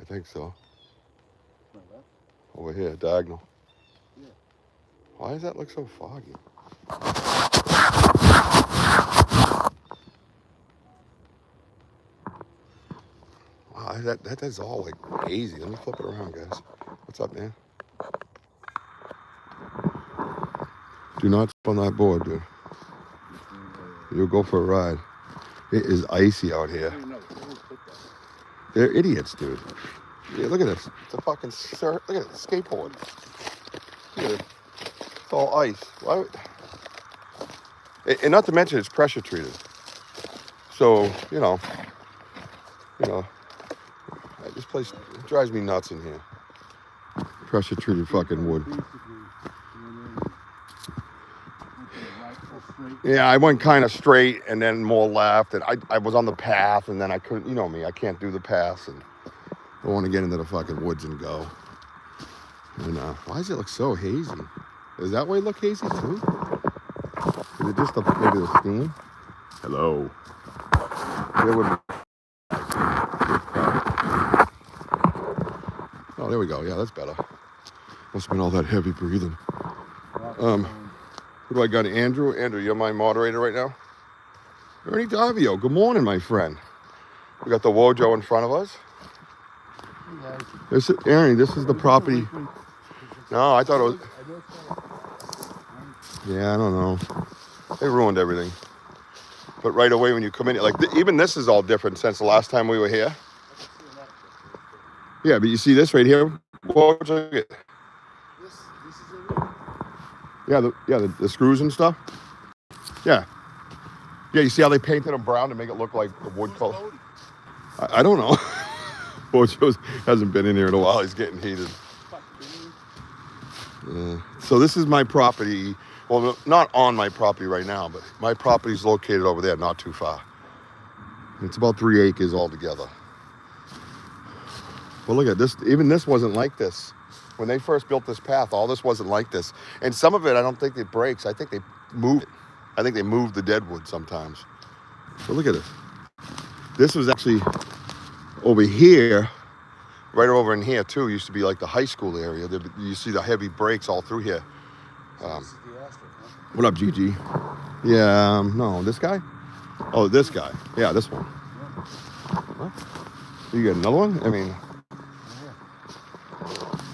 think so. My left? Over here, diagonal. Yeah. Why does that look so foggy? Wow, that is all like hazy. Let me flip it around, guys. What's up, man? Do not step on that board, dude. You'll go for a ride. It is icy out here. They're idiots, dude. Yeah, look at this. It's a fucking look at it, skateboard. Look at it. It's all ice. Why? And not to mention it's pressure treated. So, you know, this place drives me nuts in here. Pressure treated fucking wood. Yeah, I went kind of straight and then more left, and I was on the path, and then I couldn't, you know me, I can't do the pass, and I want to get into the fucking woods and go. And why does it look so hazy? Does that way look hazy too? Is it just maybe the steam? Hello. Oh, there we go. Yeah, that's better. Must have been all that heavy breathing. Who do I got? Andrew? Andrew, you're my moderator right now? Ernie Davio, good morning, my friend. We got the Wojo in front of us. Ernie, this is the property. No, I thought it was... Yeah, I don't know. They ruined everything. But right away when you come in, like even this is all different since the last time we were here. Yeah, but you see this right here? Wojo? This is it. Yeah, the screws and stuff. Yeah. Yeah, you see how they painted them brown to make it look like the wood color? I don't know. Wojo hasn't been in here in a while. He's getting heated. So this is my property. Well, not on my property right now, but my property is located over there, not too far. It's about 3 acres altogether. But look at this. Even this wasn't like this. When they first built this path, all this wasn't like this. And some of it, I don't think it breaks. I think they move it. I think they move the deadwood sometimes. But look at this. This was actually over here, right over in here too. Used to be like the high school area. You see the heavy breaks all through here. What up, Gigi? Yeah, no, this guy? Oh, this guy. Yeah, this one. What? You got another one? I mean,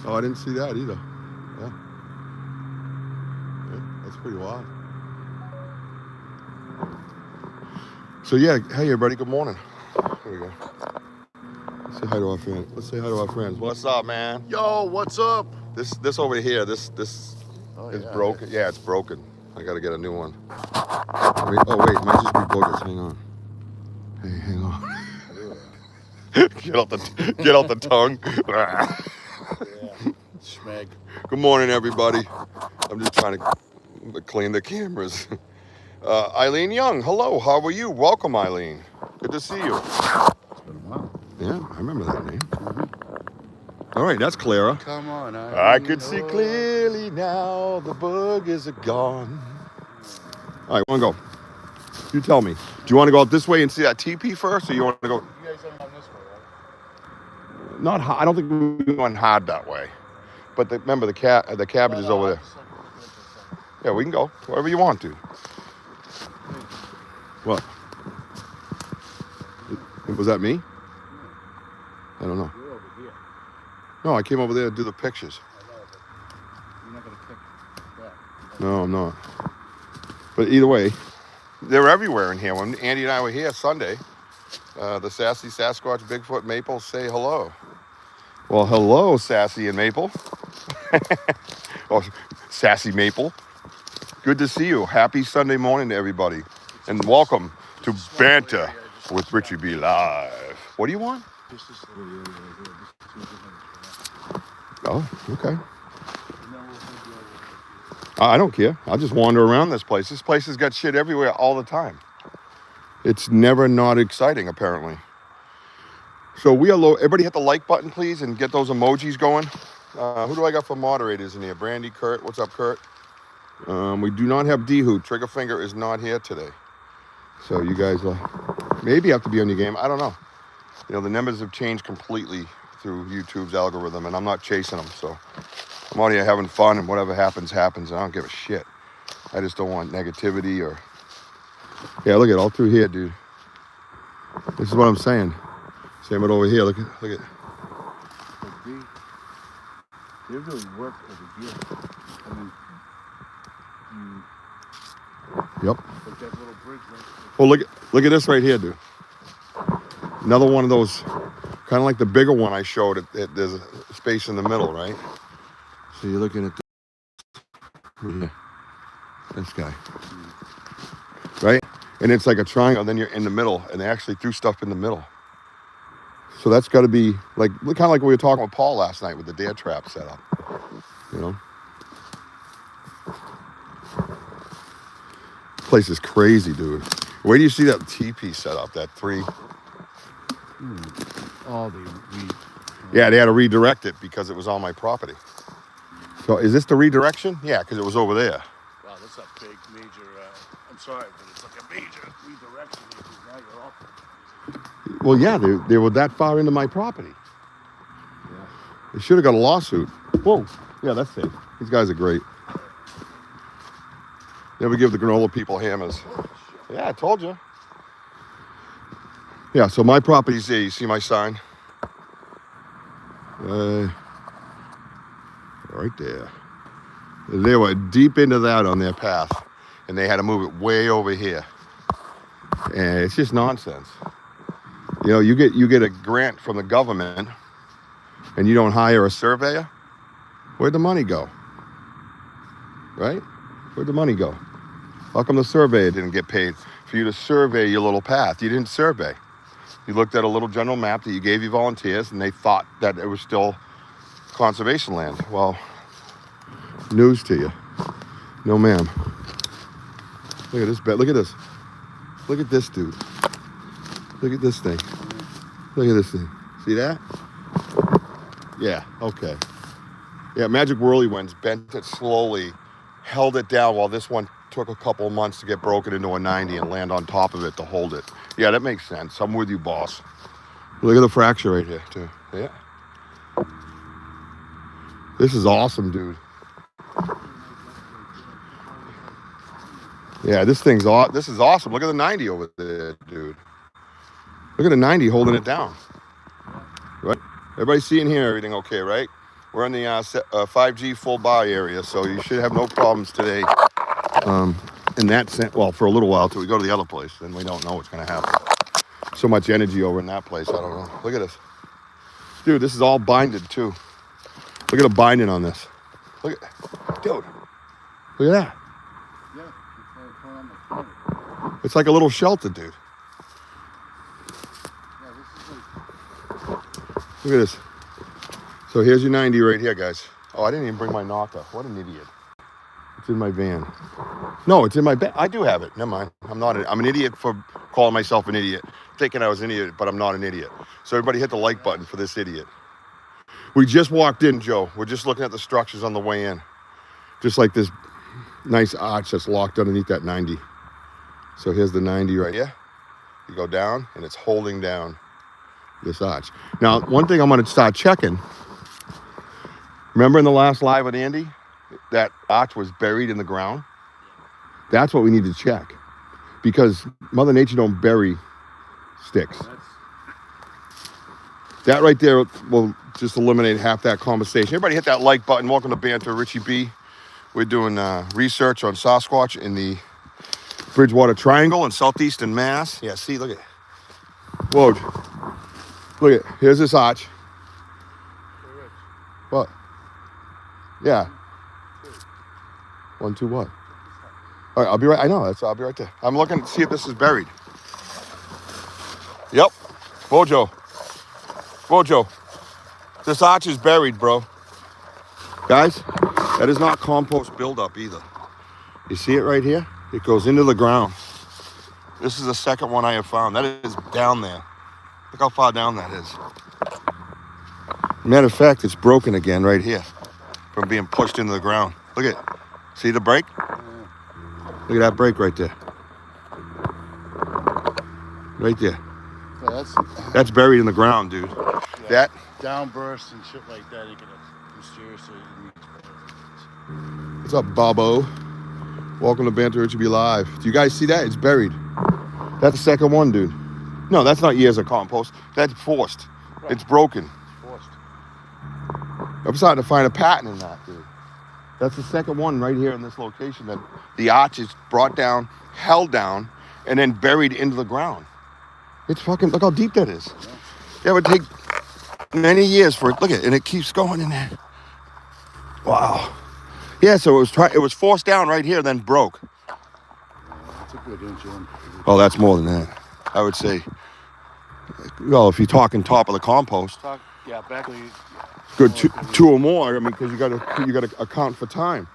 oh, I didn't see that either. Yeah, that's pretty wild. So yeah, hey everybody, good morning. Here we go. Let's say hi to our friends. Let's say hi to our friends. What's up, man? Yo, what's up? This over here, this is broken. Yeah, it's broken. I gotta get a new one. Wait, oh wait, it might just be boogers. Hang on. Hey, hang on. get out the tongue. Yeah. Schmeg. Good morning, everybody. I'm just trying to clean the cameras. Eileen Young, hello. How are you? Welcome, Eileen. Good to see you. It's been a while. Yeah, I remember that name. All right, that's Clara. Come on, I could see clearly now. The boogers are gone. All right, want to go? You tell me. Do you want to go out this way and see that teepee first, or you want to go? You guys haven't gone this way, right? Not hard. I don't think we're going hard that way. But remember, the cabbage is over there. Yeah, we can go wherever you want to. What? Was that me? I don't know. You're over here. No, I came over there to do the pictures. I know, but you're not going to kick that. No, I'm not. But either way, they're everywhere in here. When Andy and I were here Sunday, the Sassy, Sasquatch, Bigfoot, Maple say hello. Well, hello, Sassy and Maple. Or Sassy Maple. Good to see you. Happy Sunday morning to everybody. And welcome to Banter with Richie B Live. What do you want? Oh, okay. I don't care. I'll just wander around this place. This place has got shit everywhere all the time. It's never not exciting, apparently. So we are low. Everybody hit the like button, please, and get those emojis going. Who do I got for moderators in here? Brandy, Kurt. What's up, Kurt? We do not have D-Hoot. Triggerfinger is not here today. So you guys maybe have to be on your game. I don't know. You know, the numbers have changed completely through YouTube's algorithm, and I'm not chasing them. So I'm out here having fun, and whatever happens, happens. And I don't give a shit. I just don't want negativity or... Yeah, look at all through here, dude. This is what I'm saying. Same with over here. Look at. But they really work over here. I mean, Yep. like that little bridge right. Well, look at this right here, dude. Another one of those, kind of like the bigger one I showed. There's a space in the middle, right? So you're looking at this guy, right? And it's like a triangle. And then you're in the middle, and they actually threw stuff in the middle. So that's got to be like kind of like we were talking with Paul last night with the deer trap setup. You know, place is crazy, dude. Where do you see that teepee set up? That 3. Oh, Yeah, they had to redirect it because it was on my property. So is this the redirection? Yeah, because it was over there. wow, that's a big major. I'm sorry, but it's like a major redirection. Because now you're off. Well, yeah, they were that far into my property. Yeah. They should have got a lawsuit. Whoa. Yeah, that's safe. These guys are great. Never give the granola people hammers. Yeah, I told you. Yeah, so my property's there. You see my sign? Right there. They were deep into that on their path, and they had to move it way over here. And it's just nonsense. You know, you get a grant from the government, and you don't hire a surveyor. Where'd the money go? Right? Where'd the money go? How come the surveyor didn't get paid for you to survey your little path? You didn't survey. You looked at a little general map that you gave your volunteers, and they thought that it was still conservation land. Well, news to you. No, ma'am. Look at this bed. Look at this. Look at this, dude. Look at this thing. Look at this thing. See that? Yeah, okay. Yeah, Magic Whirlywinds bent it slowly, held it down while this one took a couple of months to get broken into a 90 and land on top of it to hold it. Yeah, that makes sense. I'm with you, boss. Look at the fracture right here, too. Yeah. This is awesome, dude. Yeah, this is awesome. Look at the 90 over there, dude. Look at the 90 holding it down. Right? Everybody seeing here everything okay, right? We're in the 5G full bar area, so you should have no problems today. In that sense, well, for a little while till we go to the other place, then we don't know what's going to happen. So much energy over in that place, I don't know. Look at this. Dude, this is all binded, too. Look at the binding on this. Look at, dude. Look at that. Yeah, it's on the corner. It's like a little shelter, dude. Yeah, this is like... Look at this. So here's your 90 right here, guys. Oh, I didn't even bring my knocker. What an idiot. It's in my van. No, it's in my bag. I do have it. Never mind. I'm an idiot for calling myself an idiot. Thinking I was an idiot, but I'm not an idiot. So everybody hit the like button for this idiot. We just walked in, Joe. We're just looking at the structures on the way in. Just like this nice arch that's locked underneath that 90. So here's the 90 right here. You go down, and it's holding down this arch. Now, one thing I'm going to start checking. Remember in the last live with Andy? That arch was buried in the ground. That's what we need to check, because Mother Nature don't bury sticks. That right there will just eliminate half that conversation. Everybody hit that like button. Welcome to Banter, Richie B. We're doing research on Sasquatch in the Bridgewater Triangle in southeastern Mass. Yeah, see, look at it. Whoa. Look at, here's this arch. What? Yeah. 1, 2, what? All right, I'll be right. I know. I'll be right there. I'm looking to see if this is buried. Yep. Wojo. This arch is buried, bro. Guys, that is not compost buildup either. You see it right here? It goes into the ground. This is the second one I have found. That is down there. Look how far down that is. Matter of fact, it's broken again right here from being pushed into the ground. Look at it. See the break? Look at that break right there. Right there. So That's buried in the ground, dude. Yeah. That? Downbursts and shit like that. You can mysteriously. What's up, Bobo? Welcome to Banter Richie B Live. Do you guys see that? It's buried. That's the second one, dude. No, that's not years of compost. That's forced. Right. It's broken. It's forced. I'm starting to find a pattern in that, dude. That's the second one right here in this location that the arch is brought down, held down, and then buried into the ground. It's fucking, look how deep that is. Yeah. That would take many years for it. Look at it, and it keeps going in there. Wow. Yeah, so it was forced down right here, then broke. Yeah, that's a good inch in. Oh, that's more than that. I would say, well, if you're talking top of the compost, Yeah, back. good two or more. I mean, because you got to account for time.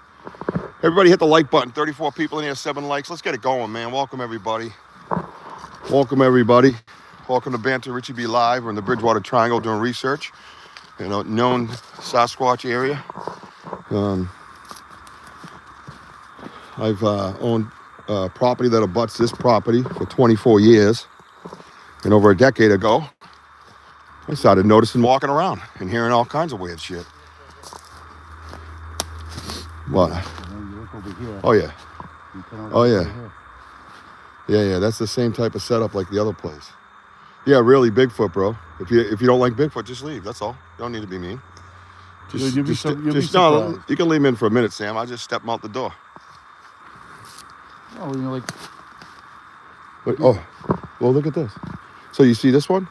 Everybody hit the like button. 34 people in here, 7 likes. Let's get it going, man. Welcome everybody. Welcome everybody. Welcome to Banter Richie B Live. We're in the Bridgewater Triangle doing research in a known Sasquatch area. I've owned property that abuts this property for 24 years. And over a decade ago, I started noticing walking around and hearing all kinds of weird shit. What? You look over here. Oh, yeah. Oh, yeah. Here. Yeah, that's the same type of setup like the other place. Yeah, really, Bigfoot, bro. If you don't like Bigfoot, just leave. That's all. You don't need to be mean. You'll be surprised. No, you can leave him in for a minute, Sam. I'll just step him out the door. Oh, you're like. But, oh, well, look at this. So you see this one?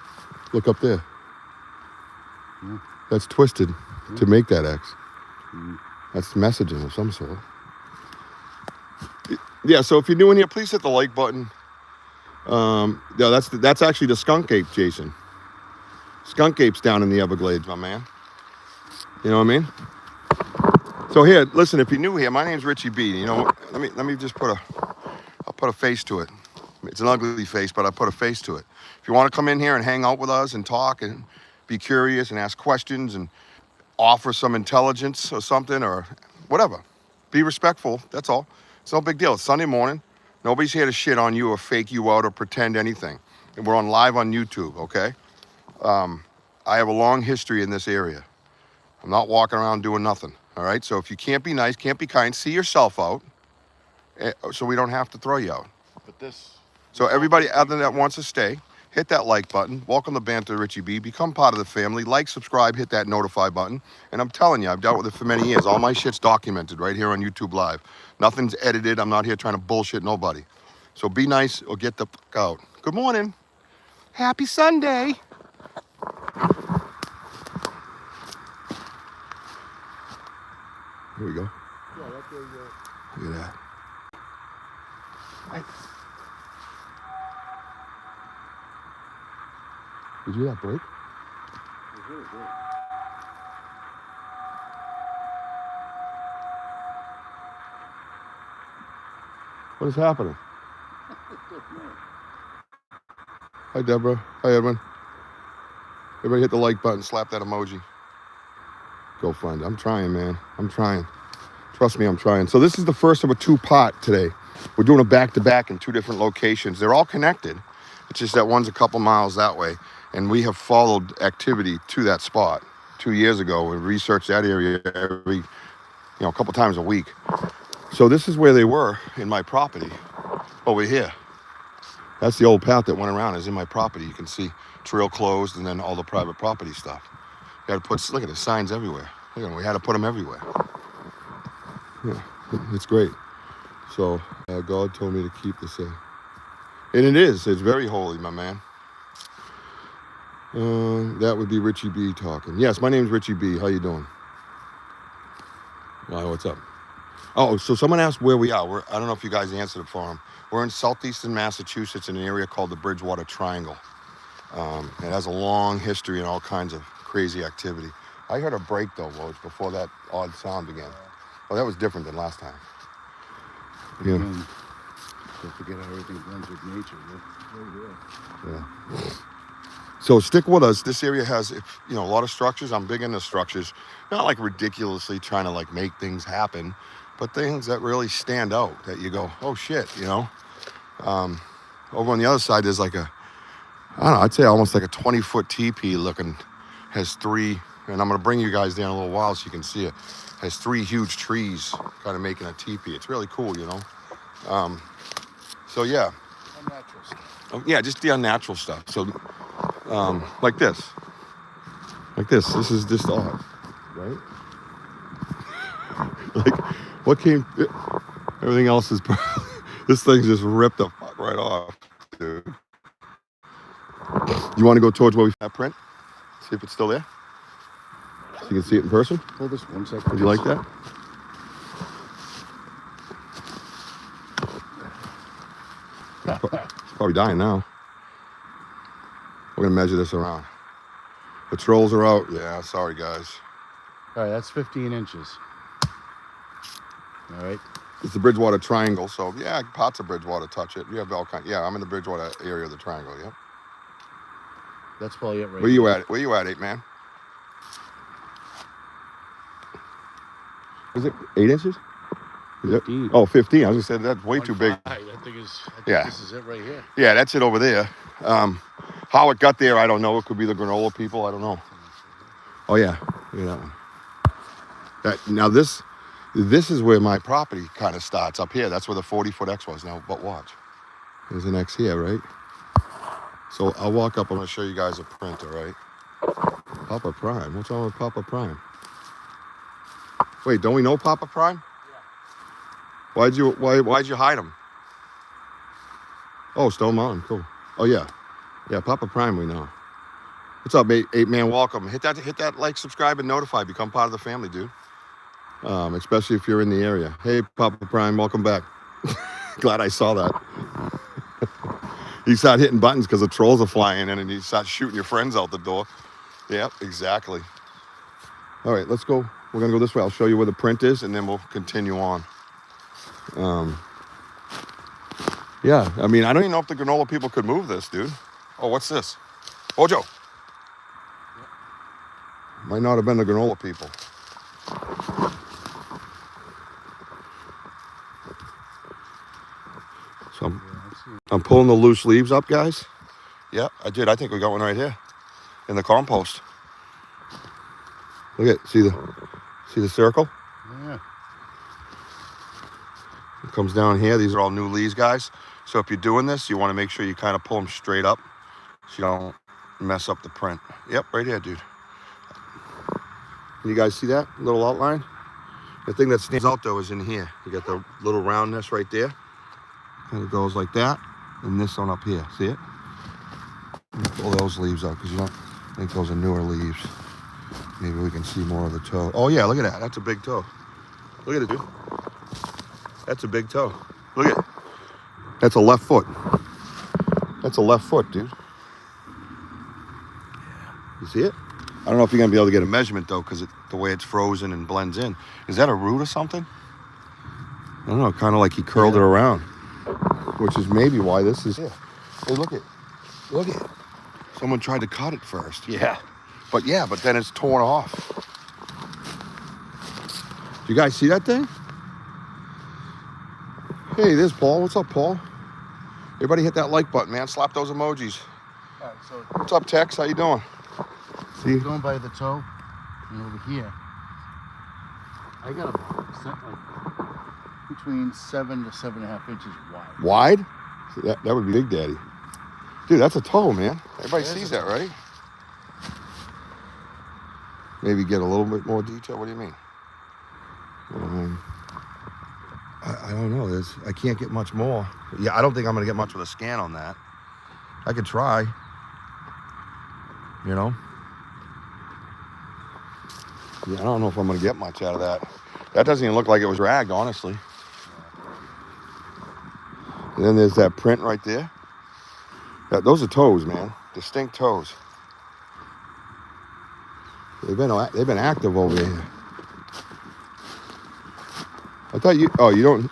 Look up there. Yeah. That's twisted to make that X. Mm. That's messaging of some sort. Yeah, so if you're new in here, please hit the like button. Yeah, that's actually the skunk ape, Jason. Skunk ape's down in the Everglades, my man. You know what I mean? So here, listen, if you're new here, my name's Richie B. You know, let me just I'll put a face to it. It's an ugly face, but I put a face to it. If you want to come in here and hang out with us and talk and be curious and ask questions and offer some intelligence or something or whatever, be respectful. That's all. It's no big deal. It's Sunday morning. Nobody's here to shit on you or fake you out or pretend anything. And we're on live on YouTube, okay? I have a long history in this area. I'm not walking around doing nothing, all right? So if you can't be nice, can't be kind, see yourself out so we don't have to throw you out. But this. So everybody out there that wants to stay, hit that like button. Welcome to Banter Richie B. Become part of the family. Like, subscribe, hit that notify button. And I'm telling you, I've dealt with it for many years. All my shit's documented right here on YouTube Live. Nothing's edited. I'm not here trying to bullshit nobody. So be nice or get the fuck out. Good morning. Happy Sunday. Here we go. Yeah, that's where you go. Look at that. Hey. Did you hear that break? It's really good. What is happening? Hi, Deborah. Hi, Edwin. Everybody hit the like button, slap that emoji. Go find it. I'm trying, man. I'm trying. Trust me, I'm trying. So this is the first of a 2-part today. We're doing a back-to-back in 2 different locations. They're all connected. It's just that one's a couple miles that way. And we have followed activity to that spot 2 years ago. We researched that area every, a couple times a week. So this is where they were in my property over here. That's the old path that went around is in my property. You can see trail closed and then all the private property stuff. You had to put, look at the signs everywhere. Look at them, we had to put them everywhere. Yeah, it's great. So God told me to keep this in. And it is, it's very holy, my man. That would be Richie B talking. Yes, my name's Richie B. How you doing? Hi, what's up? Oh, so someone asked where we are. I don't know if you guys answered it for them. We're in southeastern Massachusetts in an area called the Bridgewater Triangle. It has a long history and all kinds of crazy activity. I heard a break though, Woj, before that odd sound began. Well, that was different than last time. Yeah. Don't forget how everything blends with nature. Right here. Yeah. So stick with us. This area has, a lot of structures. I'm big into structures. Not like ridiculously trying to like make things happen, but things that really stand out that you go, oh shit, Over on the other side, there's like I'd say almost like a 20-foot teepee looking has 3, and I'm gonna bring you guys there in a little while so you can see it. Has 3 huge trees, kind of making a teepee. It's really cool, you know. So yeah. Unnatural stuff. Yeah, just the unnatural stuff. So, like this. This is just odd, right? Like, what came? Everything else is. This thing's just ripped the fuck right off, dude. You want to go towards where we found that print? See if it's still there. So you can see it in person. Hold this 1 second. Would you like that? It's probably dying now. We're gonna measure this around. The trolls are out. Yeah, sorry guys. All right, that's 15 inches. All right. It's the Bridgewater Triangle, so yeah, parts of Bridgewater touch it. You have all kind. Yeah, I'm in the Bridgewater area of the triangle. Yeah. That's probably it right Where you at? Where you at, 8 man? Is it 8 inches? Is 15. It? Oh, 15. I was gonna say that's way too big. I think Yeah. This is it right here. Yeah, that's it over there. How it got there, I don't know. It could be the granola people. I don't know. Oh yeah, look at that one. Now this is where my property kind of starts up here. That's where the 40-foot X was. Now, but watch. There's an X here, right? So I'll walk up. I'm gonna show you guys a print, all right? Papa Prime. What's wrong with Papa Prime? Wait, don't we know Papa Prime? Yeah. Why'd you hide him? Oh, Stone Mountain. Cool. Oh yeah. Yeah, Papa Prime we know. What's up, 8 man? Welcome. Hit that like, subscribe, and notify. Become part of the family, dude. Especially if you're in the area. Hey, Papa Prime, welcome back. Glad I saw that. You start hitting buttons because the trolls are flying in, and you start shooting your friends out the door. Yep, exactly. All right, let's go. We're gonna go this way. I'll show you where the print is, and then we'll continue on. Yeah, I mean, I don't even know if the granola people could move this, dude. Oh, what's this? Wojo. Might not have been the granola people. So I'm pulling the loose leaves up, guys. Yeah, I did. I think we got one right here in the compost. Look at see the circle? Yeah. It comes down here. These are all new leaves, guys. So if you're doing this, you want to make sure you kind of pull them straight up so you don't mess up the print. Yep, right here, dude. Can you guys see that little outline? The thing that stands out though is in here. You got the little roundness right there. And it goes like that. And this one up here. See it? Pull those leaves up because you don't think those are newer leaves. Maybe we can see more of the toe. Oh yeah, look at that. That's a big toe. Look at it, dude. That's a big toe. Look at it. That's a left foot. That's a left foot, dude. You see it? I don't know if you're gonna be able to get a measurement though, because the way it's frozen and blends in. Is that a root or something? I don't know, kind of like he curled it around, which is maybe why this is here. Hey, look it. Someone tried to cut it first. Yeah. But then it's torn off. Do you guys see that thing? Hey, there's Paul. What's up, Paul? Everybody hit that like button, man. Slap those emojis. All right, so What's up, Tex? How you doing? See? going by the toe, and over here, I got between 7 to 7.5 inches wide. Wide? See, that would be Big Daddy. Dude, that's a toe, man. Everybody sees that, right? Maybe get a little bit more detail. What do you mean? I don't know. I can't get much more. Yeah, I don't think I'm going to get much with a scan on that. I could try. You know? Yeah, I don't know if I'm going to get much out of that. That doesn't even look like it was ragged, honestly. And then there's that print right there. Those are toes, man. Distinct toes. They've been active over here. I thought you don't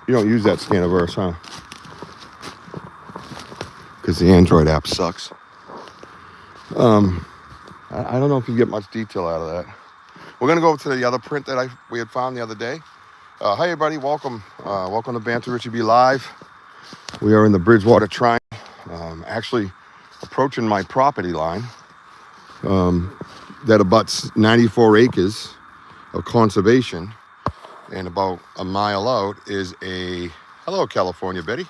use that Scaniverse, huh? Because the Android app sucks. I don't know if you get much detail out of that. We're gonna go to the other print that we had found the other day. Hi everybody, welcome to Banter Richie B Live. We are in the Bridgewater Triangle, actually approaching my property line. that abuts 94 acres of conservation, and about a mile out is a, hello California Betty,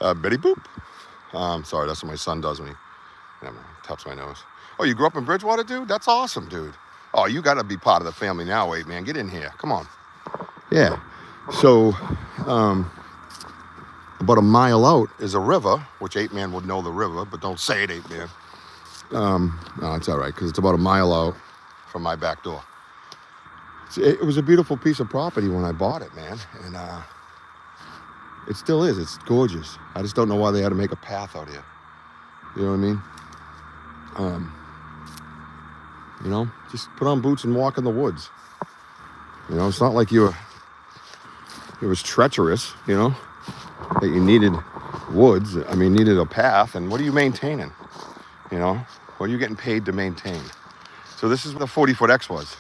Betty Boop. Sorry, that's what my son does when he taps my nose. Oh, you grew up in Bridgewater, dude? That's awesome, dude. Oh, you got to be part of the family now, wait, man. Get in here. Come on. Yeah. So, about a mile out is a river, which 8-Man would know the river, but don't say it, 8-Man. No, it's all right, because it's about a mile out from my back door. It was a beautiful piece of property when I bought it, man. And it still is. It's gorgeous. I just don't know why they had to make a path out here. You know what I mean? You know, just put on boots and walk in the woods. You know, it's not like it was treacherous, you know, that you needed woods. I mean, needed a path. And what are you maintaining? You know, what are you getting paid to maintain? So this is what the 40-foot X was.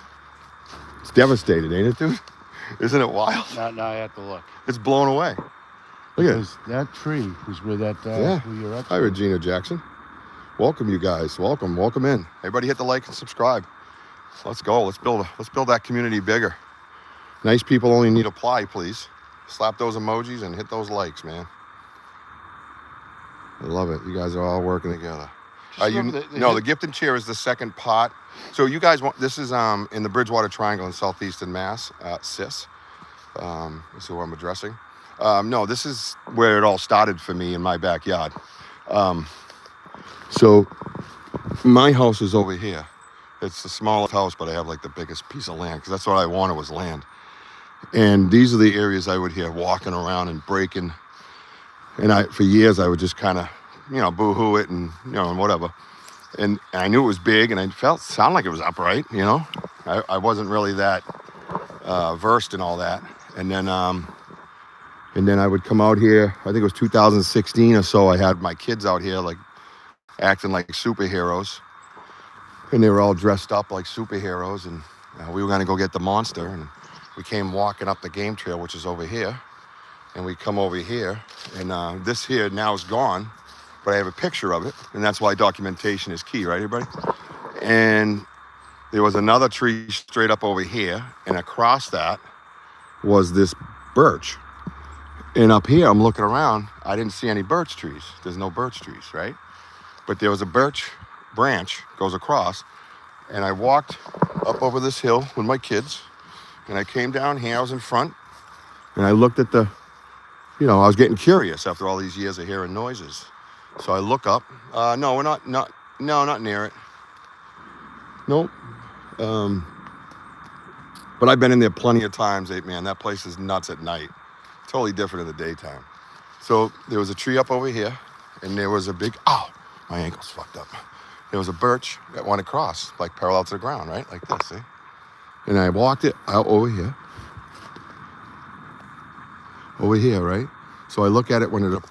It's devastated, ain't it, dude? Isn't it wild? Now I have to look. It's blown away. Look at it. That tree was where that, Yeah. where your ex Hi, Regina Jackson. Welcome, you guys. Welcome in. Everybody hit the like and subscribe. Let's go. Let's build that community bigger. Nice people only need apply, please. Slap those emojis and hit those likes, man. I love it. You guys are all working together. The gift and cheer is the second pot. So you guys want, this is in the Bridgewater Triangle in southeastern Mass, CIS. Is who I'm addressing. No, this is where it all started for me in my backyard. So my house is over here. It's the smallest house, but I have like the biggest piece of land because that's what I wanted was land. And these are the areas I would hear walking around and breaking. And for years I would just kind of, you know, boo-hoo it and, you know, and whatever. And I knew it was big and it sounded like it was upright, you know. I wasn't really that versed in all that. And then I would come out here, I think it was 2016 or so, I had my kids out here like acting like superheroes. And they were all dressed up like superheroes, and we were gonna go get the monster, and we came walking up the game trail, which is over here. And we come over here, and this here now is gone, but I have a picture of it, and that's why documentation is key, right, everybody? And there was another tree straight up over here, and across that was this birch. And up here, I'm looking around, I didn't see any birch trees. There's no birch trees, right? But there was a birch branch goes across, and I walked up over this hill with my kids, and I came down here, I was in front, and I looked at I was getting curious after all these years of hearing noises. So I look up, no, we're not near it. Nope. But I've been in there plenty of times, 8-Man. That place is nuts at night. Totally different in the daytime. So there was a tree up over here, and there was a big, my ankle's fucked up. There was a birch that went across, like parallel to the ground, right? Like this, see? And I walked it out over here, right? So I look at it when it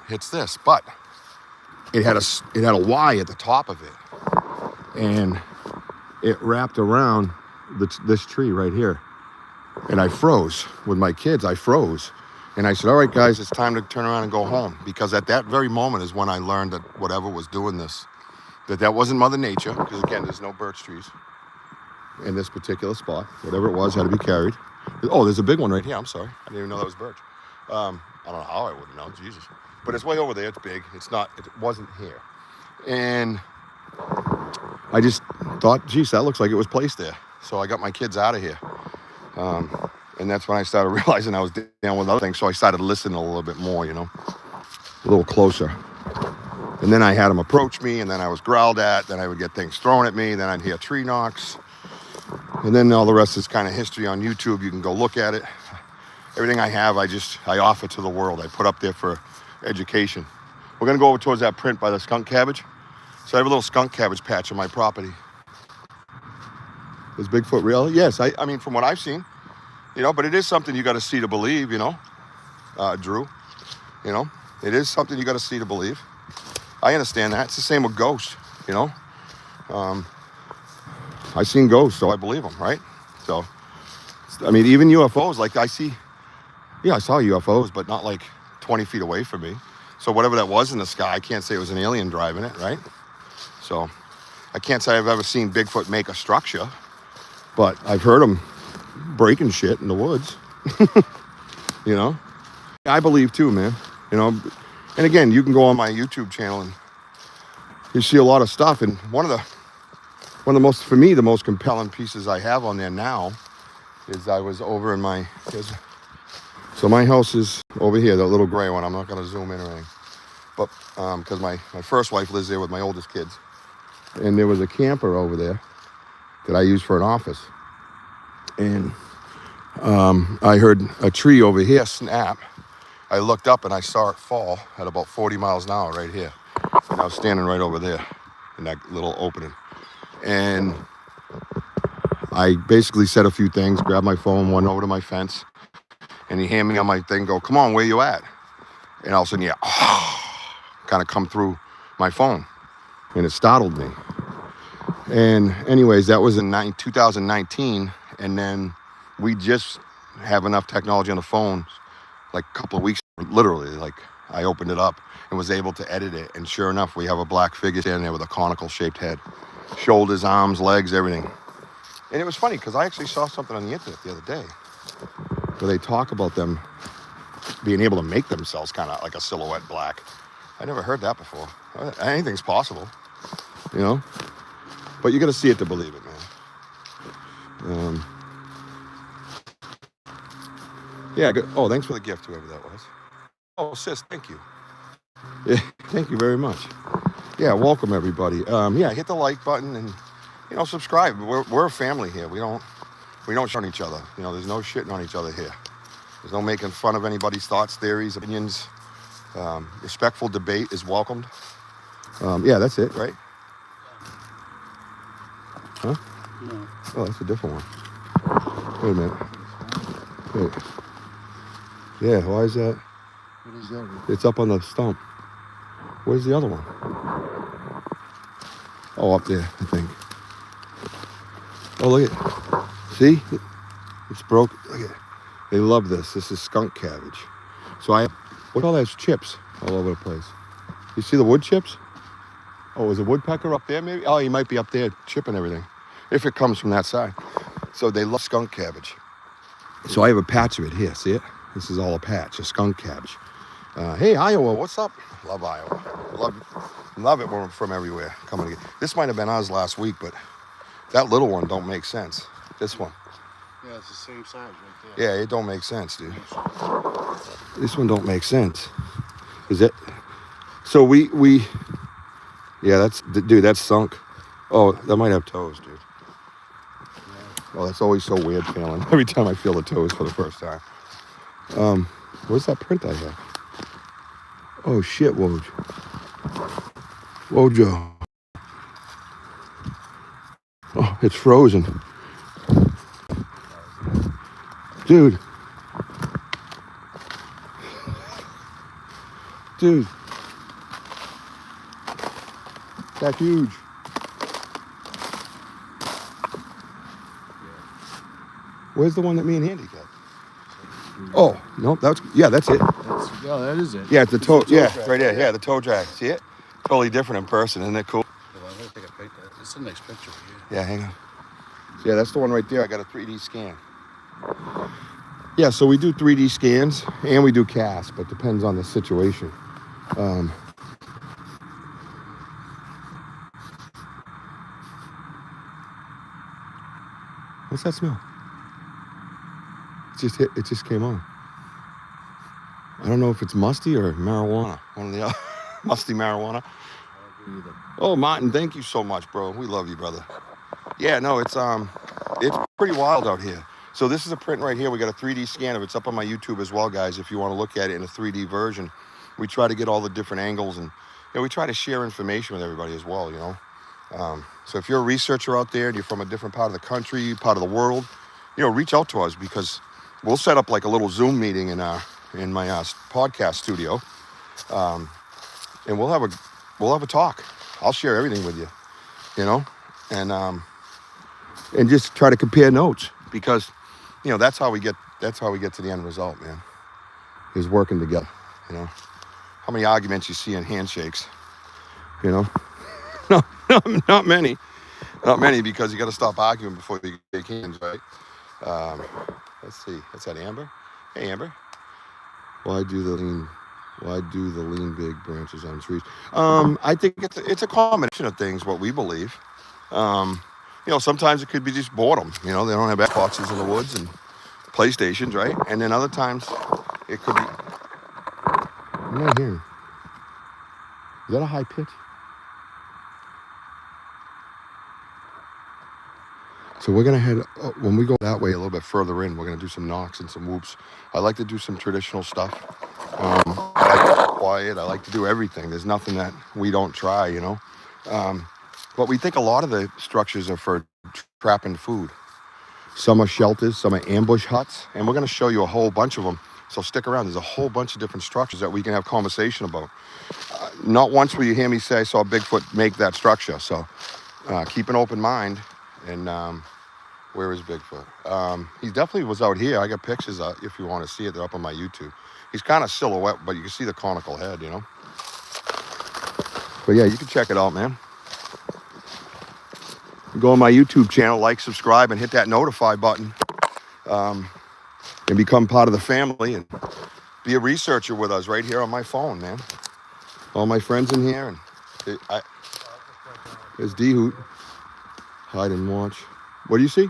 hits this, but it had a Y at the top of it, and it wrapped around this tree right here. And I froze with my kids. And I said, all right, guys, it's time to turn around and go home. Because at that very moment is when I learned that whatever was doing this, that wasn't Mother Nature, because again, there's no birch trees in this particular spot. Whatever it was had to be carried. Oh, there's a big one right here. I'm sorry. I didn't even know that was birch. I don't know how I wouldn't know, Jesus. But it's way over there. It's big. It wasn't here. And I just thought, geez, that looks like it was placed there. So I got my kids out of here. And that's when I started realizing I was down with other things. So I started listening a little bit more, a little closer. And then I had them approach me, and then I was growled at. Then I would get things thrown at me. Then I'd hear tree knocks. And then all the rest is kind of history on YouTube. You can go look at it. Everything I have, I offer to the world. I put up there for education. We're going to go over towards that print by the skunk cabbage. So I have a little skunk cabbage patch on my property. Is Bigfoot real? Yes, I mean, from what I've seen, but it is something you got to see to believe, Drew, it is something you got to see to believe. I understand that. It's the same with ghosts, I've seen ghosts, so I believe them, right? So, I mean, even UFOs, like I saw UFOs, but not like 20 feet away from me. So whatever that was in the sky, I can't say it was an alien driving it, right? So I can't say I've ever seen Bigfoot make a structure, but I've heard him breaking shit in the woods. You know, I believe too, man. You know, and again, you can go on my YouTube channel and you see a lot of stuff. And one of the most, for me, the most compelling pieces I have on there now is I was over in my, so my house is over here, that little gray one. I'm not going to zoom in or anything, but because my first wife lives there with my oldest kids. And there was a camper over there that I used for an office. And I heard a tree over here snap. I looked up and I saw it fall at about 40 miles an hour right here. And I was standing right over there in that little opening. And I basically said a few things, grabbed my phone, went over to my fence, and he handed me on my thing, go, come on, where you at? And all of a sudden, kind of come through my phone. And it startled me. And anyways, that was in 2019. And then we just have enough technology on the phone, like a couple of weeks, literally, like I opened it up and was able to edit it. And sure enough, we have a black figure standing there with a conical shaped head, shoulders, arms, legs, everything. And it was funny because I actually saw something on the internet the other day where they talk about them being able to make themselves kind of like a silhouette black. I never heard that before. Anything's possible, you know? But you got to see it to believe it, man. Yeah, good. Oh, thanks for the gift, whoever that was. Oh, sis, thank you. Yeah, thank you very much. Yeah, welcome everybody. Yeah, hit the like button and subscribe. We're a family here. We don't shit on each other. There's no shitting on each other here. There's no making fun of anybody's thoughts, theories, opinions. Respectful debate is welcomed. Yeah, that's it, right? Huh? No. Oh, that's a different one. Wait a minute. Wait. Yeah, why is that? What is that? It's up on the stump. Where's the other one? Oh, up there, I think. Oh, look at it. See? It's broke. Look at it. They love this. This is skunk cabbage. So look at all those chips all over the place. You see the wood chips? Oh, is a woodpecker up there maybe? Oh, he might be up there chipping everything. If it comes from that side. So they love skunk cabbage. So I have a patch of it here. See it? This is all a patch, a skunk cabbage. Hey, Iowa, what's up? Love Iowa. Love it when we're from everywhere coming together. This might have been ours last week, but that little one don't make sense. This one. Yeah, it's the same size right there. Yeah, it don't make sense, dude. This one don't make sense. Is it? So we yeah, that's sunk. Oh, that might have toes, dude. Oh, that's always so weird feeling. Every time I feel the toes for the first time. Where's that print I have? Oh shit, Wojo. Oh, it's frozen. Dude. That's huge. Where's the one that me and Handy got? Oh, no, that's it. Yeah, that is it. Yeah, it's the toe. Yeah, drag. right there. Yeah, the toe drag. See it? Totally different in person. Isn't that cool? Well, I'm going to take a picture. It's a nice picture here. Yeah, hang on. Yeah, that's the one right there. I got a 3D scan. Yeah, so we do 3D scans and we do casts, but depends on the situation. What's that smell? It just came on. I don't know if it's musty or marijuana. One of the other. Musty marijuana. I don't agree either. Oh, Martin, thank you so much, bro. We love you, brother. Yeah, no, it's pretty wild out here. So this is a print right here. We got a 3D scan of it. It's up on my YouTube as well, guys, if you want to look at it in a 3D version. We try to get all the different angles and we try to share information with everybody as well, So if you're a researcher out there and you're from a different part of the country, part of the world, reach out to us because we'll set up like a little Zoom meeting in my podcast studio, and we'll have a talk. I'll share everything with you, and just try to compare notes because, that's how we get to the end result, man. Is working together, How many arguments you see in handshakes, No. Not many. Not many, because you got to stop arguing before you take hands, right? Um, let's see. That's that Amber. Hey, Amber. Why do the lean big branches on trees? I think it's a combination of things. What we believe. Um, sometimes it could be just boredom. They don't have Xboxes in the woods and PlayStations, right? And then other times it could be. I'm not hearing. Is that a high pitch? So we're gonna head when we go that way a little bit further in. We're gonna do some knocks and some whoops. I like to do some traditional stuff. I like to be quiet. I like to do everything. There's nothing that we don't try. But we think a lot of the structures are for trapping food. Some are shelters, some are ambush huts, and we're gonna show you a whole bunch of them. So stick around. There's a whole bunch of different structures that we can have conversation about. Not once will you hear me say I saw Bigfoot make that structure. So keep an open mind. And where is Bigfoot? He definitely was out here. I got pictures if you want to see it. They're up on my YouTube. He's kind of silhouette, but you can see the conical head, But yeah, you can check it out, man. Go on my YouTube channel, like, subscribe, and hit that notify button. And become part of the family and be a researcher with us right here on my phone, man. All my friends in here. And there's D-Hoot. Hide and watch. What do you see?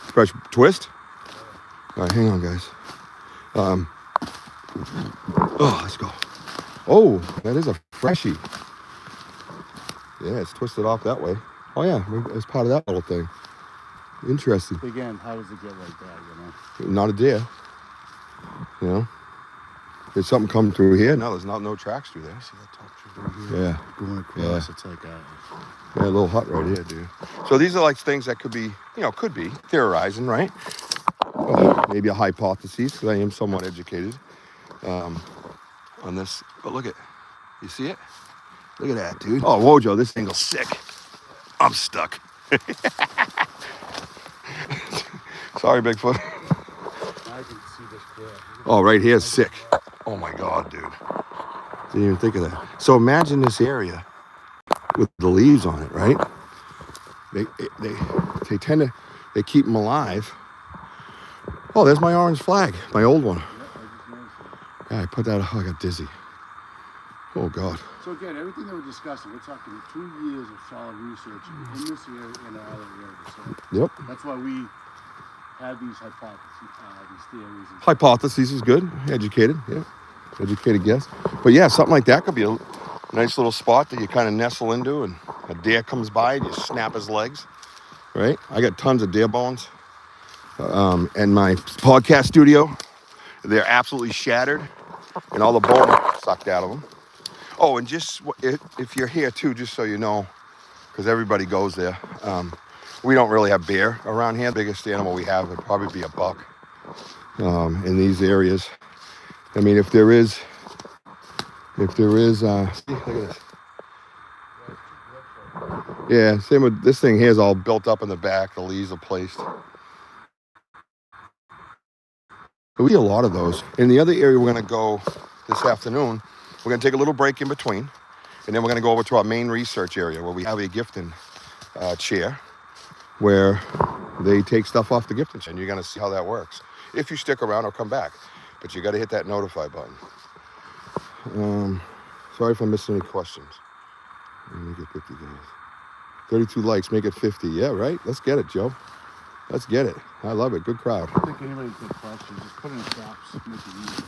Fresh twist? All right, hang on, guys. Let's go. Oh, that is a freshie. Yeah, it's twisted off that way. Oh yeah, it's part of that little thing. Interesting. Again, how does it get like that, Not a deer. There's something coming through here. No, there's no tracks through there. See that top tree right here? Yeah. Going across, it's like a little hut right here, dude. So these are like things that could be theorizing, right? Maybe a hypothesis, because I am somewhat educated on this. But look at, you see it? Look at that, dude. Oh, Wojo, this angle's sick. I'm stuck. Sorry, Bigfoot. I can see this clear. Oh, right here's sick. Oh my God, dude. Didn't even think of that. So imagine this area with the leaves on it, right? They tend to, they keep them alive. Oh, there's my orange flag, my old one. Yeah, I put that, I got dizzy. Oh God. So again, everything that we're discussing, we're talking 2 years of solid research in this area and in other areas. So Yep. that's why we have these hypotheses, these theories. Hypotheses is good. Educated, yeah. Educated guess. But yeah, something like that could be a nice little spot that you kind of nestle into, and a deer comes by and you snap his legs, right? I got tons of deer bones. And my podcast studio, they're absolutely shattered and all the bone sucked out of them. Oh, and just if you're here too, just so you know, because everybody goes there, we don't really have bear around here. The biggest animal we have would probably be a buck in these areas. I mean, if there is, see, look at this. Yeah, same with this thing here is all built up in the back. The leaves are placed. We see a lot of those. In the other area we're going to go this afternoon, we're going to take a little break in between, and then we're going to go over to our main research area where we have a gifting chair where they take stuff off the gifting chair, and you're going to see how that works. If you stick around or come back, but you got to hit that notify button. Sorry if I'm missing any questions. Let me get 50 guys. 32 likes, make it 50. Yeah, right? Let's get it, Joe. Let's get it. I love it. Good crowd. I think anybody's got questions, just put in the caps, make it easy.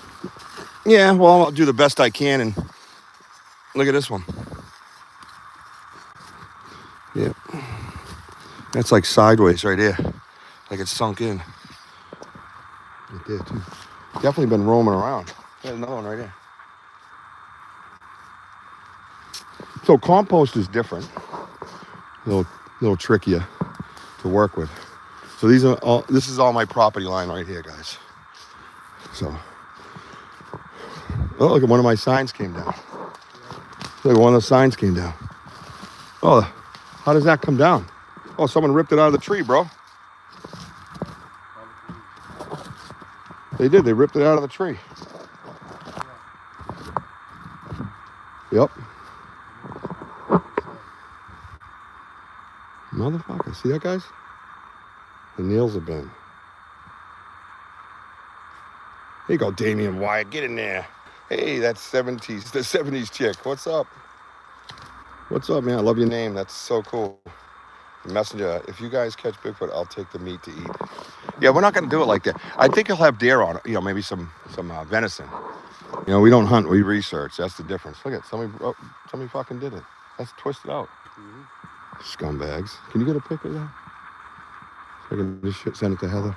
Yeah, well, I'll do the best I can, and look at this one. Yeah. That's like sideways right there. Like it's sunk in. Right there, too. Definitely been roaming around. There's another one right there. So compost is different. A little trickier to work with. So this is all my property line right here, guys. So, oh, look at one of my signs came down. Look, one of the signs came down. Oh, how does that come down? Oh, someone ripped it out of the tree, bro. They did. They ripped it out of the tree. Yep. Motherfucker. See that, guys? The nails have been. Here you go, Damian Wyatt. Get in there. Hey, that's the 70s chick. What's up? What's up, man? I love your name. That's so cool. The messenger. If you guys catch Bigfoot, I'll take the meat to eat. Yeah, we're not going to do it like that. I think he'll have deer on it. You know, maybe some venison. You know, we don't hunt. We research. That's the difference. Look at somebody fucking did it. That's twisted out. Scumbags. Can you get a pic of that? So I can just send it to Heather.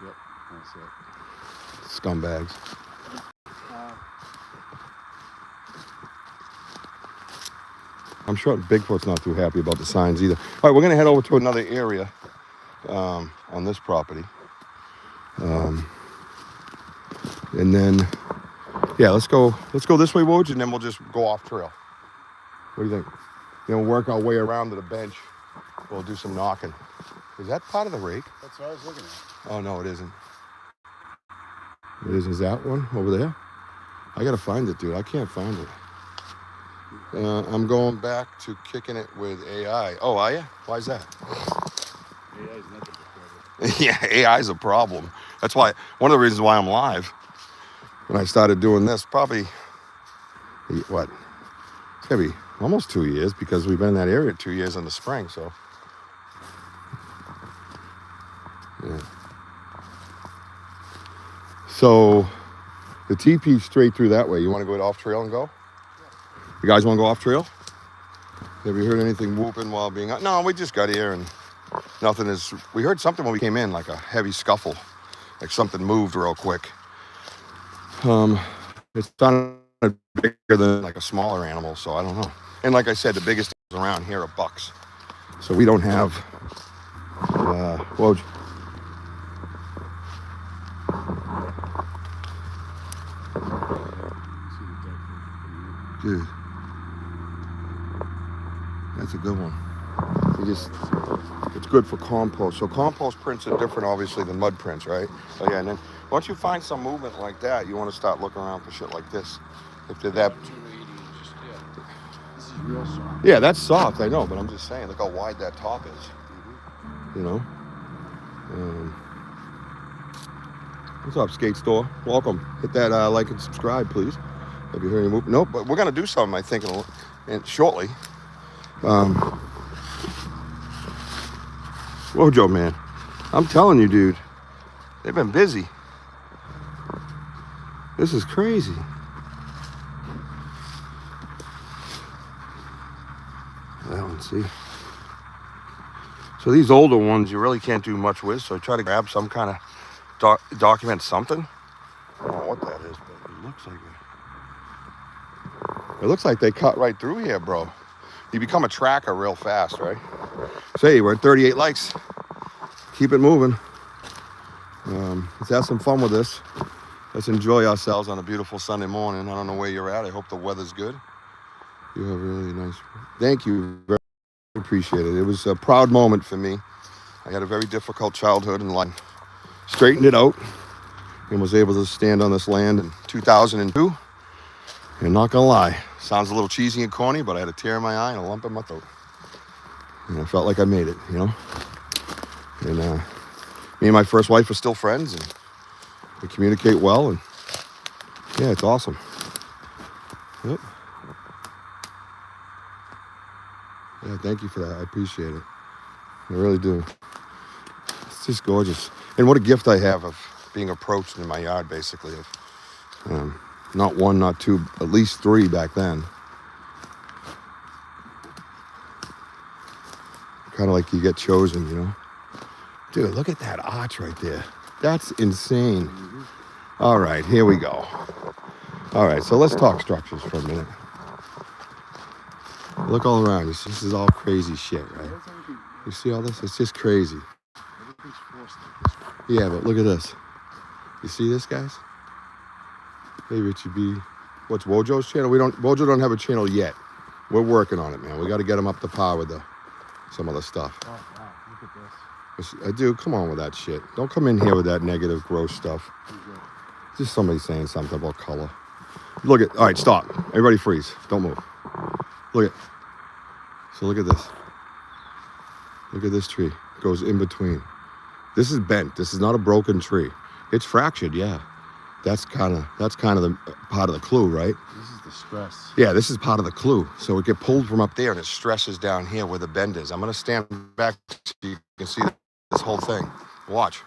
Yep, that's it. Scumbags. I'm sure Bigfoot's not too happy about the signs either. All right, we're going to head over to another area on this property. And then, yeah, let's go this way, Woj, and then we'll just go off trail. What do you think? Then we'll work our way around to the bench. We'll do some knocking. Is that part of the rake? That's what I was looking at. Oh, no, it isn't. It isn't. Is that one over there? I got to find it, dude. I can't find it. I'm going back to kicking it with AI. Oh, are you? Why is that? AI is nothing but trouble. Yeah, AI is a problem. That's why, one of the reasons why I'm live, when I started doing this, probably, what? It's going to be almost 2 years, because we've been in that area 2 years in the spring, so. Yeah. So, the TP's straight through that way. You want to go off trail and go? You guys want to go off trail? Have you heard anything whooping while being out? No, we just got here and nothing is. We heard something when we came in, like a heavy scuffle, like something moved real quick. It sounded bigger than like a smaller animal, so I don't know. And like I said, the biggest around here are bucks, so we don't have. Woj. Dude. That's a good one. It's good for compost. So compost prints are different, obviously, than mud prints, right? So yeah, and then once you find some movement like that, you want to start looking around for shit like this. If they're that. 280, just, yeah. This is real soft. Yeah, that's soft, I know, but I'm just saying, look how wide that top is. You know? What's up, Skate Store? Welcome. Hit that like and subscribe, please. Have you heard any movement? Nope, but we're going to do something, I think, shortly. Wojo, man, I'm telling you, dude, they've been busy. This is crazy. That one, see. So these older ones you really can't do much with, so try to grab some kind of document something. I don't know what that is, but it looks like it. It looks like they cut right through here, bro. You become a tracker real fast, right? Say, we're at 38 likes. Keep it moving. Let's have some fun with this. Let's enjoy ourselves on a beautiful Sunday morning. I don't know where you're at. I hope the weather's good. You have a really nice. Thank you. Very appreciate it. It was a proud moment for me. I had a very difficult childhood and life. Straightened it out and was able to stand on this land in 2002. And not gonna lie, sounds a little cheesy and corny, but I had a tear in my eye and a lump in my throat. And I felt like I made it, you know? And me and my first wife are still friends, and we communicate well, and yeah, it's awesome. Yep. Yeah, thank you for that. I appreciate it. I really do. It's just gorgeous. And what a gift I have of being approached in my yard, basically. Of, not one, not two, at least three back then. Kind of like you get chosen, you know? Dude, look at that arch right there. That's insane. All right, here we go. All right, so let's talk structures for a minute. Look all around. This is all crazy shit, right? You see all this? It's just crazy. Yeah, but look at this. You see this, guys? Hey, Richie B. What's Wojo's channel? Wojo don't have a channel yet. We're working on it, man. We got to get him up to par with some of the stuff. Oh, wow. Look at this. Dude, come on with that shit. Don't come in here with that negative, gross stuff. Just somebody saying something about color. Look at, all right, stop. Everybody freeze. Don't move. Look at, so look at this. Look at this tree. It goes in between. This is bent. This is not a broken tree. It's fractured, yeah. That's kind of the part of the clue, right? This is the stress. Yeah, this is part of the clue. So it get pulled from up there and it stresses down here where the bend is. I'm gonna stand back so you can see this whole thing. Watch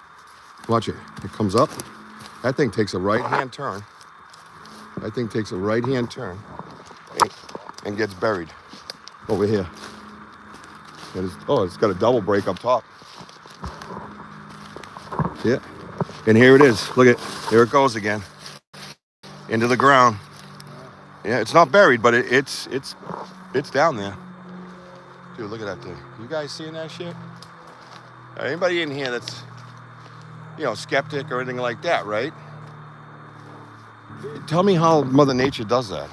it. It comes up. That thing takes a right-hand turn. And gets buried over here. It's got a double break up top. Yeah. And here it is. Look at, there it goes again. Into the ground. Yeah, it's not buried, but it's down there. Dude, look at that thing. You guys seeing that shit? Anybody in here that's, skeptic or anything like that, right? Tell me how Mother Nature does that.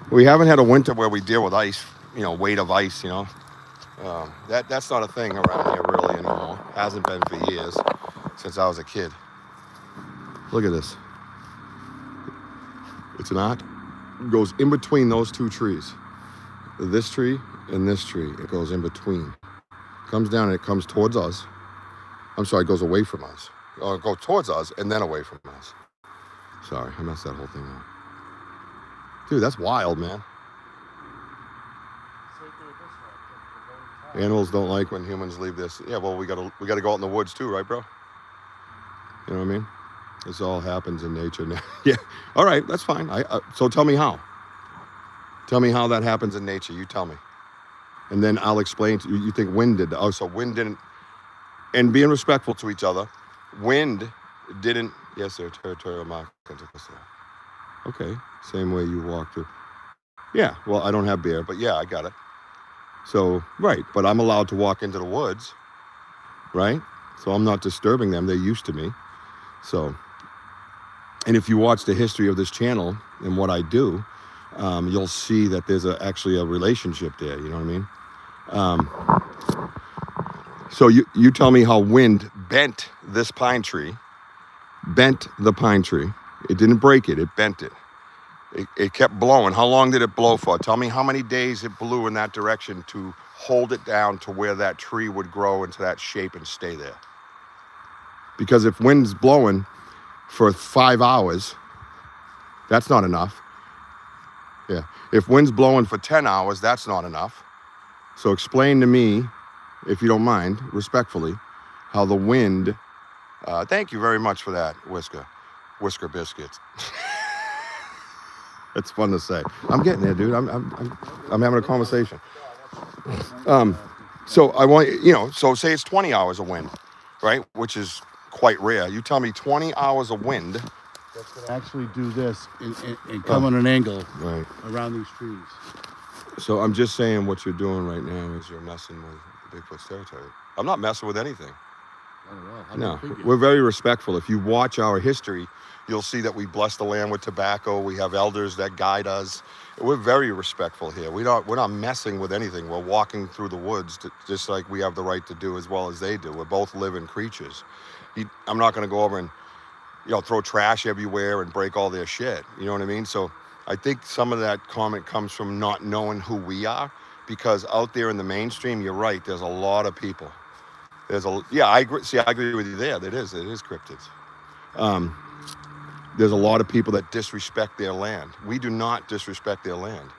We haven't had a winter where we deal with ice, weight of ice, That's not a thing around here really anymore. Hasn't been for years, since I was a kid. Look at this. It's an arc. It goes in between those two trees. This tree and this tree. It goes in between. Comes down and it comes towards us. I'm sorry, it goes away from us. Or it goes towards us and then away from us. Sorry, I messed that whole thing up. Dude, that's wild, man. Animals don't like when humans leave this. Yeah, well, we gotta go out in the woods too, right, bro? You know what I mean? This all happens in nature now. Yeah. All right, that's fine. So tell me how. Tell me how that happens in nature. You tell me, and then I'll explain to you. You think wind did? Oh, so wind didn't. And being respectful to each other, wind didn't. Yes, sir. Territorial mark. Okay. Same way you walk through. Yeah. Well, I don't have bear, but yeah, I got it. So, right, but I'm allowed to walk into the woods, right? So I'm not disturbing them. They're used to me. So, and if you watch the history of this channel and what I do, you'll see that there's actually a relationship there, you know what I mean? So you tell me how wind bent this pine tree, bent the pine tree. It didn't break it, it bent it. It kept blowing. How long did it blow for? Tell me how many days it blew in that direction to hold it down to where that tree would grow into that shape and stay there. Because if wind's blowing for 5 hours, that's not enough. Yeah. If wind's blowing for 10 hours, that's not enough. So explain to me, if you don't mind, respectfully, how the wind, thank you very much for that, Whisker Biscuits. It's fun to say. I'm getting there, dude. I'm having a conversation. So I want, so say it's 20 hours of wind, right? Which is quite rare. You tell me 20 hours of wind. That's going to actually do this and come on an angle right around these trees. So I'm just saying what you're doing right now is you're messing with Bigfoot's territory. I'm not messing with anything. No, we're very respectful. If you watch our history, you'll see that we bless the land with tobacco. We have elders that guide us. We're very respectful here. We're not messing with anything. We're walking through the woods just like we have the right to do as well as they do. We're both living creatures. I'm not going to go over and throw trash everywhere and break all their shit. You know what I mean? So I think some of that comment comes from not knowing who we are, because out there in the mainstream, you're right. There's a lot of people. I agree. See, I agree with you there. It is cryptids. There's a lot of people that disrespect their land. We do not disrespect their land.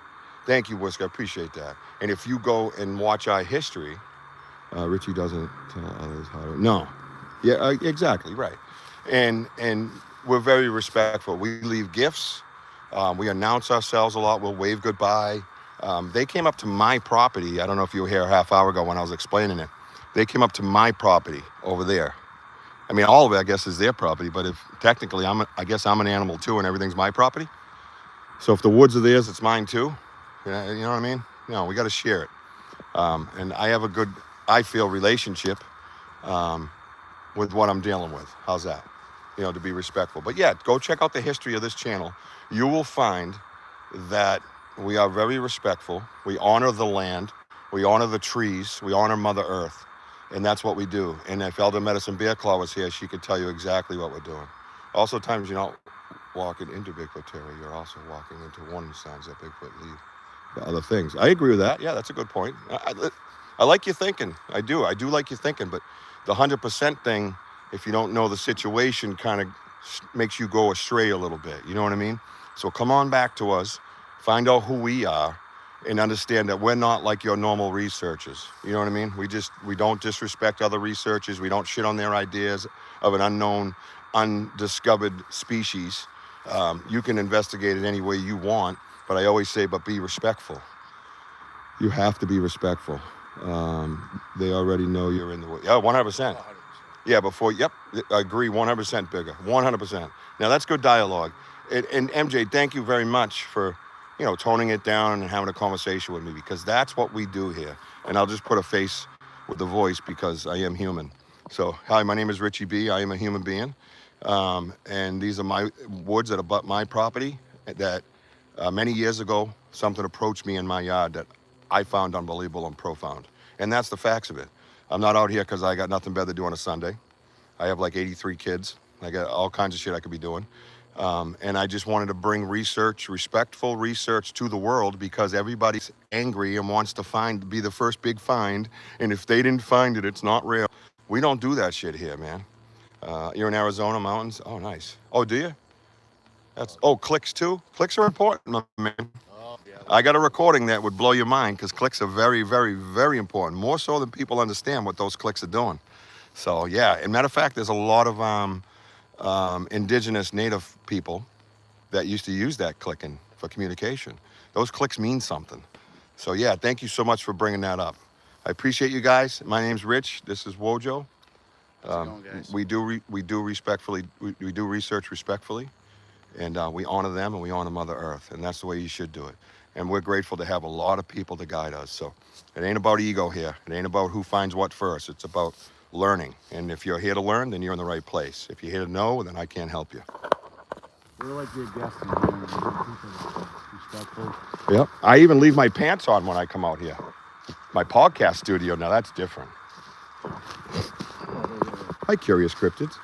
Thank you, Whisker. I appreciate that. And if you go and watch our history, Richie doesn't tell others how to. No. Yeah, exactly, right. And we're very respectful. We leave gifts. We announce ourselves a lot. We'll wave goodbye. They came up to my property. I don't know if you were here a half hour ago when I was explaining it. They came up to my property over there. I mean, all of it, I guess, is their property, but if technically, I guess I'm an animal too, and everything's my property. So if the woods are theirs, it's mine too. You know what I mean? No, we got to share it. And I have a good, I feel, relationship with what I'm dealing with. How's that? To be respectful. But yeah, go check out the history of this channel. You will find that we are very respectful. We honor the land. We honor the trees. We honor Mother Earth. And that's what we do. And if Elder Medicine Bear Claw was here, she could tell you exactly what we're doing. Also, times you're not walking into Bigfoot territory, you're also walking into warning signs that Bigfoot leave. other things. I agree with that. Yeah, that's a good point. I like your thinking. I do like your thinking, but the 100% thing, if you don't know the situation, kind of makes you go astray a little bit. You know what I mean? So come on back to us, find out who we are, and understand that we're not like your normal researchers. You know what I mean? We don't disrespect other researchers. We don't shit on their ideas of an unknown, undiscovered species. You can investigate it any way you want, but I always say, but be respectful. You have to be respectful. They already know you're in the way. Yeah, 100%. 100%. Yeah, yep, I agree, 100% bigger, 100%. Now that's good dialogue. And MJ, thank you very much for, toning it down and having a conversation with me, because that's what we do here. And I'll just put a face with the voice because I am human. So, hi, my name is Richie B. I am a human being. And these are my woods that abut my property that many years ago, something approached me in my yard that I found unbelievable and profound. And that's the facts of it. I'm not out here because I got nothing better to do on a Sunday. I have like 83 kids. I got all kinds of shit I could be doing. And I just wanted to bring research, respectful research to the world, because everybody's angry and wants to be the first big find. And if they didn't find it, it's not real. We don't do that shit here, man. You're in Arizona mountains? Oh, nice. Oh, do you? Clicks too? Clicks are important, my man. Oh, yeah. I got a recording that would blow your mind, because clicks are very, very, very important. More so than people understand what those clicks are doing. So, yeah. And matter of fact, there's a lot of indigenous native people that used to use that clicking for communication. Those clicks mean something. So, yeah, thank you so much for bringing that up. I appreciate you guys. My name's Rich. This is Wojo. How's it going, guys? We do respectfully. We do research respectfully. And we honor them and we honor Mother Earth. And that's the way you should do it. And we're grateful to have a lot of people to guide us. So it ain't about ego here. It ain't about who finds what first. It's about learning. And if you're here to learn, then you're in the right place. If you're here to know, then I can't help you. We're like your guests in here. We're people respectful. Yep. I even leave my pants on when I come out here. My podcast studio, now that's different. Hi, Curious Cryptids.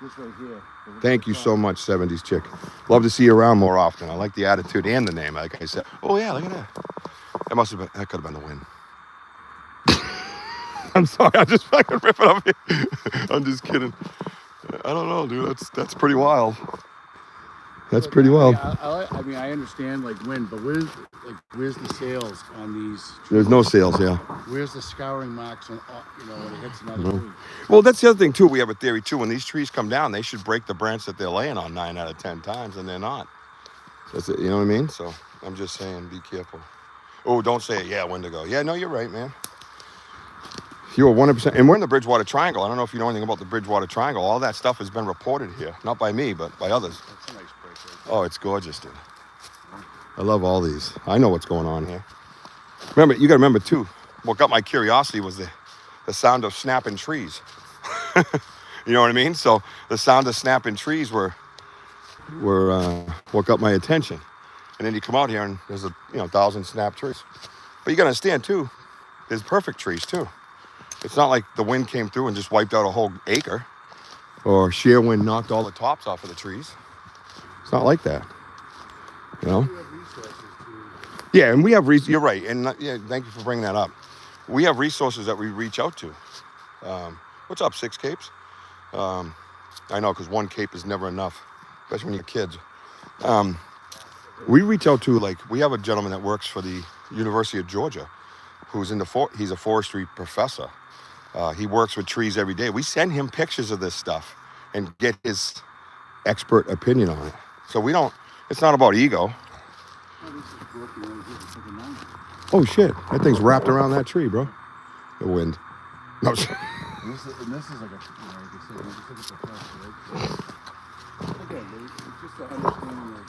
This right here. Thank you so much, 70s chick. Love to see you around more often. I like the attitude and the name, like I said. Oh, yeah, look at that. That could have been the wind. I'm sorry, I'm just fucking ripping up here. I'm just kidding. I don't know, dude. That's pretty wild. That's pretty wild. I mean, I understand like wind, but where's the sails on these trees? There's no sails, yeah. Where's the scouring marks on, when it hits another tree? Well, that's the other thing too. We have a theory too. When these trees come down, they should break the branch that they're laying on 9 out of 10 times, and they're not. That's it. You know what I mean? So I'm just saying, be careful. Oh, don't say it. Yeah, Wendigo. Yeah, no, you're right, man. You are 100%. And we're in the Bridgewater Triangle. I don't know if you know anything about the Bridgewater Triangle. All that stuff has been reported here, not by me, but by others. That's a nice place right there. Oh, it's gorgeous, dude. I love all these. I know what's going on here. Remember, you got to remember too. What got my curiosity was the sound of snapping trees. You know what I mean? So the sound of snapping trees were what got my attention. And then you come out here and there's 1,000 snapped trees. But you got to understand too, there's perfect trees too. It's not like the wind came through and just wiped out a whole acre, or sheer wind knocked all the tops off of the trees. It's not like that. You know? We have resources to... Yeah, and we have you're right, and yeah, thank you for bringing that up. We have resources that we reach out to. What's up, Six Capes? I know, because one cape is never enough, especially when you're kids. We reach out to, like, we have a gentleman that works for the University of Georgia, who's he's a forestry professor. He works with trees every day. We send him pictures of this stuff and get his expert opinion on it. So it's not about ego. Oh, this is broken right here. It's like a mountain. Oh shit, that thing's wrapped around that tree, bro. The wind. No. This is like a, like I said, just look at the flesh, right? Again, it's just an understanding of...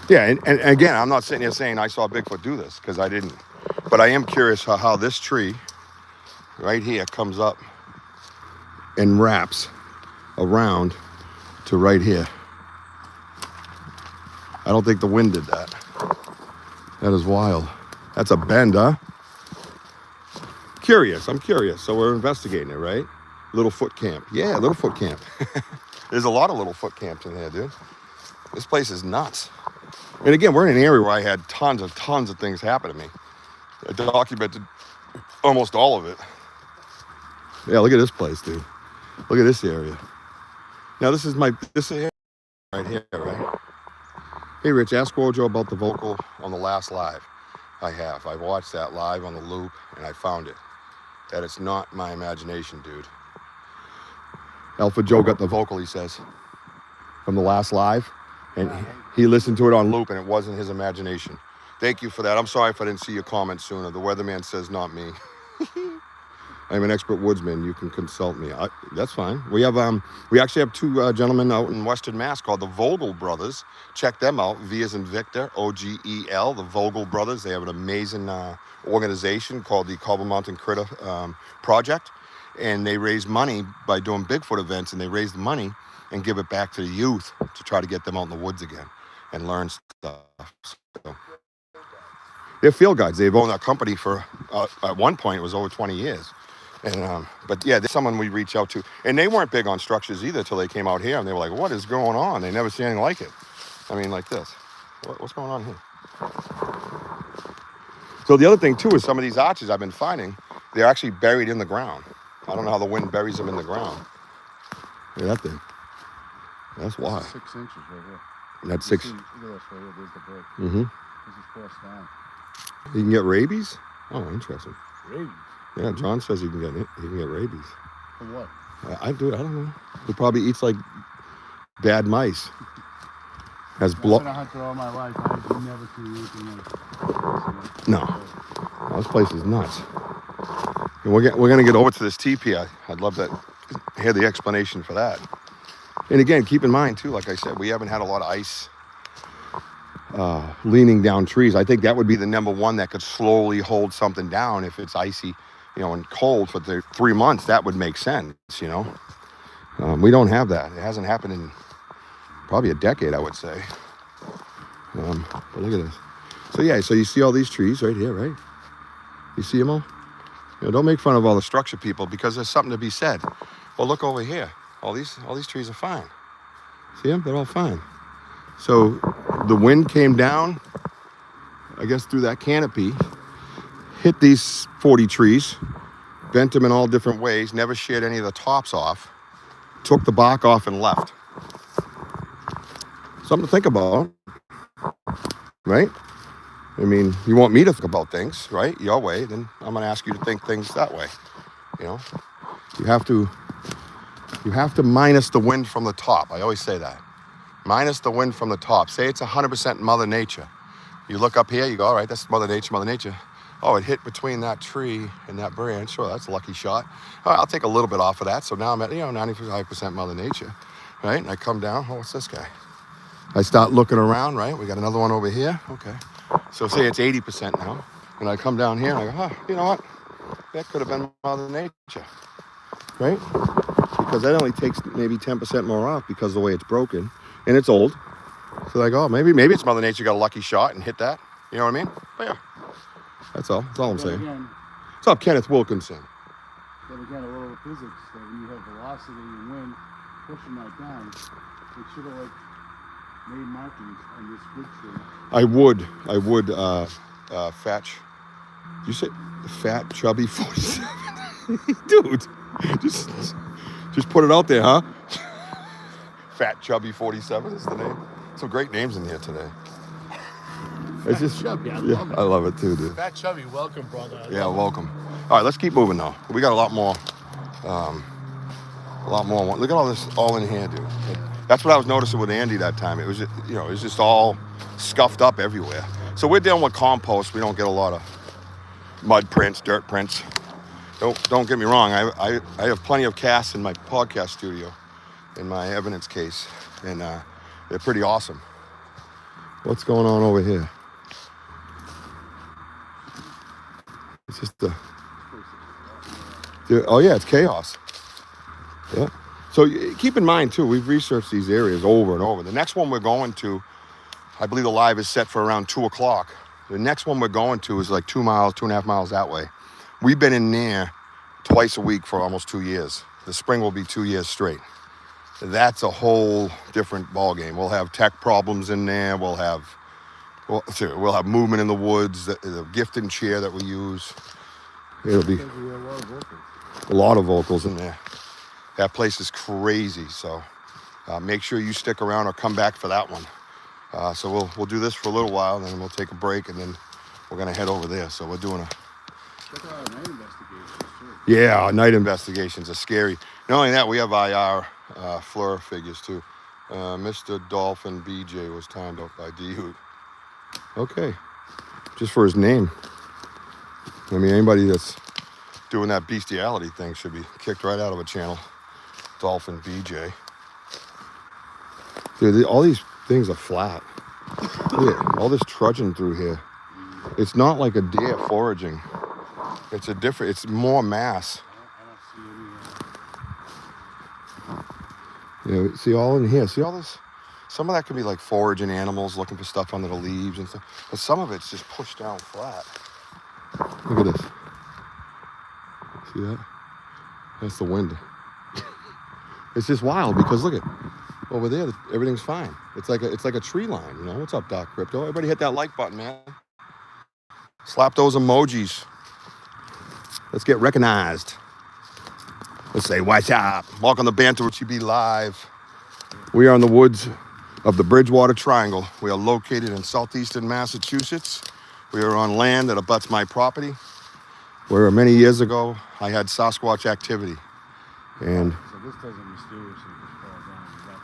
Yeah, and again, I'm not sitting here saying I saw Bigfoot do this, because I didn't. But I am curious how this tree right here comes up and wraps around to right here. I don't think the wind did that. That is wild. That's a bend, huh? I'm curious. So we're investigating it, right? Littlefoot Camp. Yeah, Littlefoot Camp. There's a lot of Littlefoot camps in here, dude. This place is nuts. And again, we're in an area where I had tons of things happen to me. I documented almost all of it. Yeah, look at this place, dude. Look at this area. Now this is area right here, right? Hey Rich, ask Wojo about the vocal on the last live. I watched that live on the loop and I found it. That it's not my imagination, dude. Alpha Joe got the vocal, he says, from the last live. And he listened to it on loop and it wasn't his imagination. Thank you for that. I'm sorry if I didn't see your comment sooner. The weatherman says not me. I'm an expert woodsman. You can consult me. That's fine. We actually have two gentlemen out in Western Mass called the Vogel Brothers. Check them out. V as in Victor, OGEL, the Vogel Brothers. They have an amazing organization called the Cobble Mountain Critter Project. And they raise money by doing Bigfoot events, and they raise the money and give it back to the youth to try to get them out in the woods again and learn stuff. So, they're field guides. They've owned that company for, at one point, it was over 20 years. And but yeah, there's someone we reach out to, and they weren't big on structures either till they came out here, and they were like, "What is going on?" They never seen anything like it. I mean, like this. What's going on here? So the other thing too is some of these arches I've been finding, they're actually buried in the ground. I don't know how the wind buries them in the ground. Yeah, that thing. That's why. 6 inches right here. And that's 6. Look at this right here. There's the bird. Mm-hmm. This is forced down. You can get rabies? Oh, interesting. Rabies? Yeah, John says you can get rabies. For what? I don't know. He probably eats like bad mice. Has blood. I've been a hunter all my life. I've never seen anything like No. This place is nuts. And we're going to get over to this teepee. I'd love to hear the explanation for that. And again, keep in mind too, like I said, we haven't had a lot of ice leaning down trees. I think that would be the number one that could slowly hold something down if it's icy, and cold for the 3 months. That would make sense, We don't have that. It hasn't happened in probably a decade, I would say. But look at this. So yeah, so you see all these trees right here, right? You see them all? Don't make fun of all the structure people, because there's something to be said. Well, look over here. All these trees are fine. See them? They're all fine. So the wind came down, I guess, through that canopy, hit these 40 trees, bent them in all different ways, never sheared any of the tops off, took the bark off and left. Something to think about, right? I mean, you want me to think about things, right? Your way, then I'm going to ask you to think things that way. You have to minus the wind from the top. I always say that. Minus the wind from the top. Say it's 100% Mother Nature. You look up here, you go, all right, that's Mother Nature. Oh, it hit between that tree and that branch. Sure, that's a lucky shot. All right, I'll take a little bit off of that. So now I'm at, 95% Mother Nature, right? And I come down, what's this guy? I start looking around, right? We got another one over here. Okay. So say it's 80% now. And I come down here and I go, you know what? That could have been Mother Nature, right? Because that only takes maybe 10% more off because of the way it's broken. And it's old. So I go, oh, maybe it's Mother Nature got a lucky shot and hit that. You know what I mean? But yeah. That's all I'm saying. Again, What's up, Kenneth Wilkinson? Then again, a little physics, that when you have velocity and wind pushing that down, it should have made markings on this wood tree. I would fetch. You say fat, chubby 47? Dude, just put it out there, huh? Fat, chubby 47 is the name. Some great names in here today. It's just Chubby, love it. I love it too, dude. Fat Chubby, welcome, brother. Yeah, welcome. All right, let's keep moving though. We got a lot more. Look at all this all in here, dude. That's what I was noticing with Andy that time. It was, it was just all scuffed up everywhere. So we're dealing with compost. We don't get a lot of mud prints, dirt prints. Don't get me wrong. I have plenty of casts in my podcast studio, in my evidence case, and they're pretty awesome. What's going on over here? It's just oh yeah, it's chaos. Yeah. So keep in mind too, we've researched these areas over and over. The next one we're going to, I believe the live is set for around 2:00. The next one we're going to is like 2.5 miles that way. We've been in there twice a week for almost 2 years. The spring will be 2 years straight. That's a whole different ballgame. We'll have tech problems in there. We'll have We'll have movement in the woods, the gifting chair that we use. It'll be Because we have a lot of vocals. a lot of vocals in there. That place is crazy, so make sure you stick around or come back for that one. So we'll do this for a little while, and then we'll take a break, and then we're gonna head over there. So we're doing a Check out our night investigations too. yeah, our night investigations are scary. Not only that, we have IR Fleur figures too. Mr. Dolphin BJ was timed up by D. Okay, just for his name. I mean, anybody that's doing that bestiality thing should be kicked right out of a channel. Dolphin BJ. Dude, all these things are flat. Look at all this trudging through here. It's not like a deer foraging. It's more mass. I don't see any. You know, see all in here. See all this? Some of that could be like foraging animals looking for stuff under the leaves and stuff. But some of it's just pushed down flat. Look at this. See that? That's the wind. It's just wild because look at over there. Everything's fine. It's like a tree line. You know what's up, Doc Crypto? Everybody hit that like button, man. Slap those emojis. Let's get recognized. Let's say, what's up? Welcome to Banter Richie B Live. We are in the woods of the Bridgewater Triangle. We are located in southeastern Massachusetts. We are on land that abuts my property, where many years ago I had Sasquatch activity. And So this doesn't mysteriously just fall down and wrap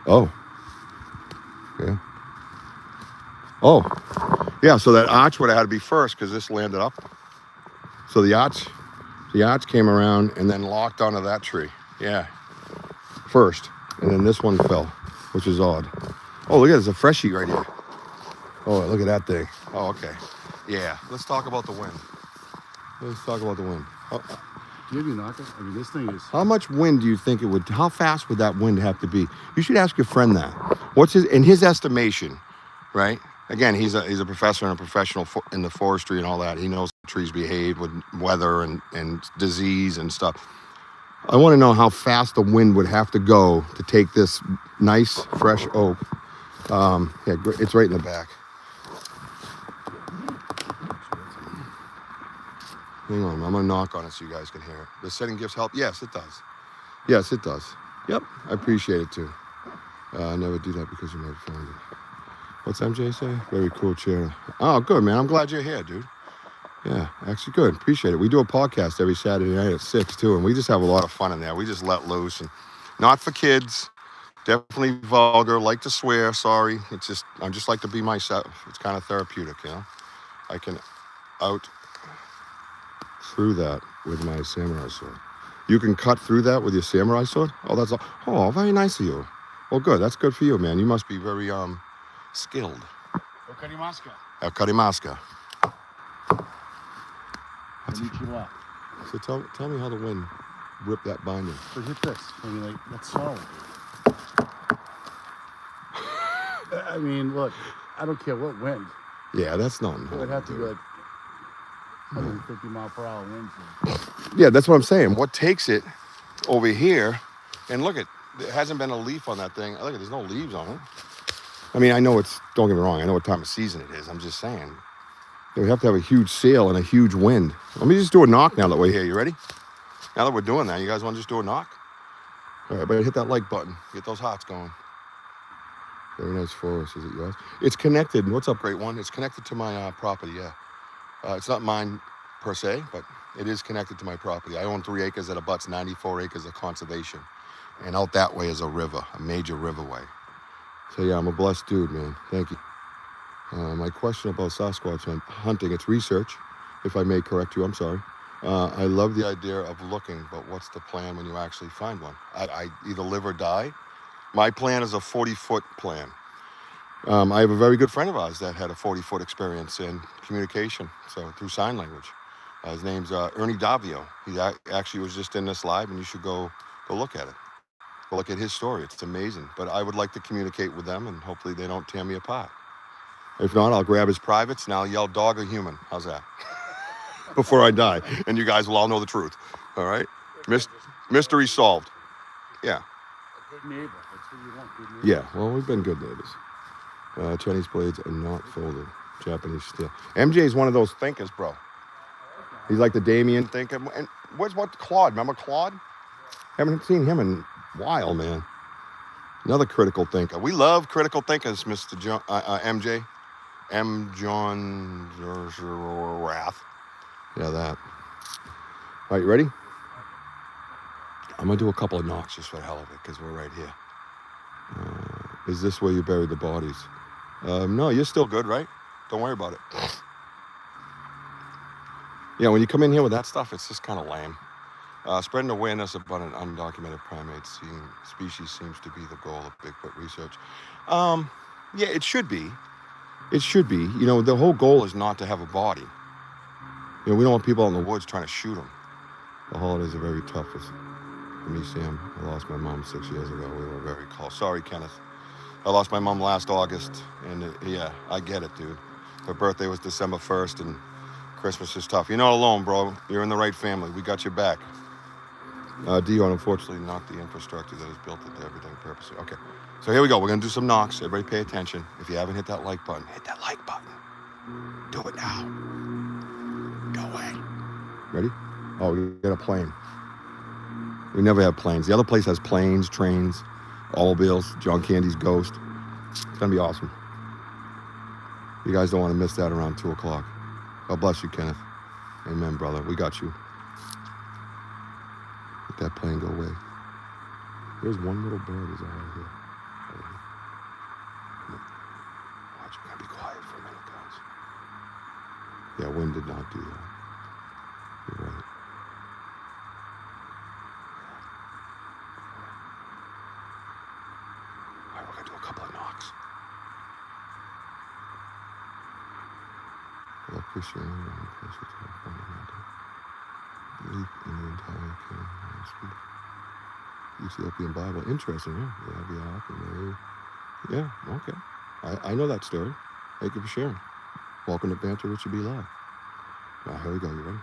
around. oh, yeah. Oh, yeah. So that arch would have had to be first because this landed up. So the arch came around and then locked onto that tree. Yeah, first, and then this one fell, which is odd. Oh, look at it, there's a freshie right here. Oh, look at that thing. Oh, okay. Yeah, let's talk about the wind. Let's talk about the wind. Do you have your knocker? I mean, this thing is. How much wind do you think it would? How fast would that wind have to be? You should ask your friend that. What's his estimation, right? Again, he's a professor and a professional in the forestry and all that. He knows how trees behave with weather and disease and stuff. I want to know how fast the wind would have to go to take this nice fresh oak. Yeah, it's right in the back. Hang on, I'm gonna knock on it so you guys can hear it. Does setting gifts help? Yes, it does. Yes, it does. Yep, I appreciate it too. I never do that because you might find it. What's MJ say? Very cool chair. Oh, good, man. I'm glad you're here, dude. Yeah, actually good. Appreciate it. We do a podcast every Saturday night at 6 too, and we just have a lot of fun in there. We just let loose and not for kids. Definitely vulgar. Like to swear. Sorry. I just like to be myself. It's kind of therapeutic, you know. I can out through that with my samurai sword. You can cut through that with your samurai sword? Oh, very nice of you. Well, good. That's good for you, man. You must be very skilled. Okarimaska. Karimaska. Konnichiwa. So tell me how the wind ripped that binding. So hit this. I mean, like, that's solid. I mean, look, I don't care what wind. Yeah, that's not. It would have to be like 150 mile per hour winds. Yeah, that's what I'm saying. What takes it over here? And look there hasn't been a leaf on that thing. Look there's no leaves on it. I mean, don't get me wrong, I know what time of season it is. I'm just saying. We have to have a huge sail and a huge wind. Let me just do a knock now that we're here. You ready? Now that we're doing that, you guys want to just do a knock? All right, but hit that like button. Get those hearts going. Very nice forest. Is it yours? It's connected. What's up, Great One? It's connected to my property, yeah. It's not mine per se, but it is connected to my property. I own 3 acres that abuts 94 acres of conservation. And out that way is a river, a major riverway. So yeah, I'm a blessed dude, man. Thank you. My question about Sasquatch hunting, it's research, if I may correct you, I'm sorry. I love the idea of looking, but what's the plan when you actually find one? I either live or die. My plan is a 40-foot plan. I have a very good friend of ours that had a 40-foot experience in communication, so through sign language. His name's Ernie Davio. He actually was just in this live, and you should go look at it. Go look at his story. It's amazing. But I would like to communicate with them, and hopefully they don't tear me apart. If not, I'll grab his privates, and I'll yell dog or human. How's that? Before I die, and you guys will all know the truth. All right? Mystery solved. Yeah. A good neighbor. That's what you want, good neighbor. Yeah, well, we've been good neighbors. Chinese blades are not folded. Japanese steel. MJ is one of those thinkers, bro. He's like the Damien thinker. And what Claude? Remember Claude? Haven't seen him in a while, man. Another critical thinker. We love critical thinkers, Mr. MJ. M. John Rath. Yeah, that. All right, you ready? I'm going to do a couple of knocks just for the hell of it, because we're right here. Is this where you buried the bodies? No, you're still good, right? Don't worry about it. Yeah, when you come in here with that stuff, it's just kind of lame. Spreading awareness about an undocumented primate species seems to be the goal of Bigfoot research. Yeah, it should be. It should be. You know, the whole goal is not to have a body. You know, we don't want people out in the woods trying to shoot them. The holidays are very tough for me, Sam. I lost my mom 6 years ago. We were very close. Sorry, Kenneth. I lost my mom last August, and yeah, I get it, dude. Her birthday was December 1st, and Christmas is tough. You're not alone, bro. You're in the right family. We got your back. Dion, unfortunately, not the infrastructure that is built into everything purpose. Okay, so here we go. We're going to do some knocks. Everybody pay attention. If you haven't hit that like button, hit that like button. Do it now. Do it. Ready? Oh, we got a plane. We never have planes. The other place has planes, trains, automobiles, John Candy's ghost. It's going to be awesome. You guys don't want to miss that around 2 o'clock. God bless you, Kenneth. Amen, brother. We got you. Let that plane go away. There's one little bird is out here. Watch, we're going to be quiet for a minute, guys. Yeah, wind did not do that. You're right. All right, we're going to do a couple of knocks. Hello, Christian. Belief in the entire Ethiopian Bible. Interesting, huh? Yeah, okay. I know that story. Thank you for sharing. Welcome to Banter, Richie B Live. Now, here we go. You ready?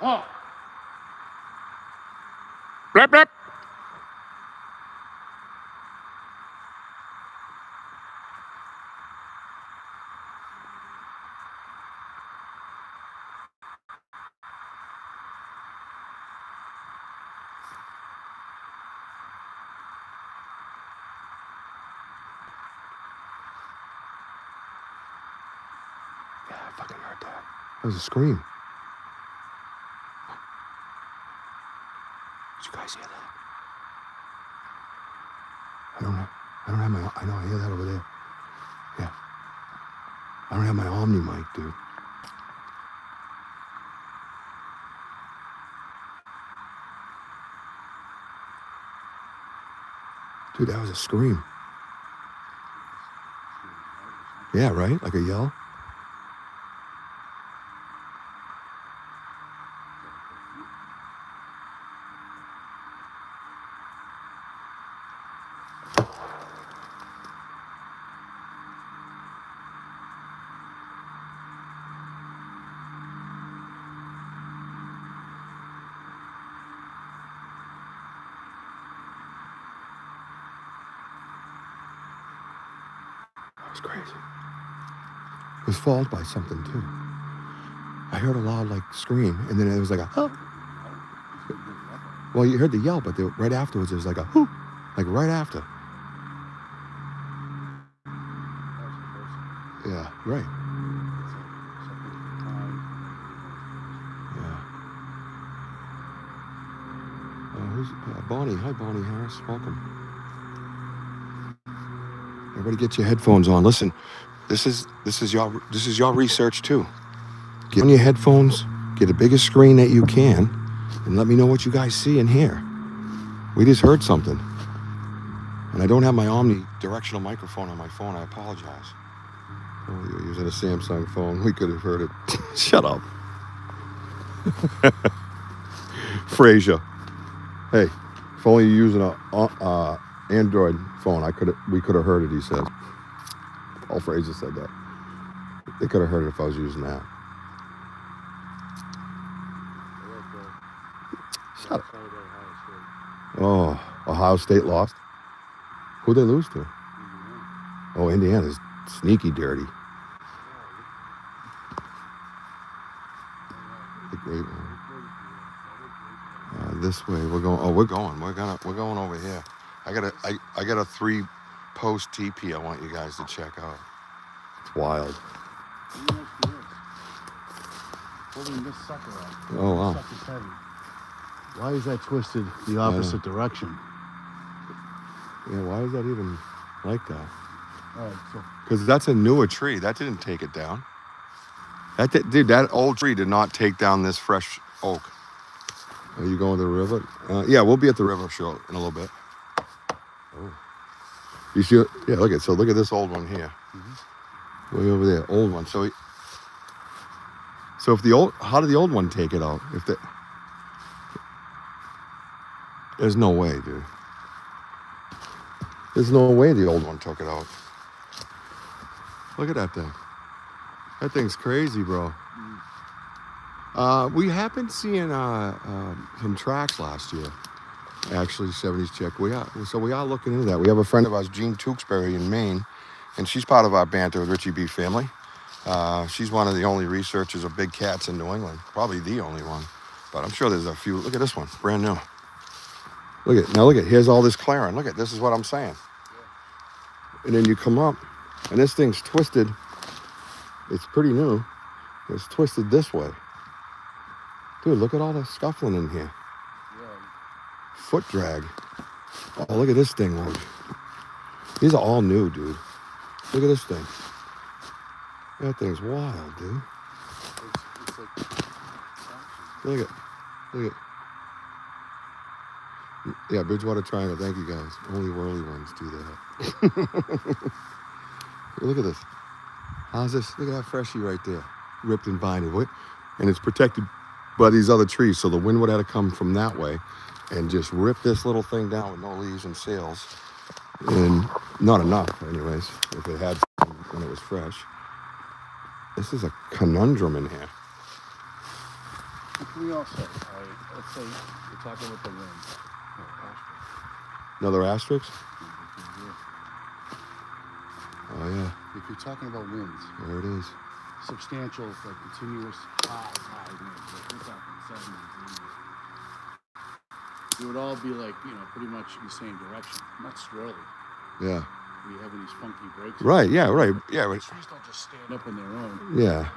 Oh! Blip, blip. Yeah, I fucking heard that. That was a scream. Did you guys hear that? I know, I hear that over there. Yeah. I don't have my Omni mic, dude. Dude, that was a scream. Yeah, right? Like a yell? It was crazy. It was followed by something, too. I heard a loud, like, scream, and then it was like a, oh. Well, you heard the yell, but right afterwards, it was like a, whoo, like right after. Yeah, right. Yeah. Who's Bonnie? Hi, Bonnie Harris. Welcome. Everybody, get your headphones on. Listen, this is your research too. Get on your headphones. Get the biggest screen that you can, and let me know what you guys see and hear. We just heard something, and I don't have my omnidirectional microphone on my phone. I apologize. Oh, you're using a Samsung phone. We could have heard it. Shut up. Frazier. Hey, if only you're using a Android phone, we could have heard it. He says. All Frazier said that. They could have heard it if I was using that. Shut up. Oh, Ohio State lost. Who'd they lose to? Oh, Indiana's sneaky dirty. The great one. This way we're going. Oh, we're going. We're going over here. I got a 3-post TP. I want you guys to check out. It's wild. Holding this sucker up. Oh wow. This sucker's heavy. Why is that twisted the opposite direction? Yeah. Why is that even like that? All right, so Because that's a newer tree. That didn't take it down. Dude, that old tree did not take down this fresh oak. Are you going to the river? Yeah, we'll be at the river show in a little bit. Oh. You see? Yeah, look at this old one here. Mm-hmm. Way over there, old one. So if how did the old one take it out? There's no way, dude. There's no way the old one took it out. Look at that thing. That thing's crazy, bro. We happened seeing some tracks last year. Actually, 70s chick. We are looking into that. We have a friend of ours, Jean Tewksbury in Maine, and she's part of our Banter with Richie B family. She's one of the only researchers of big cats in New England. Probably the only one. But I'm sure there's a few. Look at this one, brand new. Look at, here's all this clearing. Look at, this is what I'm saying. And then you come up, and this thing's twisted. It's pretty new. It's twisted this way. Dude, look at all the scuffling in here. yeah. Foot drag. Oh, look at this thing, Woj. These are all new, dude. Look at this thing. That thing's wild, dude. It's like Look at. Yeah, Bridgewater Triangle. Thank you, guys. Only whirly ones do that. Look at this. How's this? Look at that freshie right there. Ripped and binded. And it's protected by these other trees, so the wind would have to come from that way and just rip this little thing down with no leaves and sails. And not enough, anyways, if it had when it was fresh. This is a conundrum in here. What can we all say? All right, let's say we're talking about the wind. Another asterisk? Oh, yeah. If you're talking about winds, There it is. substantial, like continuous high winds, like we're talking 70s, 80s. It would all be like, pretty much in the same direction. Not swirly. Yeah. We having these funky breaks. Right, yeah, right. Yeah, right. Trees don't just stand up on their own. Yeah.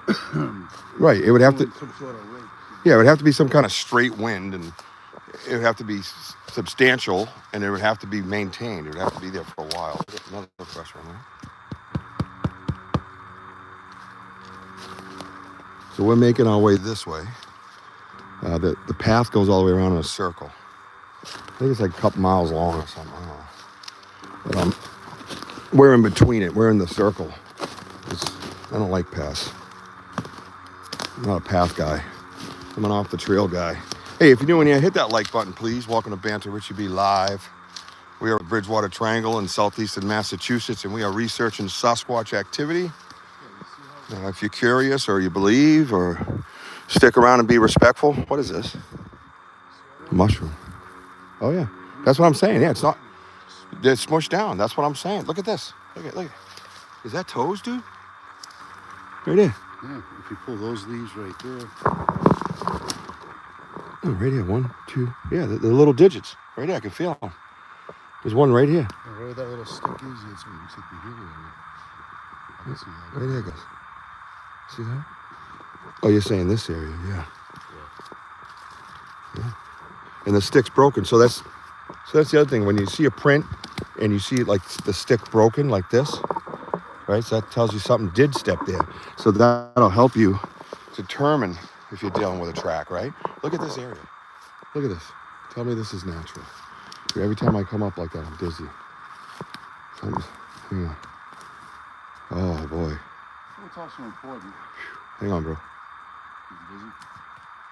Right. It would have to. Some sort of rate. Yeah, it would have to be some kind of straight wind, and it would have to be substantial, and it would have to be maintained. It would have to be there for a while. Another fresh one, right? So we're making our way this way. The path goes all the way around in a circle. I think it's like a couple miles long or something. I don't know. But we're in between it. We're in the circle. I don't like paths. I'm not a path guy. I'm an off the trail guy. Hey, if you're new in here, hit that like button, please. Welcome to Banter Richie B Live. We are at Bridgewater Triangle in southeastern Massachusetts, and we are researching Sasquatch activity. If you're curious or you believe or stick around and be respectful. What is this? Mushroom. Oh, yeah. That's what I'm saying. Yeah, it's not. They're smushed down. That's what I'm saying. Look at this. Look at. Is that toes, dude? Right there. Yeah, if you pull those leaves right there. Oh, right here. 1, 2. Yeah, the little digits. Right there. I can feel them. There's one right here. Yeah, right where that little stick is, it's looks like the heel area. I can see that. Right there, guys. See that? Oh, you're saying this area, yeah. And the stick's broken, so that's the other thing. When you see a print and you see like the stick broken like this, right? So that tells you something did step there. So that'll help you determine if you're dealing with a track, right? Look at this area. Look at this. Tell me this is natural. Every time I come up like that, I'm dizzy. Hang on. Oh boy. What's also important. Hang on, bro. He's busy.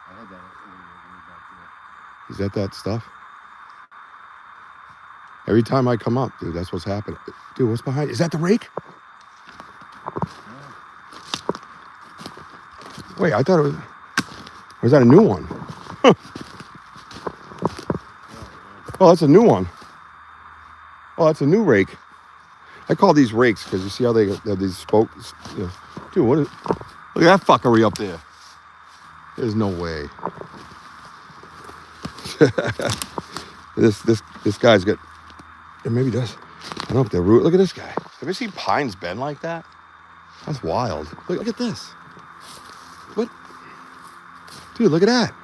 I had that way back Is that stuff? Every time I come up, dude, that's what's happening. Dude, what's behind? Is that the rake? Wait, I thought it was. Or is that a new one? Oh, that's a new one. Oh, that's a new rake. I call these rakes because you see how they have these spokes. You know. Dude, what is? Look at that fuckery up there. There's no way. This guy's got. Or maybe he does. I don't know if they're root. Look at this guy. Have you seen pines bend like that? That's wild. Look at this. What? Dude, look at that.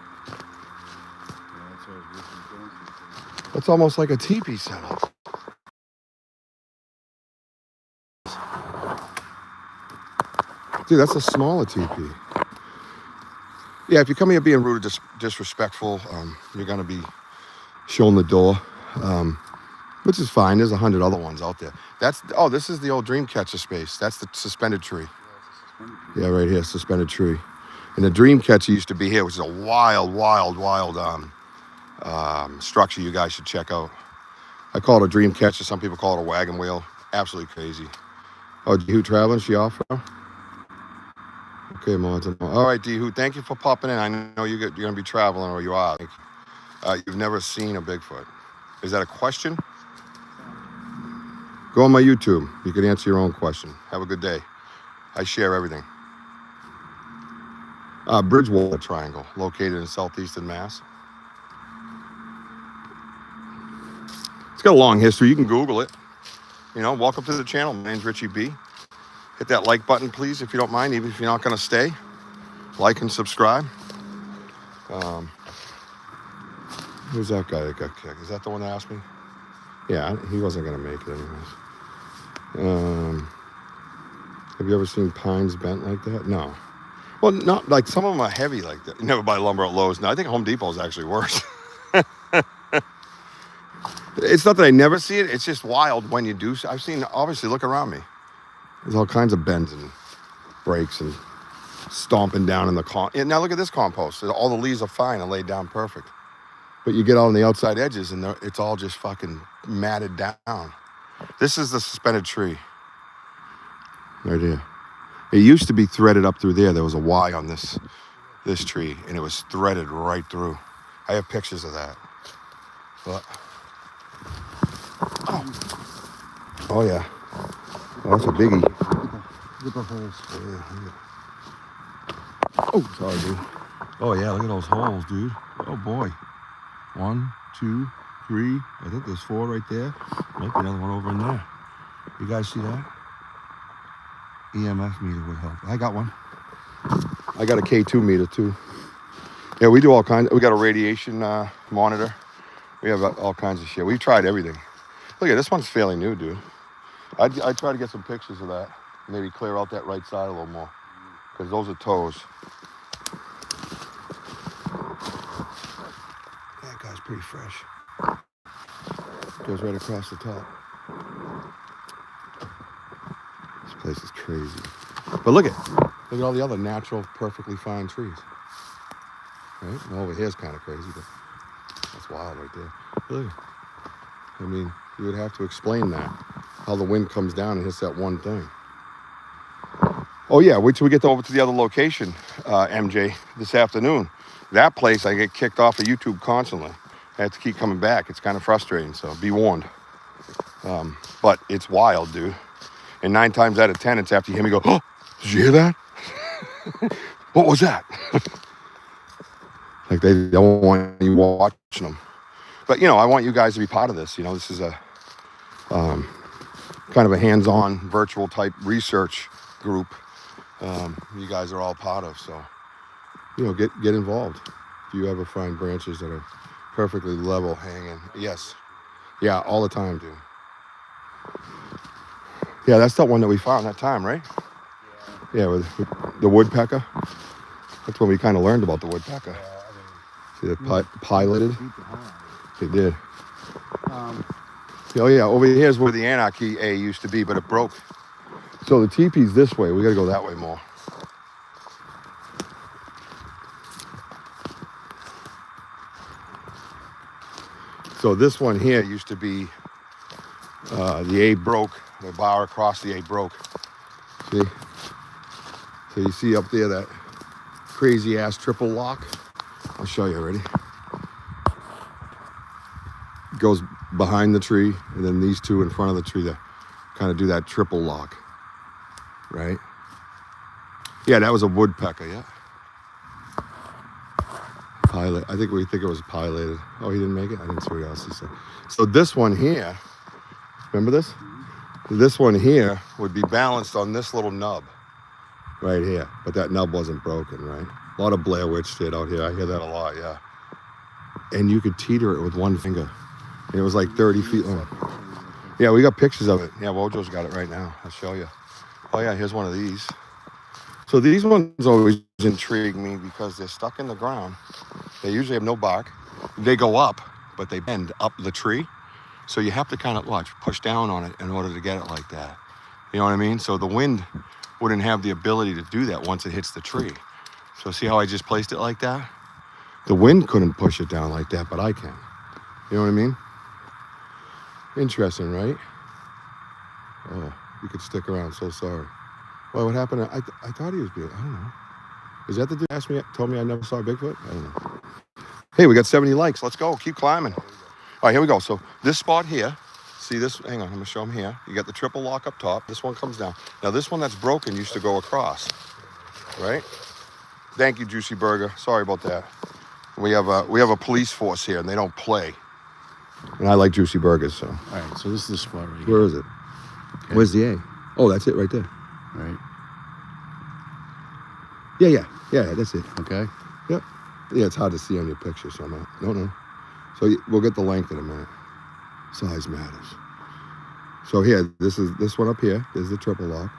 That's almost like a teepee setup. Dude, that's a smaller teepee. Yeah, if you come here being rude or disrespectful, you're going to be shown the door, which is fine. There's 100 other ones out there. This is the old Dreamcatcher space. That's the suspended tree. Yeah, right here, suspended tree. And the Dreamcatcher used to be here, which is a wild structure you guys should check out. I call it a Dreamcatcher. Some people call it a wagon wheel. Absolutely crazy. Oh, D-Hoo traveling? She off, bro? Okay, Martin. All right, D-Hoo, thank you for popping in. I know you're going to be traveling, or you are. You've never seen a Bigfoot. Is that a question? Go on my YouTube. You can answer your own question. Have a good day. I share everything. Bridgewater Triangle, located in southeastern Mass. It's got a long history. You can Google it. You know, welcome to the channel. My name's Richie B. Hit that like button, please, if you don't mind, even if you're not going to stay. Like and subscribe. Who's that guy that got kicked? Is that the one that asked me? Yeah, he wasn't going to make it anyways. Have you ever seen pines bent like that? No. Well, not like some of them are heavy like that. You never buy lumber at Lowe's. No, I think Home Depot is actually worse. It's not that I never see it. It's just wild when you do. I've seen, obviously, look around me. There's all kinds of bends and breaks and stomping down in the now look at this compost. All the leaves are fine and laid down perfect. But you get on the outside edges and it's all just fucking matted down. This is the suspended tree. Right here. It used to be threaded up through there. There was a Y on this tree, and it was threaded right through. I have pictures of that. But oh yeah. Oh, that's a biggie. Look at the holes. Yeah. Oh, sorry, dude. Oh yeah, look at those holes, dude. Oh boy. 1, 2, 3. I think there's 4 right there. Might be another one over in there. You guys see that? EMF meter would help. I got one. I got a K2 meter too. Yeah, we do all kinds. We got a radiation monitor. We have all kinds of shit. We've tried everything. Look at this one's fairly new, dude. I try to get some pictures of that. Maybe clear out that right side a little more, because those are toes. That guy's pretty fresh. Goes right across the top. This place is crazy. But look at all the other natural, perfectly fine trees. Right? Well, over here's kind of crazy, but that's wild right there. Look. I mean, you would have to explain that, how the wind comes down and hits that one thing. Oh yeah, wait till we get over to the other location, MJ, this afternoon. That place, I get kicked off of YouTube constantly. I have to keep coming back. It's kind of frustrating, so be warned. But it's wild, dude. And 9 times out of 10, it's after you hear me go, oh, did you hear that? What was that? Like they don't want you watching them. But, you know, I want you guys to be part of this. You know, this is a kind of a hands-on virtual type research group you guys are all part of. So, you know, get involved. If you ever find branches that are perfectly level hanging. Yes. Yeah, all the time, dude. Yeah, that's the one that we found that time, right? Yeah, with the woodpecker. That's when we kind of learned about the woodpecker. See that piloted? They did. Oh yeah, over here is where the Anarchy A used to be, but it broke. So the teepee's this way. We gotta go that way more. So this one here used to be the A broke. The bar across the A broke. See? So you see up there that crazy ass triple lock. I'll show you already. Goes behind the tree, and then these two in front of the tree that kind of do that triple lock, right? Yeah, that was a woodpecker, yeah. Pilot, I think we think it was piloted. Oh, he didn't make it? I didn't see what else he said. So this one here, remember this? This one here would be balanced on this little nub right here, but that nub wasn't broken, right? A lot of Blair Witch shit out here. I hear that a lot, yeah. And you could teeter it with one finger. And it was like 30 feet long. Yeah, we got pictures of it. Yeah, Wojo's got it right now. I'll show you. Oh yeah, here's one of these. So these ones always intrigue me because they're stuck in the ground. They usually have no bark. They go up, but they bend up the tree. So you have to kind of push down on it in order to get it like that. You know what I mean? So the wind wouldn't have the ability to do that once it hits the tree. So see how I just placed it like that? The wind couldn't push it down like that, but I can. You know what I mean? Interesting, right? Oh, you could stick around. So sorry. Well, what happened? I thought he was big. I don't know. Is that the dude asked me, told me I never saw Bigfoot? I don't know. Hey, we got 70 likes. Let's go. Keep climbing. All right, here we go. So this spot here, see this? Hang on, I'm gonna show them here. You got the triple lock up top. This one comes down. Now this one that's broken used to go across, right? Thank you, Juicy Burger. Sorry about that. We have a police force here, and they don't play. And I like juicy burgers, so. All right, so this is the spot right here. Where is it? Okay. Where's the A? Oh, that's it right there. Right. Yeah, that's it. Okay. Yep. Yeah, it's hard to see on your picture, so I'm not. No. So we'll get the length in a minute. Size matters. So here, this one up here. There's the triple lock.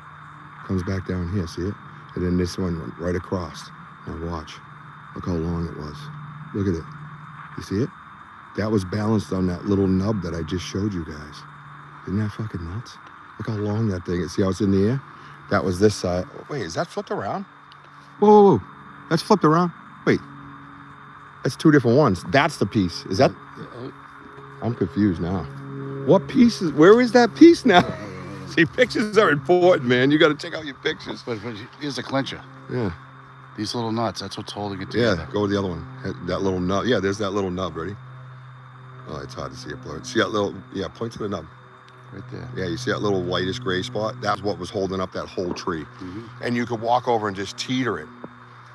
Comes back down here, see it? And then this one went right across. Now watch. Look how long it was. Look at it. You see it? That was balanced on that little nub that I just showed you guys. Isn't that fucking nuts? Look how long that thing is. See how it's in the air? That was this side. Wait, is that flipped around? Whoa. That's flipped around. Wait. That's two different ones. That's the piece. Is that? I'm confused now. What piece is? Where is that piece now? See, pictures are important, man. You got to check out your pictures. But here's the clincher. Yeah. These little nuts. That's what's holding it together. Yeah. Go with the other one. That little nub. Yeah. There's that little nub. Ready? Oh, it's hard to see it blurred. See that little? Yeah. Point to the nub. Right there. Yeah, you see that little whitish gray spot? That's what was holding up that whole tree. Mm-hmm. And you could walk over and just teeter it.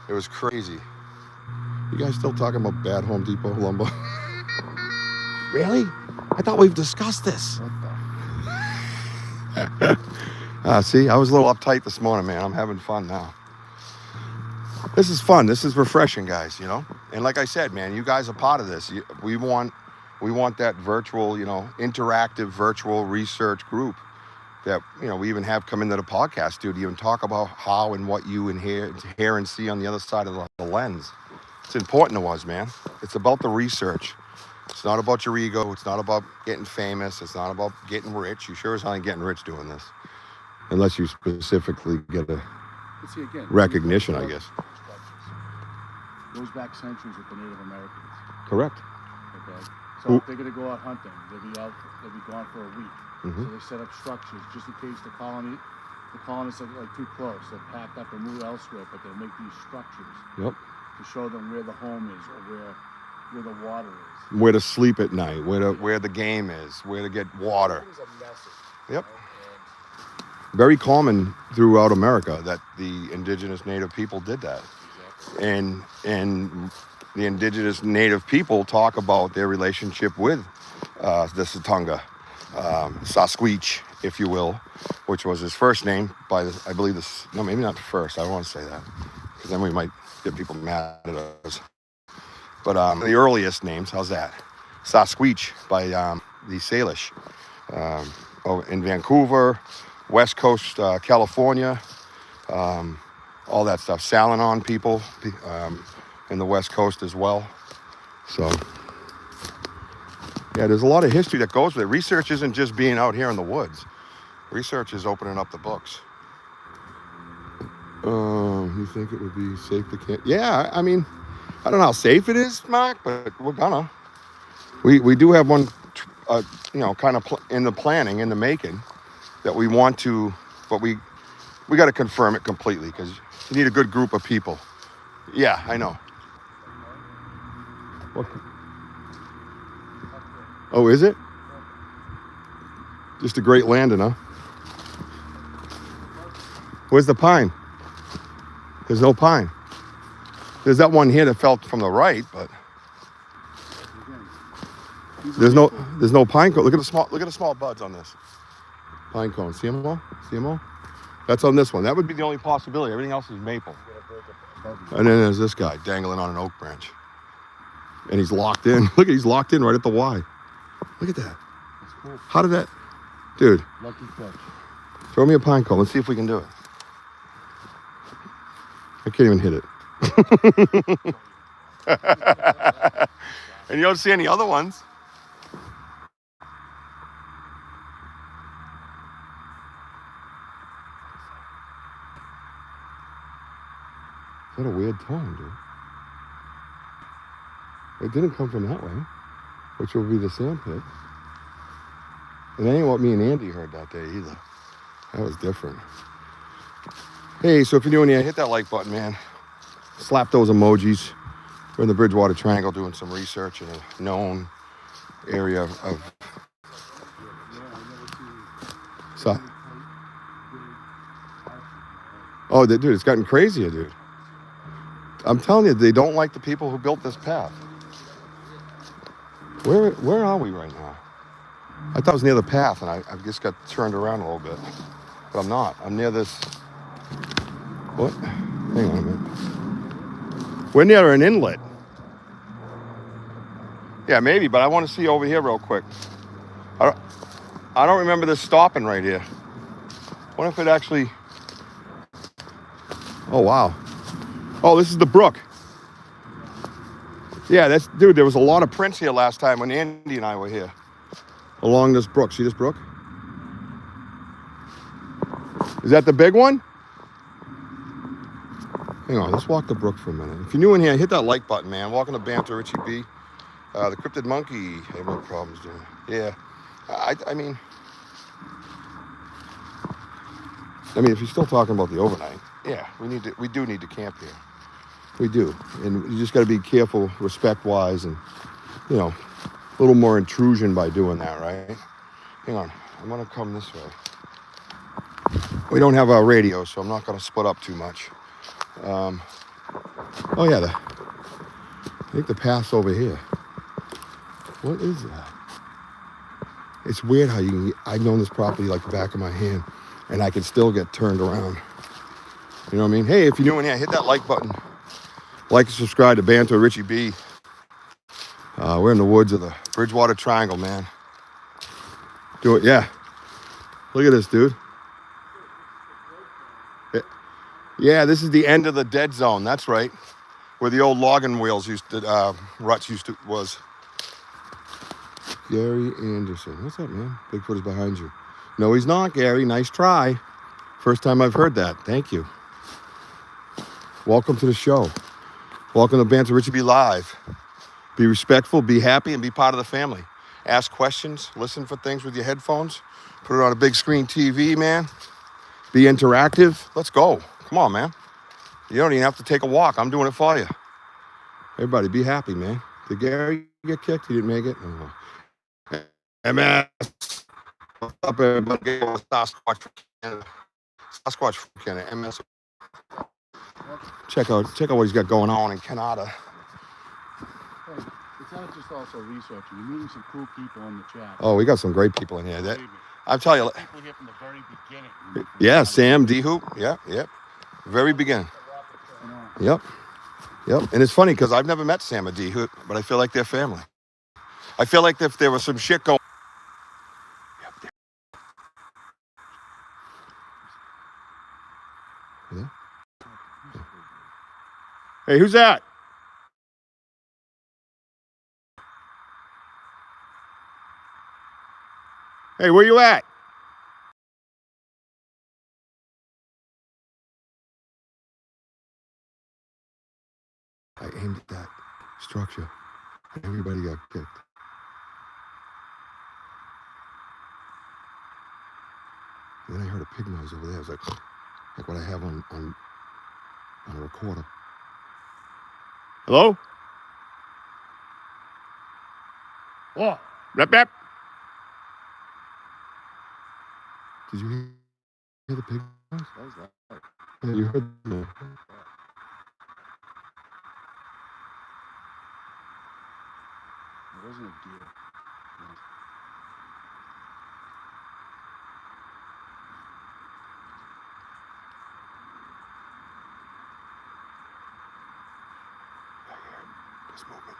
It was crazy. You guys still talking about bad Home Depot lumber? Really? I thought we've discussed this. What the? See, I was a little uptight this morning, man. I'm having fun now. This is fun. This is refreshing, guys, you know? And like I said, man, you guys are part of this. We want that virtual, interactive virtual research group that, we even have come into the podcast studio and talk about how and what you hear and see on the other side of the lens. It's important to us, man. It's about the research. It's not about your ego. It's not about getting famous. It's not about getting rich. You sure as hell ain't getting rich doing this. Unless you specifically get a recognition, I guess. Goes back centuries with the Native Americans. Correct. Okay. So if they're going to go out hunting, they'll be gone for a week. Mm-hmm. So they set up structures just in case the colonists are like too close. They'll pack up and move elsewhere, but they'll make these structures. Yep. To show them where the home is or where the water is. Where to sleep at night, where the game is, where to get water. It was a message. Yep. Very common throughout America that the indigenous native people did that. Exactly. And the indigenous native people talk about their relationship with the Satunga, Sasquatch, if you will, which was his first name by I believe this. No, maybe not the first. I don't want to say that because then we might get people mad at us. But the earliest names, how's that? Sasquatch by the Salish in Vancouver, West Coast, California, all that stuff. Salinon people in the West Coast as well. So, yeah, there's a lot of history that goes with it. Research isn't just being out here in the woods. Research is opening up the books. You think it would be safe to camp? Yeah, I mean, I don't know how safe it is, Mark, but we're gonna. We do have one, you know, kind of in the planning, in the making, that we want to, but we got to confirm it completely because you need a good group of people. Yeah, I know. What? Oh, is it? Just a great landing, huh? Where's the pine? There's no pine. There's that one here that fell from the right, but there's no pine cone. Look at the small buds on this pine cone. See them all? See them all? That's on this one. That would be the only possibility. Everything else is maple. And then there's this guy dangling on an oak branch, and he's locked in. Look, he's locked in right at the Y. Look at that. That's cool. How did that, dude? Lucky catch. Throw me a pine cone. Let's see if we can do it. I can't even hit it. And you don't see any other ones. Is that a weird tone, dude? It didn't come from that way, which will be the sand pit. And that ain't what me and Andy heard that day either. That was different. Hey, so if you're new in here, hit that like button, man. Slap those emojis. We're in the Bridgewater Triangle doing some research in a known area of so. Oh, dude, it's gotten crazier, dude. I'm telling you, they don't like the people who built this path. Where are we right now? I thought I was near the path, and I just got turned around a little bit. But I'm not. I'm near this. What? Hang on a minute. We're near an inlet. Yeah, maybe, but I want to see over here real quick. I don't remember this stopping right here. What if it actually... Oh, wow. Oh, this is the brook. Yeah, that's... Dude, there was a lot of prints here last time when Andy and I were here. Along this brook. See this brook? Is that the big one? Hang on, let's walk the brook for a minute. If you're new in here, hit that like button, man. Welcome to Banter, Richie B. The Cryptid Monkey. I have no problems doing it. Yeah. I mean, if you're still talking about the overnight, yeah, we do need to camp here. We do. And you just got to be careful, respect-wise, and, you know, a little more intrusion by doing that, right? Hang on. I'm going to come this way. We don't have our radio, so I'm not going to split up too much. Oh, yeah, I think the path's over here. What is that? It's weird how you can I've known this property like the back of my hand, and I can still get turned around. You know what I mean? Hey, if you're new in here, hit that like button. Like and subscribe to Banter Richie B. We're in the woods of the Bridgewater Triangle, man. Do it, yeah. Look at this, dude. Yeah, this is the end of the dead zone. That's right, where the old logging wheels ruts was. Gary Anderson. What's up, man? Bigfoot is behind you. No, he's not, Gary. Nice try. First time I've heard that. Thank you. Welcome to the show. Welcome to Banter Richie B Live. Be respectful, be happy, and be part of the family. Ask questions, listen for things with your headphones. Put it on a big screen TV, man. Be interactive. Let's go. Come on, man. You don't even have to take a walk. I'm doing it for you. Everybody, be happy, man. Did Gary get kicked? He didn't make it? Oh. MS. What's up, everybody? Sasquatch from Canada. MS. Check out what he's got going on in Canada. Hey, it's not just also researching. You're meeting some cool people in the chat. Oh, we got some great people in here. I'll tell you. People here from the very beginning. Yeah, Sam, D-Hoop. Yep. Very beginning. Yep. And it's funny because I've never met Sam or D-Hoop, but I feel like they're family. I feel like if there was some shit going. Yeah. Hey, who's that? Hey, where you at? I aimed at that structure. Everybody got kicked. And then I heard a pig noise over there. It was like what I have on a recorder. Hello? Oh, Rep, rep. Did you hear the pig noise? what was that? Yeah, you heard the... It wasn't a deer. I heard this movement.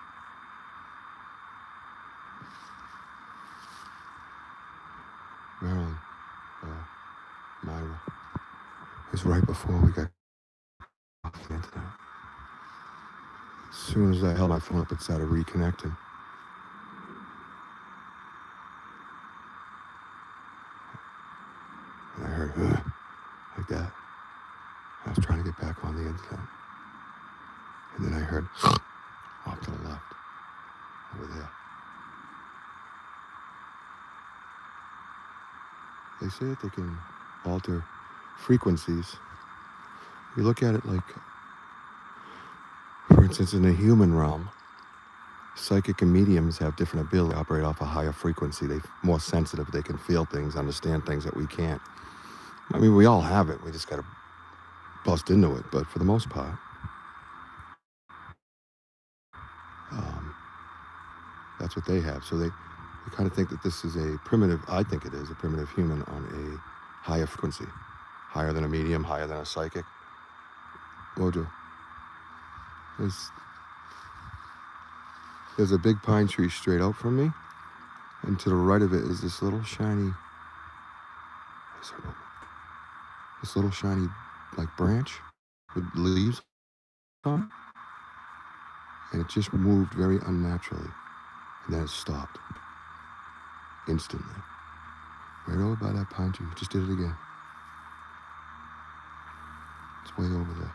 Marilyn, Myra, it was right before we got off the internet. As soon as I held my phone up, it started reconnecting. And I heard, like that. I was trying to get back on the internet. And then I heard, off to the left, over there. They say that they can alter frequencies. You look at it like, for instance, in the human realm, psychic and mediums have different ability to operate off a higher frequency. They're more sensitive. They can feel things, understand things that we can't. I mean, we all have it. We just got to bust into it. But for the most part, that's what they have. So they kind of think that this is a primitive, I think it is a primitive human on a higher frequency, higher than a medium, higher than a psychic. Wojo, there's a big pine tree straight out from me, and to the right of it is this little shiny, like branch with leaves on it, and it just moved very unnaturally, and then it stopped instantly. Right over by that pine tree. Just did it again. It's way over there.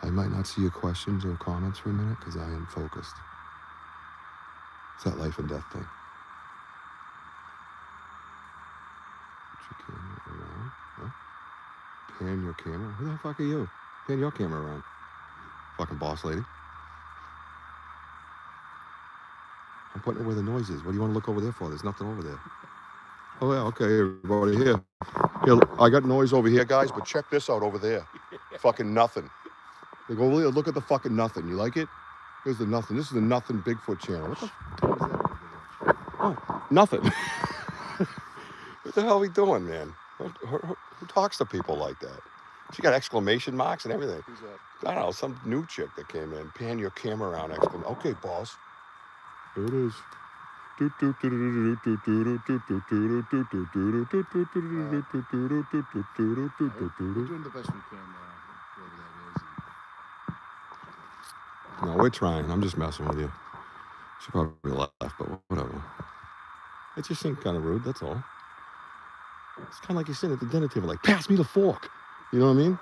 I might not see your questions or comments for a minute because I am focused. It's that life and death thing. Put your camera around. Huh? Pan your camera. Who the fuck are you? Pan your camera around. Fucking boss lady. I'm putting it where the noise is. What do you want to look over there for? There's nothing over there. Oh yeah, okay, everybody here. Here, I got noise over here, guys, but check this out over there. Fucking nothing. Look over there, look at the fucking nothing. You like it? Here's the nothing. This is the Nothing Bigfoot channel. What the What was that? Oh, nothing. What the hell are we doing, man? Who talks to people like that? She got exclamation marks and everything. Who's that? I don't know, some new chick that came in. Pan your camera around, exclamation. Okay, boss. Here it is. We're doing the best we can, whoever that is. No, we're trying. I'm just messing with you. She probably left, but whatever. It just seemed kind of rude, that's all. It's kind of like you're sitting at the dinner table, like, pass me the fork. You know what I mean?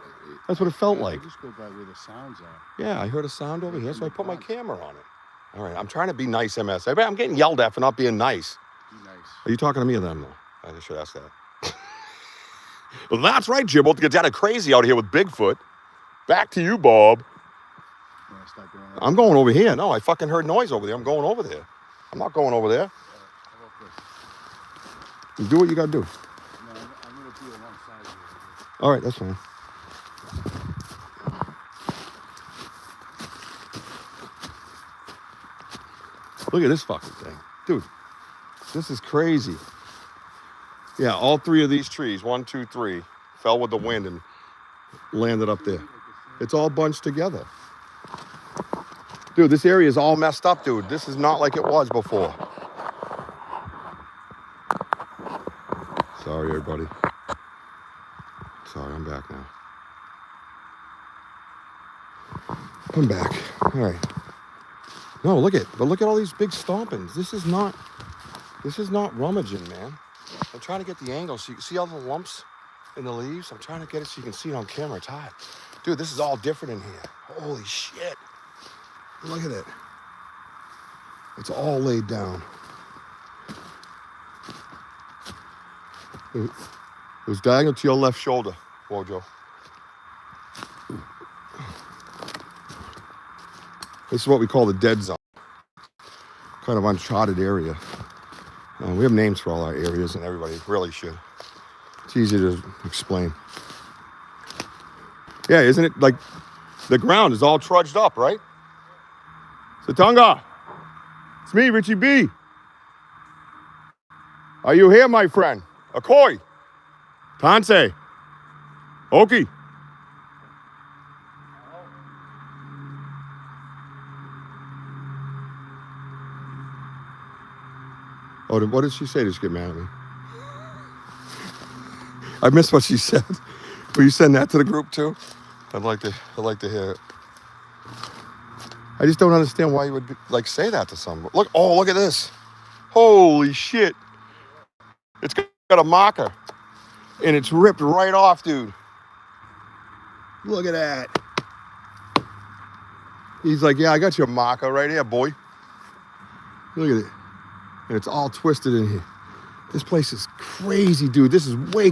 That's what it felt like. I just go by where the sounds are. Yeah, I heard a sound over here, so I put my camera on it. All right, I'm trying to be nice, MS. I'm getting yelled at for not being nice. Be nice. Are you talking to me or them, though? I should ask that. Well, that's right, Jibble. Gets out of crazy out here with Bigfoot. Back to you, Bob. You want to start going I'm going over here. No, I fucking heard noise over there. I'm going over there. I'm not going over there. How about this? You do what you got to do. No, I'm going to be alongside you. All right, that's fine. Look at this fucking thing. Dude, this is crazy. Yeah, all three of these trees, 1, 2, 3, fell with the wind and landed up there. It's all bunched together. Dude, this area is all messed up, dude. This is not like it was before. Sorry, everybody. Sorry, I'm back now. I'm back. All right. No, look at all these big stompings. This is not rummaging, man. I'm trying to get the angle so you can see all the lumps in the leaves. I'm trying to get it so you can see it on camera. It's hot. Dude, this is all different in here. Holy shit. Look at it. It's all laid down. It was diagonal to your left shoulder, Wojo. This is what we call the dead zone. Kind of uncharted area. We have names for all our areas, and everybody really should. It's easy to explain. Yeah, isn't it like the ground is all trudged up, right? Satunga, it's me, Richie B. Are you here, my friend? Akoi, Tansei, Oki. Oh, what did she say? Just get mad at me. I missed what she said. Will you send that to the group too? I'd like to hear it. I just don't understand why you would like say that to someone. Look, oh, look at this. Holy shit. It's got a marker and it's ripped right off, dude. Look at that. He's like, yeah, I got your marker right here, boy. Look at it. And it's all twisted in here. This place is crazy, dude. This is way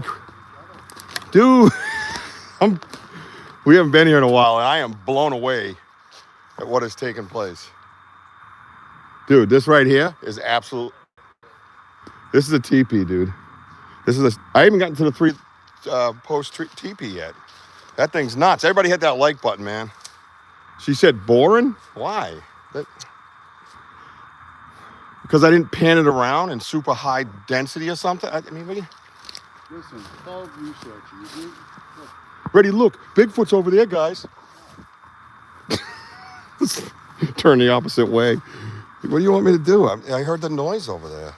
dude. We haven't been here in a while, and I am blown away at what has taken place. Dude, this right here is absolute. This is a teepee, dude. I haven't gotten to the 3 post teepee yet. That thing's nuts. Everybody hit that like button, man. She said boring? Why? Because I didn't pan it around in super high density or something? I mean, what do you... Listen, call researching. Ready, look. Bigfoot's over there, guys. Turn the opposite way. What do you want me to do? I heard the noise over there.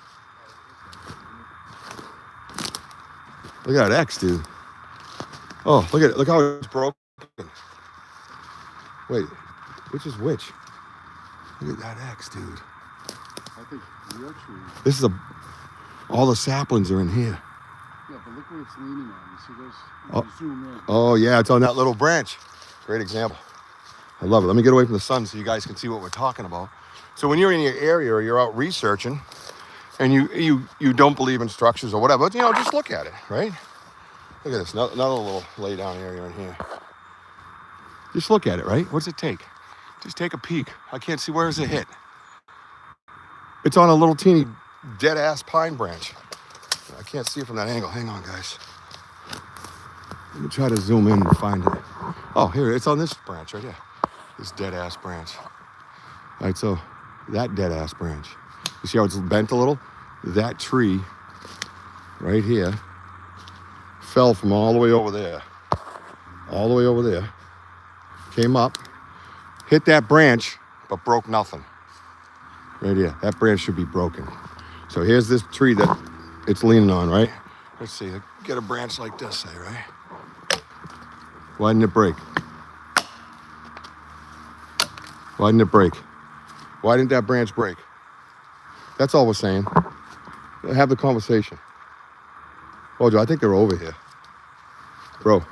Look at that X, dude. Oh, look at it. Look how it's broken. Wait, which is which? Look at that X, dude. I think your tree. This is all the saplings are in here. Yeah, but look where it's leaning on. You see those? You zoom in. Oh, yeah, it's on that little branch. Great example. I love it. Let me get away from the sun so you guys can see what we're talking about. So when you're in your area or you're out researching and you don't believe in structures or whatever, you know, just look at it, right? Look at this, another little lay down area in here. Just look at it, right? What's it take? Just take a peek. I can't see, where is it hit? It's on a little teeny dead ass pine branch. I can't see it from that angle. Hang on, guys. Let me try to zoom in and find it. Oh, here, it's on this branch right here. This dead ass branch. All right, so that dead ass branch. You see how it's bent a little? That tree right here fell from all the way over there. All the way over there. Came up, hit that branch, but broke nothing. Right here. That branch should be broken. So here's this tree that it's leaning on, right? Let's see. Get a branch like this, say, right? Why didn't it break? Why didn't it break? Why didn't that branch break? That's all we're saying. Have the conversation. Oh, Joe, I think they're over here. Bro.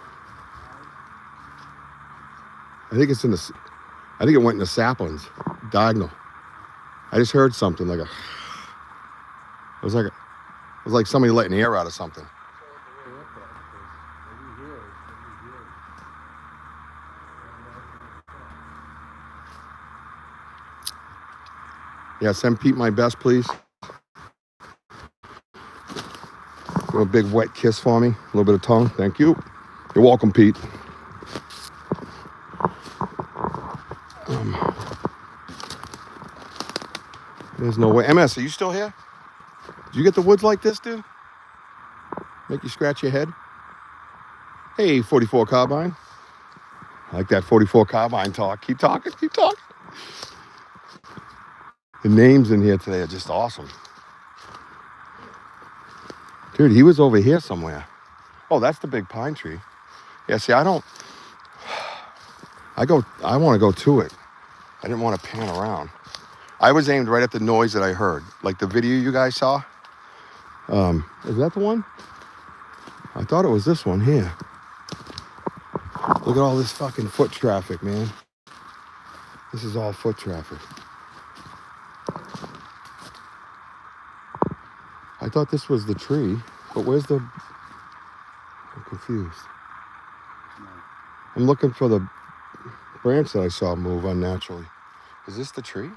I think it went in the saplings. Diagonal. I just heard something like it was like somebody letting air out of something. Yeah, send Pete my best, please. Do a big wet kiss for me. A little bit of tongue. Thank you. You're welcome, Pete. There's no way. MS, are you still here? Did you get the woods like this, dude? Make you scratch your head? Hey, 44 Carbine. I like that 44 Carbine talk. Keep talking, keep talking. The names in here today are just awesome. Dude, he was over here somewhere. Oh, that's the big pine tree. Yeah, see, I want to go to it. I didn't want to pan around. I was aimed right at the noise that I heard. Like the video you guys saw. Is that the one? I thought it was this one here. Look at all this fucking foot traffic, man. This is all foot traffic. I thought this was the tree, but where's the... confused. No. I'm looking for the branch that I saw move unnaturally. Is this the tree?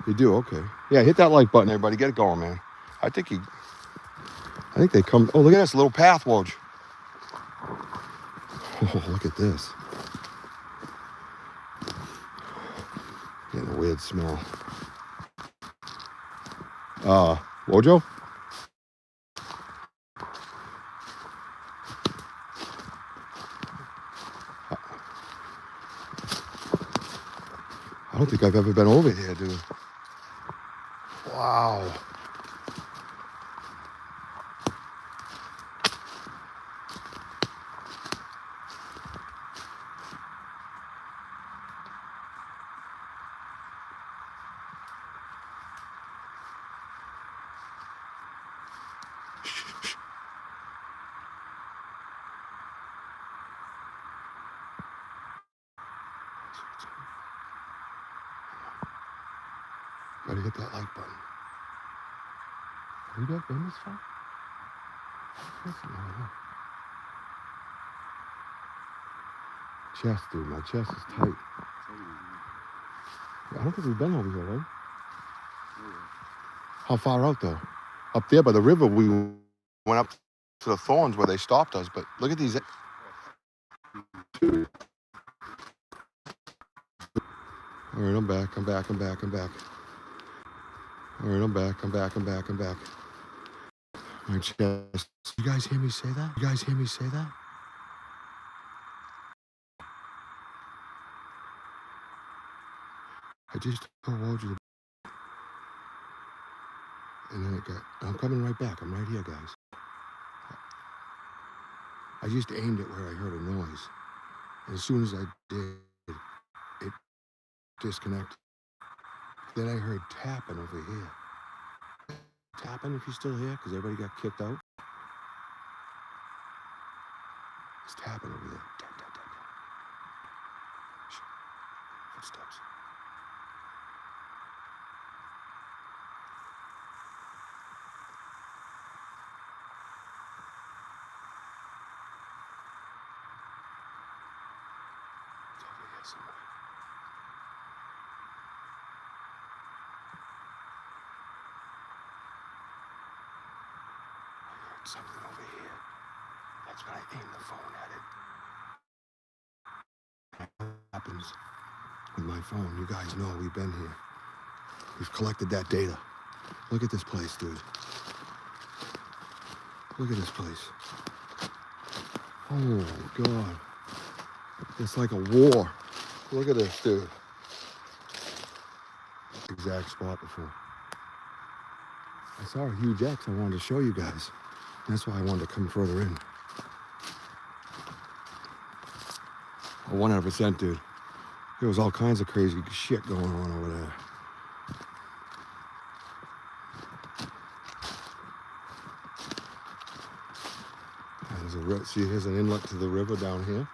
You do? Okay. Yeah, hit that like button, everybody. Get it going, man. I think they come. Oh, look at this little path, Woj. Oh, look at this. Getting a weird smell. Wojo? I don't think I've ever been over here, dude. Wow. Gotta hit that like button. Are we back in this far? Chest, dude. My chest is tight. I don't think we've been over here, right? How far out, though? Up there by the river, we went up to the thorns where they stopped us, but look at these. All right, I'm back. All right, I'm back. My chest. You guys hear me say that? I just told you. And then I'm coming right back. I'm right here, guys. I just aimed it where I heard a noise. And as soon as I did, it disconnected. Then I heard tapping over here. Tapping if you're still here, because everybody got kicked out. It's tapping over there. Tap, tap, tap, tap. Footsteps. It's over here somewhere. I heard something over here. That's when I aimed the phone at it. What happens with my phone? You guys know we've been here. We've collected that data. Look at this place, dude. Look at this place. Oh my God. It's like a war. Look at this, dude. Exact spot before. I saw a huge X I wanted to show you guys. That's why I wanted to come further in. 100%, dude. There was all kinds of crazy shit going on over there. See, here's an inlet to the river down here.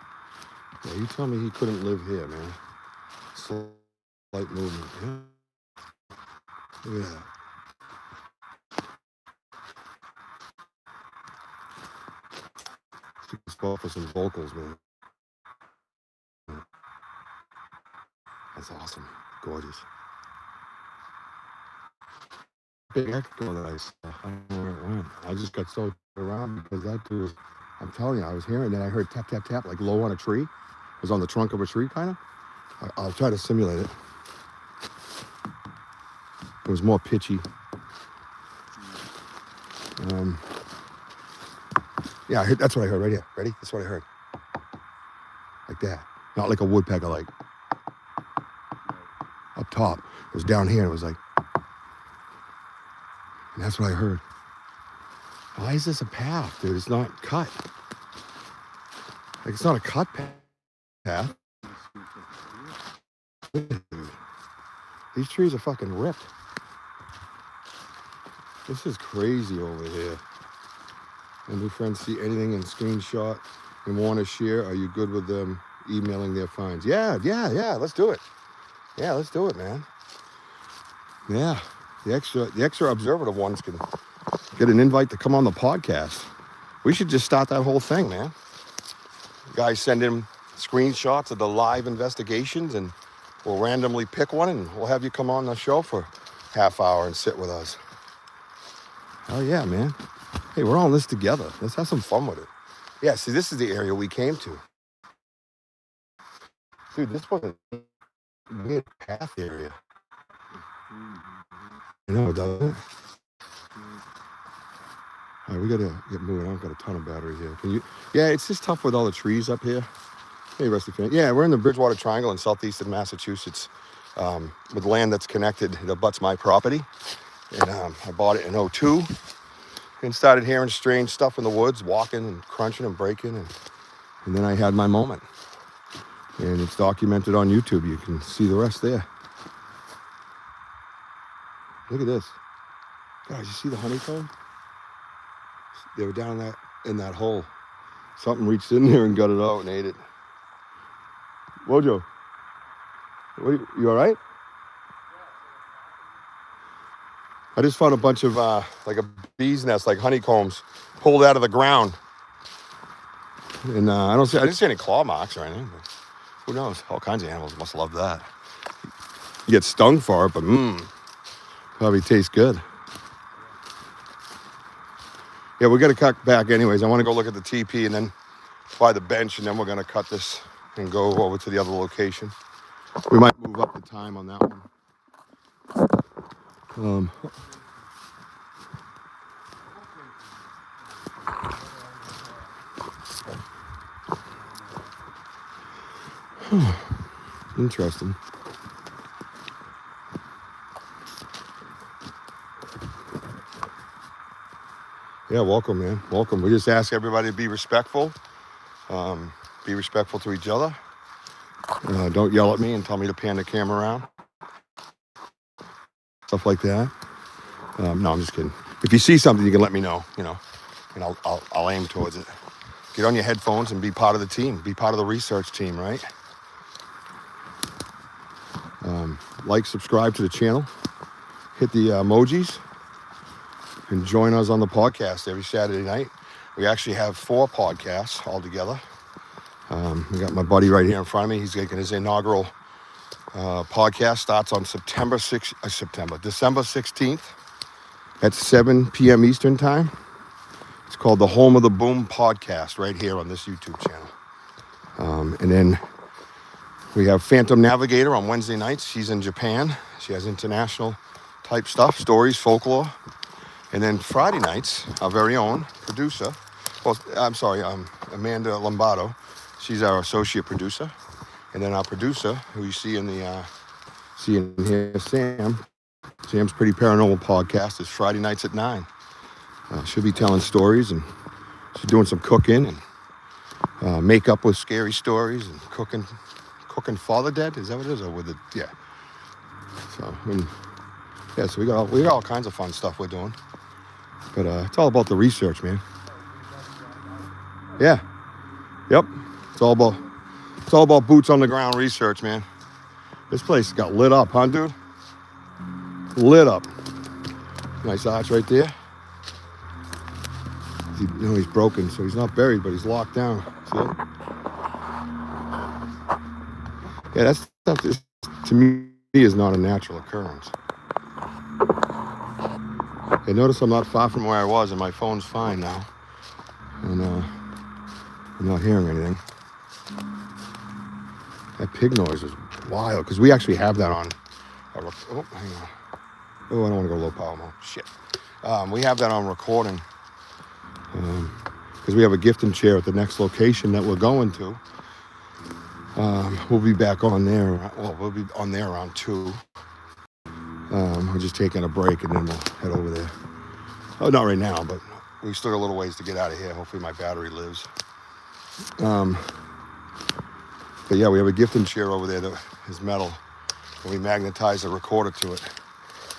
Yeah, you tell me he couldn't live here, man. Slight movement, yeah? Look at that. Good spot for some vocals, man. That's awesome. Gorgeous. Big echo that I saw. I don't know where it went. I just got so around because that dude, I'm telling you, I was hearing that. I heard tap, tap, tap, like low on a tree. It was on the trunk of a tree, kind of. I'll try to simulate it. It was more pitchy. Yeah, that's what I heard right here. Ready? That's what I heard. Like that. Not like a woodpecker, like up top. It was down here, and it was like, and that's what I heard. Why is this a path, dude? It's not cut. Like, it's not a cut path. These trees are fucking ripped. This is crazy over here. My new friends see anything in screenshot and want to share. Are you good with them emailing their finds? Yeah. Let's do it. Yeah, let's do it, man. Yeah, the extra observative ones can get an invite to come on the podcast. We should just start that whole thing, man. Guys send in screenshots of the live investigations and we'll randomly pick one and we'll have you come on the show for half hour and sit with us. Oh yeah, man. Hey, we're all in this together. Let's have some fun with it. Yeah, see, this is the area we came to. Dude, this was a weird path area. You know, doesn't it? All right, we gotta get moving. I've got a ton of battery here. Can you? Yeah, it's just tough with all the trees up here. Hey, Rusty fan. Yeah, we're in the Bridgewater Triangle in southeastern Massachusetts, with land that's connected. It abuts my property, and I bought it in '02, and started hearing strange stuff in the woods, walking and crunching and breaking, and then I had my moment, and it's documented on YouTube. You can see the rest there. Look at this, guys. You see the honeycomb? They were down in that hole. Something reached in there and got it out and ate it. Wojo, you all right? I just found a bunch of like a bee's nest, like honeycombs, pulled out of the ground. And I didn't see any claw marks or anything. But who knows? All kinds of animals must love that. You get stung for it, but probably tastes good. Yeah, we're gonna cut back anyways. I want to go look at the TP and then by the bench, and then we're gonna cut this and go over to the other location. We might move up the time on that one. Interesting. Yeah, welcome, man. Welcome. We just ask everybody to be respectful. Be respectful to each other. Don't yell at me and tell me to pan the camera around. Stuff like that. No, I'm just kidding. If you see something, you can let me know, and I'll aim towards it. Get on your headphones and be part of the team. Be part of the research team, right? Like, subscribe to the channel. Hit the emojis. And join us on the podcast every Saturday night. We actually have 4 podcasts all together. We got my buddy right here in front of me. He's making his inaugural podcast. Starts on December 16th at 7 p.m. Eastern time. It's called the Home of the Boom podcast right here on this YouTube channel. And then we have Phantom Navigator on Wednesday nights. She's in Japan. She has international type stuff, stories, folklore. And then Friday nights, our very own producer, Amanda Lombardo. She's our associate producer. And then our producer, who you see in here, Sam. Sam's Pretty Paranormal podcast is Friday nights at 9. She'll be telling stories, and she's doing some cooking and makeup with scary stories and cooking Father Dead. Is that what it is? Or with it? Yeah. So we got all kinds of fun stuff we're doing. But it's all about the research, man. Yeah. Yep. It's all about boots on the ground research, man. This place got lit up, huh, dude? Lit up. Nice arch right there. He's broken, so he's not buried, but he's locked down. See it? Yeah, that stuff to me is not a natural occurrence. Okay, notice I'm not far from where I was, and my phone's fine now. And I'm not hearing anything. That pig noise is wild, because we actually have that on. Hang on. Oh, I don't want to go low power mode. Shit. We have that on recording. Because we have a gifting chair at the next location that we're going to. We'll be back on there. Well, we'll be on there around 2. We're just taking a break and then we'll head over there. Oh, not right now, but we still got a little ways to get out of here. Hopefully my battery lives. But yeah, we have a gifting chair over there that is metal. And we magnetize a recorder to it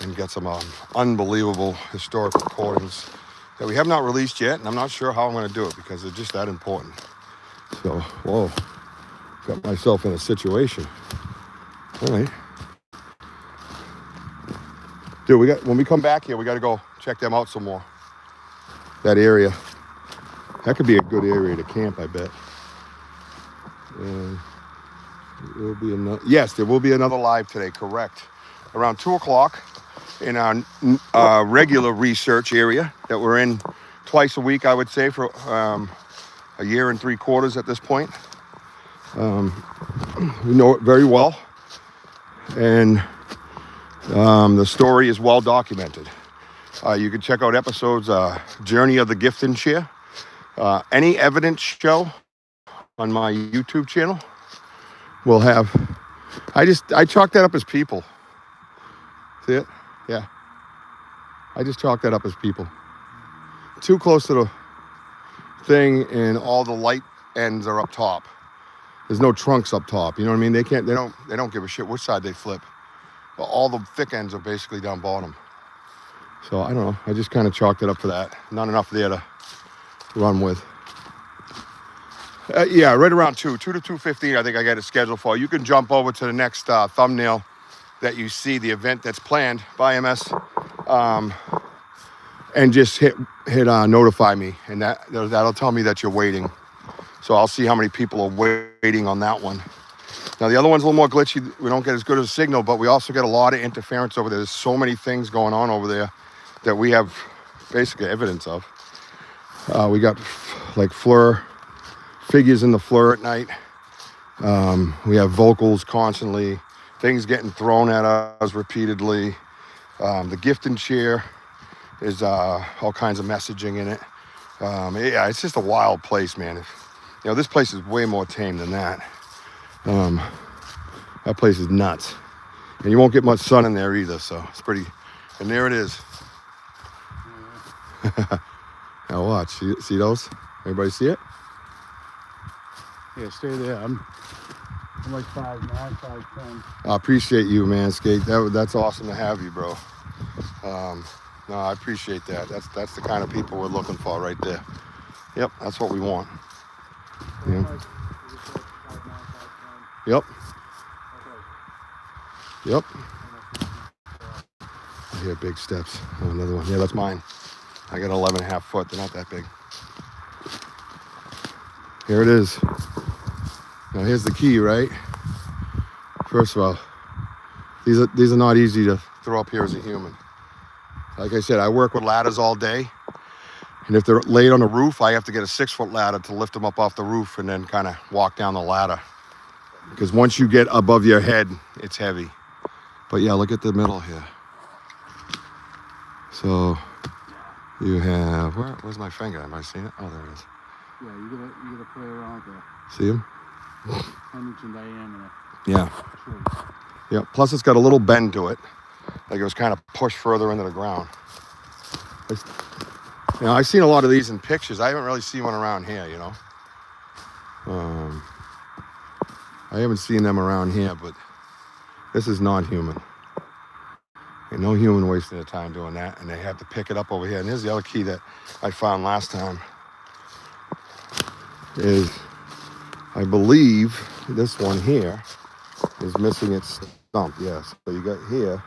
and get some unbelievable historic recordings that we have not released yet. And I'm not sure how I'm going to do it because they're just that important. So, whoa, got myself in a situation. All right. Dude, when we come back here, we got to go check them out some more. That area. That could be a good area to camp, I bet. There will be another. Yes, there will be another live today. Correct. Around 2 o'clock in our regular research area that we're in twice a week, I would say, for a year and 3 quarters at this point. We know it very well, and the story is well documented. You can check out episodes Journey of the Gift and Share, any evidence show on my YouTube channel will have. I chalk that up as people. See it? Yeah. I just chalk that up as people. Too close to the thing, and all the light ends are up top. There's no trunks up top. You know what I mean? They don't give a shit which side they flip. But all the thick ends are basically down bottom. So I don't know. I just kind of chalked it up for that. Not enough there to run with. Yeah, right around 2 to 2:15. I think I got it scheduled for. You can jump over to the next thumbnail that you see, the event that's planned by MS, and just hit notify me, and that'll tell me that you're waiting. So I'll see how many people are waiting on that one. Now the other one's a little more glitchy. We don't get as good of a signal, but we also get a lot of interference over there. There's so many things going on over there that we have basically evidence of. We got like figures in the flare at night. We have vocals constantly, things getting thrown at us repeatedly. The gift and share is all kinds of messaging in it. Yeah, it's just a wild place, man. This place is way more tame than that. That place is nuts. And you won't get much sun in there either, so it's pretty. And there it is. Now watch, see those? Everybody see it? Yeah, stay there. I'm like 5'9", 5'10". I appreciate you, man, Skate. That's awesome to have you, bro. No, I appreciate that. That's the kind of people we're looking for right there. Yep, that's what we want. Yeah. Yep. Yep. I hear big steps. Oh, another one. Yeah, that's mine. I got 11.5 foot. They're not that big. Here it is. Now here's the key, right? First of all, these are not easy to throw up here as a human. Like I said, I work with ladders all day, and if they're laid on the roof, I have to get a 6-foot ladder to lift them up off the roof and then kind of walk down the ladder. Because once you get above your head, it's heavy. But yeah, look at the middle here. So you have, where's my finger? Am I seeing it? Oh, there it is. Yeah, you gotta play around there. See him? 10 inch in diameter. Yeah. Yeah. Plus, it's got a little bend to it, like it was kind of pushed further into the ground. I've seen a lot of these in pictures. I haven't really seen one around here. I haven't seen them around here, but this is non-human. Ain't no human wasting their time doing that, and they have to pick it up over here. And here's the other key that I found last time. Is I believe this one here is missing its stump. Yes. So you got here,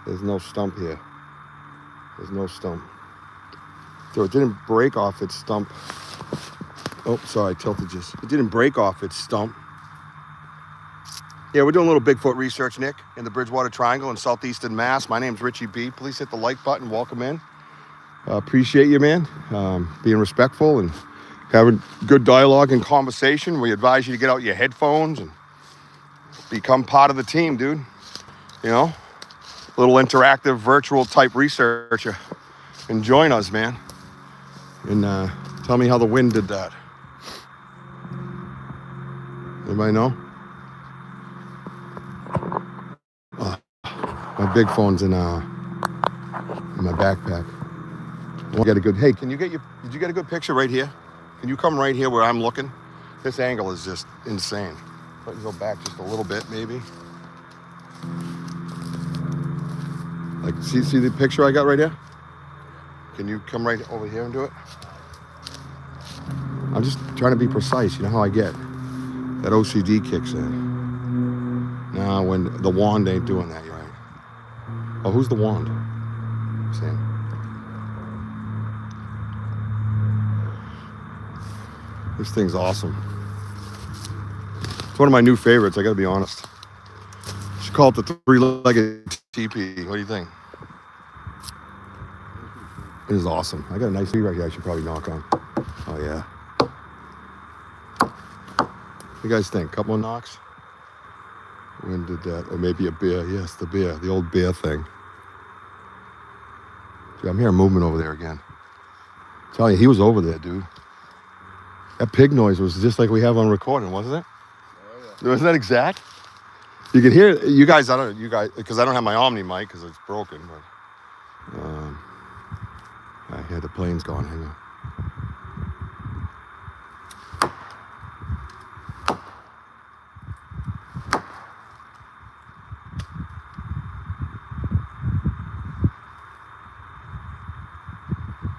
there's no stump here. There's no stump. So it didn't break off its stump. Oh, sorry, I tilted just. It didn't break off its stump. Yeah, we're doing a little Bigfoot research, Nick, in the Bridgewater Triangle in southeastern Mass. My name's Richie B. Please hit the like button. Welcome in. Appreciate you, man. Being respectful and having good dialogue and conversation. We advise you to get out your headphones and become part of the team, dude. Little interactive, virtual type researcher. And join us, man. And tell me how the wind did that. Anybody know? My big phone's in my backpack. Hey, did you get a good picture right here? Can you come right here where I'm looking? This angle is just insane. Let me go back just a little bit, maybe. Like, see the picture I got right here? Can you come right over here and do it? I'm just trying to be precise. You know how I get. That OCD kicks in. Now, when the wand ain't doing that, you're right. Oh, who's the wand? Sam. This thing's awesome. It's one of my new favorites, I gotta be honest. Should call it the three-legged teepee. What do you think? It is awesome. I got a nice tree right here I should probably knock on. Oh, yeah. What do you guys think? Couple of knocks? When did that? Or maybe a bear. Yes, the bear. The old bear thing. Dude, I'm hearing movement over there again. I'm telling you, he was over there, dude. That pig noise was just like we have on recording, wasn't it? Oh, yeah. Wasn't that exact? You can hear it. You guys, because I don't have my Omni mic because it's broken, but I hear the planes going. Hang on.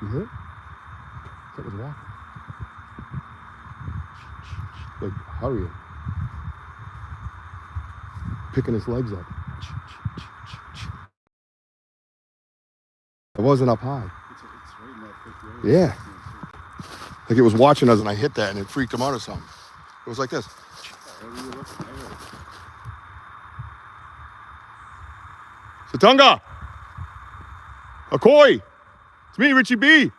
You hear it? That was walking. Like, hurry. Picking his legs up. It wasn't up high. It's right in that thick area. Yeah. Like it was watching us and I hit that and it freaked him out or something. It was like this. Where were you looking? Satunga! Akoi! It's me, Richie B. Do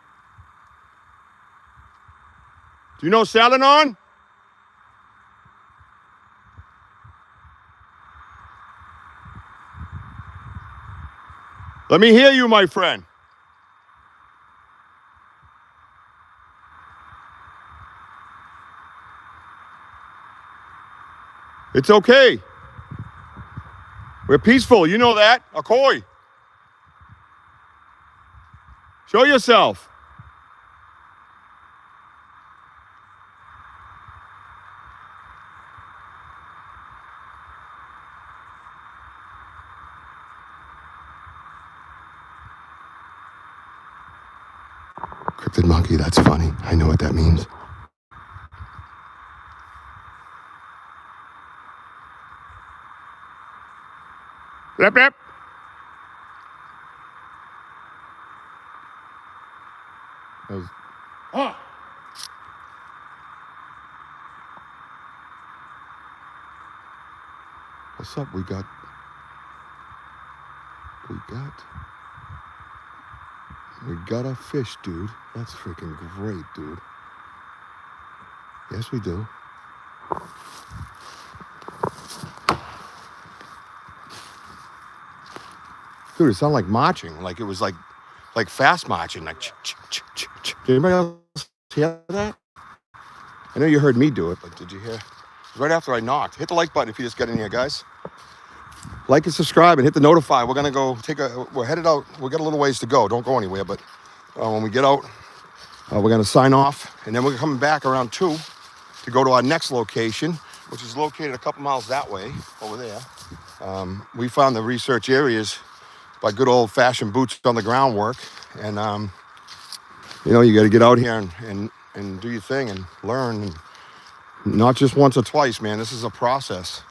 you know Salinon? Let me hear you, my friend. It's okay. We're peaceful, you know that. Akoi. Show yourself. Cryptid monkey, that's funny. I know what that means. Yep, yep. That was... Ah! What's up? We got a fish, dude. That's freaking great, dude. Yes, we do. Dude, it sounded like marching. Like it was like fast marching. Like, did anybody else hear that? I know you heard me do it, but did you hear? Right after I knocked. Hit the like button if you just get in here, guys. Like and subscribe and hit the notify. We're gonna go we're headed out. We got a little ways to go. Don't go anywhere, but when we get out, we're gonna sign off, and then we're coming back around 2 to go to our next location, which is located a couple miles that way, over there. We found the research areas by good old-fashioned boots on the ground work, and you know, you got to get out here and do your thing and learn, and not just once or twice, man. This is a process.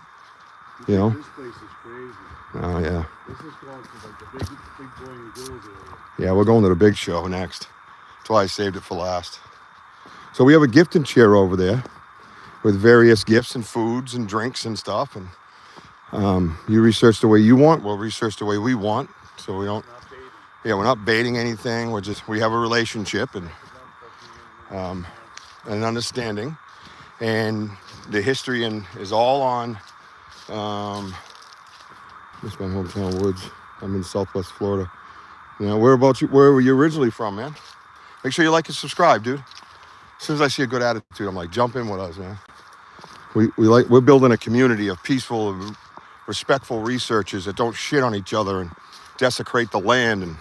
You know. This place is crazy. Oh yeah. This is going to like the big boy and girls area. Yeah, we're going to the big show next. That's why I saved it for last. So we have a gifting chair over there with various gifts and foods and drinks and stuff. And you research the way you want. We'll research the way we want. So we don't. We're not baiting anything. We have a relationship and an understanding. And the history is all on. This is my hometown woods. I'm in Southwest Florida. You know, where were you originally from, man? Make sure you like and subscribe, dude. As soon as I see a good attitude, I'm like, jump in with us, man. We're building a community of peaceful, respectful researchers that don't shit on each other and desecrate the land and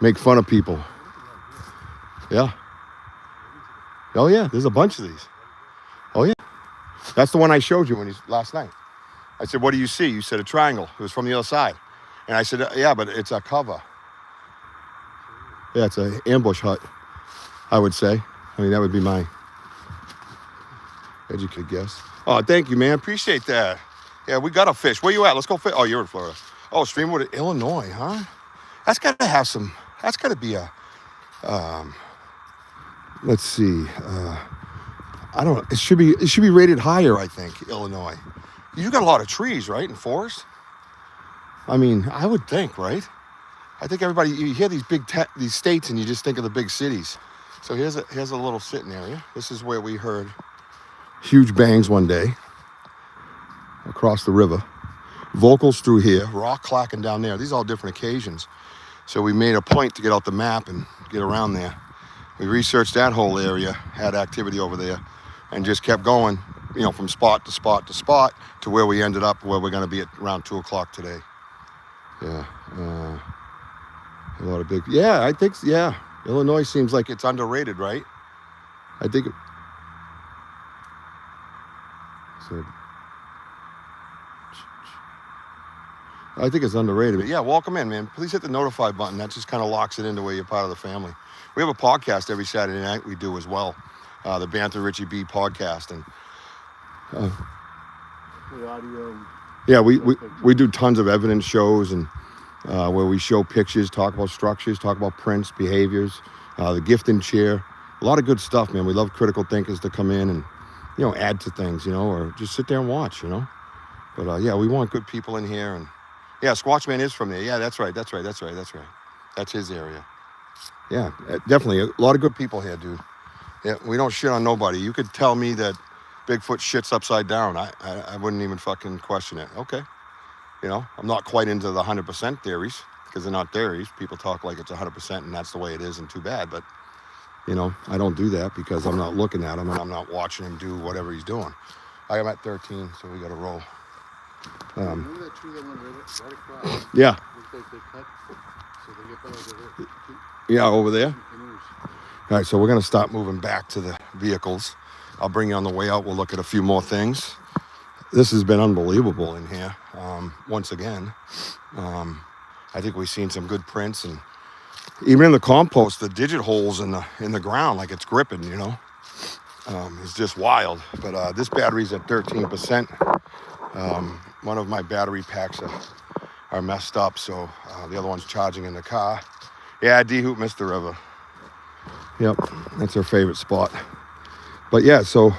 make fun of people. Yeah. Oh yeah, there's a bunch of these. Oh yeah. That's the one I showed you last night. I said, what do you see? You said a triangle. It was from the other side. And I said, yeah, but it's a cover. Yeah, it's an ambush hut, I would say. I mean, that would be my educated guess. Oh, thank you, man. Appreciate that. Yeah, we got a fish. Where you at? Let's go fish. Oh, you're in Florida. Oh, Streamwood, Illinois, huh? That's got to have some, that's got to be a, let's see, I don't know. It should be rated higher, I think, Illinois. You got a lot of trees, right, and forest? I mean, I would think, right? I think everybody, you hear these states and you just think of the big cities. So here's a little sitting area. This is where we heard huge bangs one day across the river. Vocals through here, rock clacking down there. These are all different occasions. So we made a point to get out the map and get around there. We researched that whole area, had activity over there, and just kept going, from spot to spot to spot to where we ended up, where we're going to be at around 2 o'clock today. Yeah. A lot of I think, Illinois seems like it's underrated, right? I think it's underrated. But yeah, welcome in, man. Please hit the notify button. That just kind of locks it into where you're part of the family. We have a podcast every Saturday night we do as well. The Banter Richie B podcast. And the audio. Yeah, we do tons of evidence shows and where we show pictures, talk about structures, talk about prints, behaviors, the gift and share. A lot of good stuff, man. We love critical thinkers to come in and, add to things, or just sit there and watch, But we want good people in here. And yeah, Squatchman is from there. Yeah, that's right. That's his area. Yeah, definitely. A lot of good people here, dude. Yeah, we don't shit on nobody. You could tell me that Bigfoot shits upside down. I wouldn't even fucking question it. Okay. I'm not quite into the 100% theories because they're not theories. People talk like it's 100% and that's the way it is and too bad. But, I don't do that because I'm not looking at him and I'm not watching him do whatever he's doing. I am at 13, so we got to roll. Remember that tree that went right across? Yeah. Looks like they cut, so they get better. Yeah, over there. All right, so we're going to stop moving back to the vehicles. I'll bring you on the way out. We'll look at a few more things. This has been unbelievable in here. Once again, I think we've seen some good prints, and even in the compost, the digit holes in the ground, like it's gripping, it's just wild. But this battery's at 13%. One of my battery packs are messed up, so the other one's charging in the car. Yeah, D-Hoop missed the river. Yep, that's her favorite spot. But yeah, so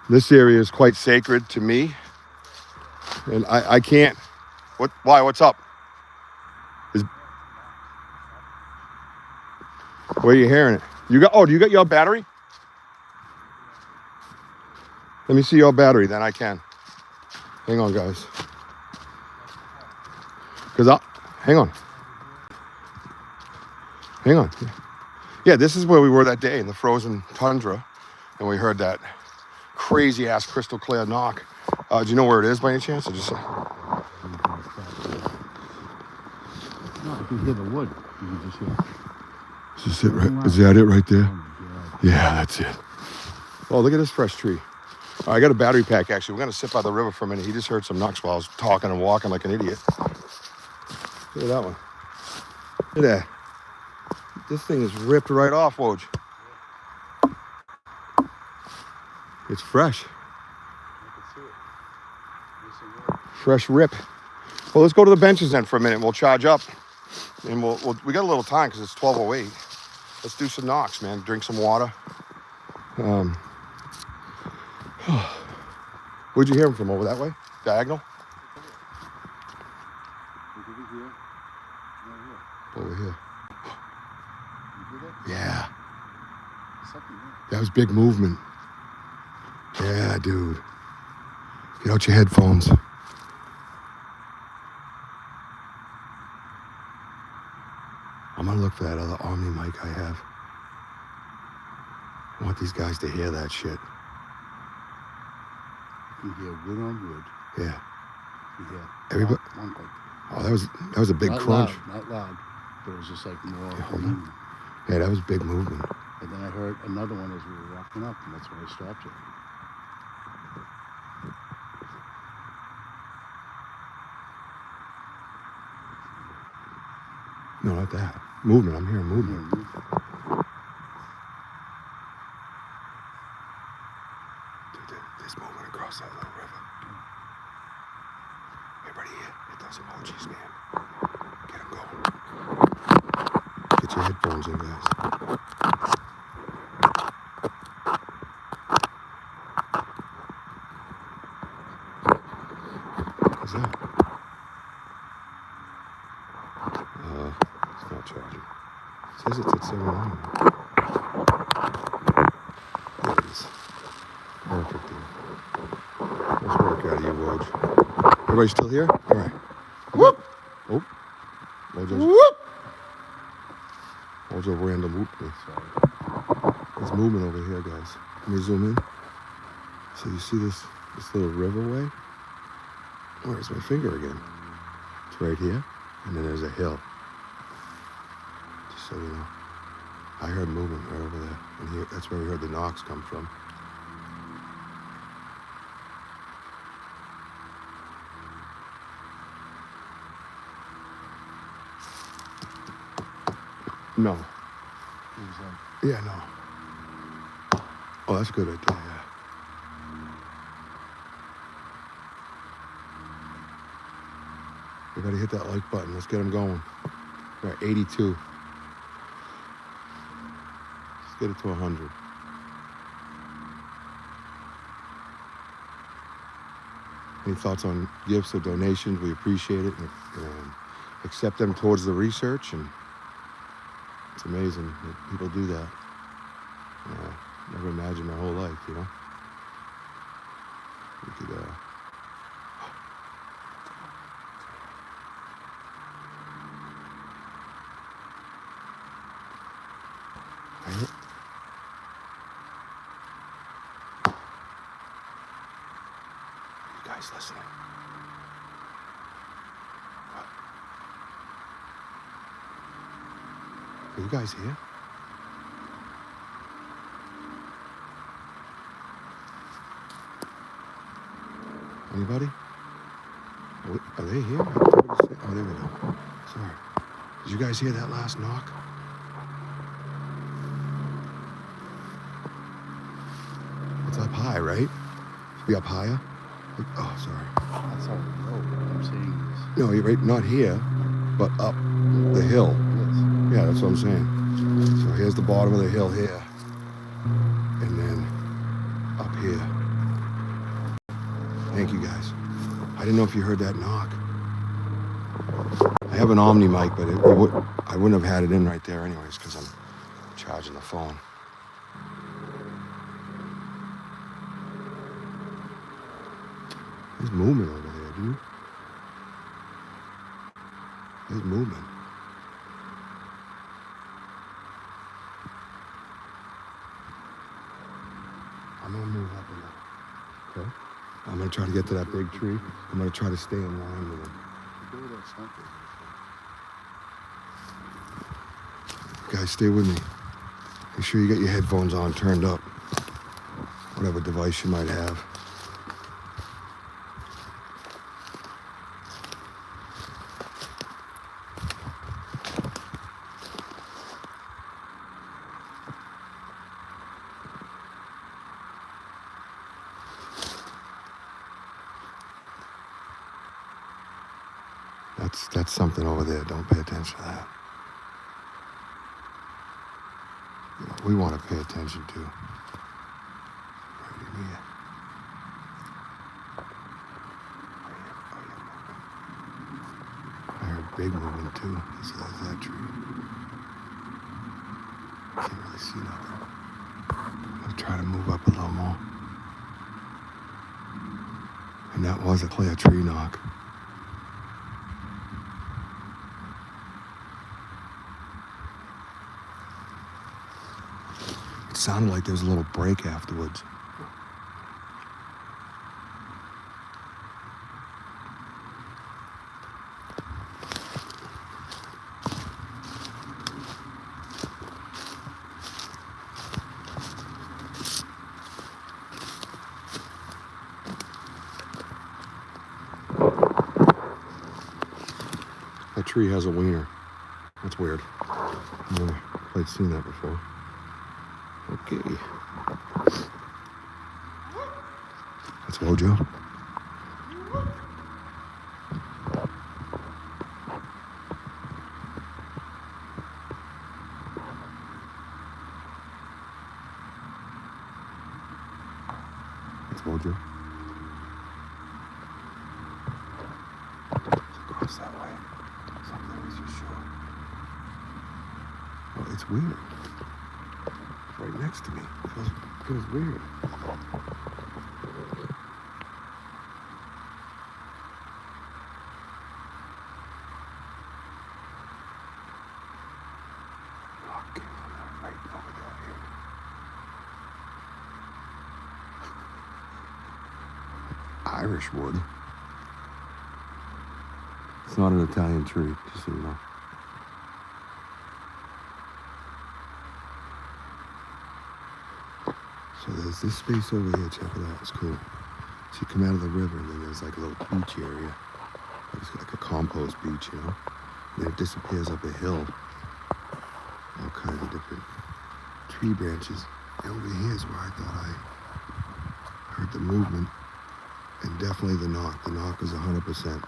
this area is quite sacred to me, and I can't. Why? What's up? Where are you hearing it? Do you got your battery? Let me see your battery, then I can. Hang on, guys. Hang on. Yeah, this is where we were that day in the frozen tundra, and we heard that crazy ass crystal clear knock. Do you know where it is by any chance? Or just No, I can hear the wood. You can just hear. Is it right? Is that it right there? Yeah, that's it. Oh, look at this fresh tree. All right, I got a battery pack, actually. We're going to sit by the river for a minute. He just heard some knocks while I was talking and walking like an idiot. Look at that one. Look at that. This thing is ripped right off, Woj. It's fresh. Fresh rip. Well, let's go to the benches then for a minute. And we'll charge up. And we got a little time because it's 12:08. Let's do some knocks, man. Drink some water. Where'd you hear him from? Over that way? Diagonal? Over here. Yeah. That was big movement. Yeah, dude. Get out your headphones. I'm gonna look for that other Omni mic I have. I want these guys to hear that shit. You hear wood on wood. Yeah. You hear everybody. Oh, that was a big crunch. Not loud, but it was just like more. Yeah, hold on. Yeah, that was big movement. And then I heard another one as we were walking up, and that's when I stopped you. No, not that. Movement. I'm hearing movement. Dude, there's movement across that little river. Everybody hit those emojis, man. Get them going. Get your headphones in, guys. What's that? It's not charging. It says it's at 7. There it is. Perfect. Let's work out of you, Woj. Everybody still here? All right. Whoop! Oh. Wojo random whoop me. There's movement over here, guys. Let me zoom in. So you see this little riverway? Where's my finger again? It's right here. And then there's a hill. Just so you know. I heard movement right over there. And here, that's where we heard the knocks come from. No. Yeah, no. Oh, that's good right there, yeah. Everybody hit that like button. Let's get them going. We're at 82. Let's get it to 100. Any thoughts on gifts or donations? We appreciate it and accept them towards the research. And it's amazing that people do that. Never imagined my whole life, you know. We could, you guys listening? What? Are you guys here? Anybody? Are they here? Oh, there we go. Sorry. Did you guys hear that last knock? It's up high, right? Be up higher? Oh, sorry. That's on the road. What I'm saying is. No, you're right. Not here, but up the hill. Yes. Yeah, that's what I'm saying. So here's the bottom of the hill here. And then up here. Thank you, guys. I didn't know if you heard that knock. I have an Omni mic, but I wouldn't have had it in right there anyways because I'm charging the phone. There's movement over there, dude. There's movement. I'm gonna move up a little. Okay? I'm gonna try to get to that big tree. I'm gonna try to stay in line with him. Guys, stay with me. Make sure you get your headphones on, turned up. Whatever device you might have. That's something over there. Don't pay attention to that. You know, we want to pay attention to. Right in here. I heard big movement too. So that's that tree. Can't really see nothing. I'm gonna try to move up a little more. And that was a clear tree knock. It sounded like there was a little break afterwards. That tree has a wiener. That's weird. I've never quite seen that before. Okay. That's Wojo. That's Wojo. goes that way. Something is for sure. Well, it's weird. It's right next to me. Feels weird. Walking right over there. Irish wood. It's not an Italian tree, just so you know. So there's this space over here, check it out, it's cool. So you come out of the river and then there's like a little beach area. It's like a compost beach, you know? And then it disappears up a hill. All kinds of different tree branches. And over here is where I thought I heard the movement. And definitely the knock. The knock was 100%.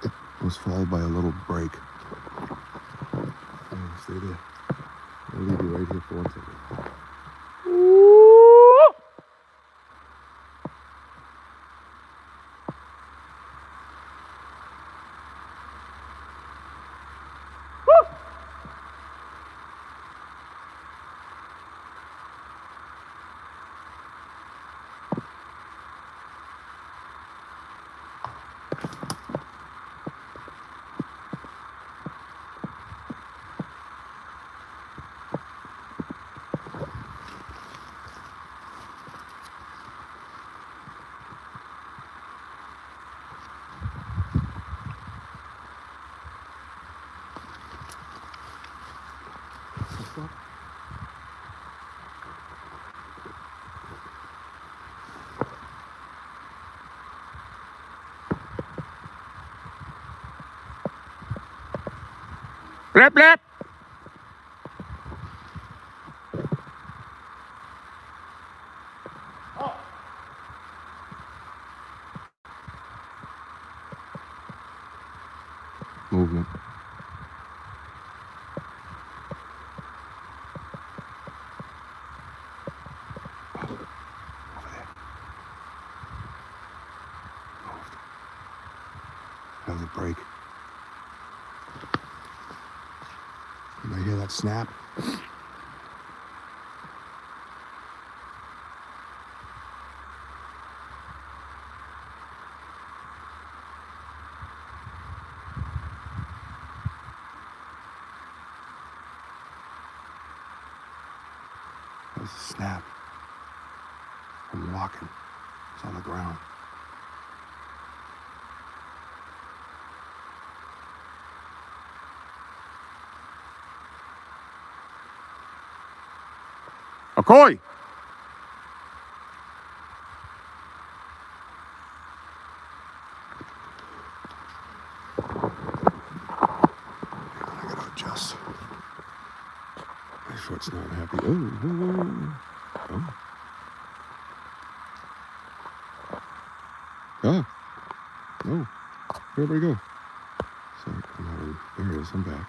It was followed by a little break. Yeah, stay there. I'll leave you right here for 1 second. Blap, blap. Movement. Over there. Moved. That was a break. You might hear that snap. That was a snap. I'm walking. It's on the ground. McCoy! I gotta adjust. My foot's not happy. Oh. Oh. No. Where'd everybody go? Sorry, I'm not in. There he is. I'm back.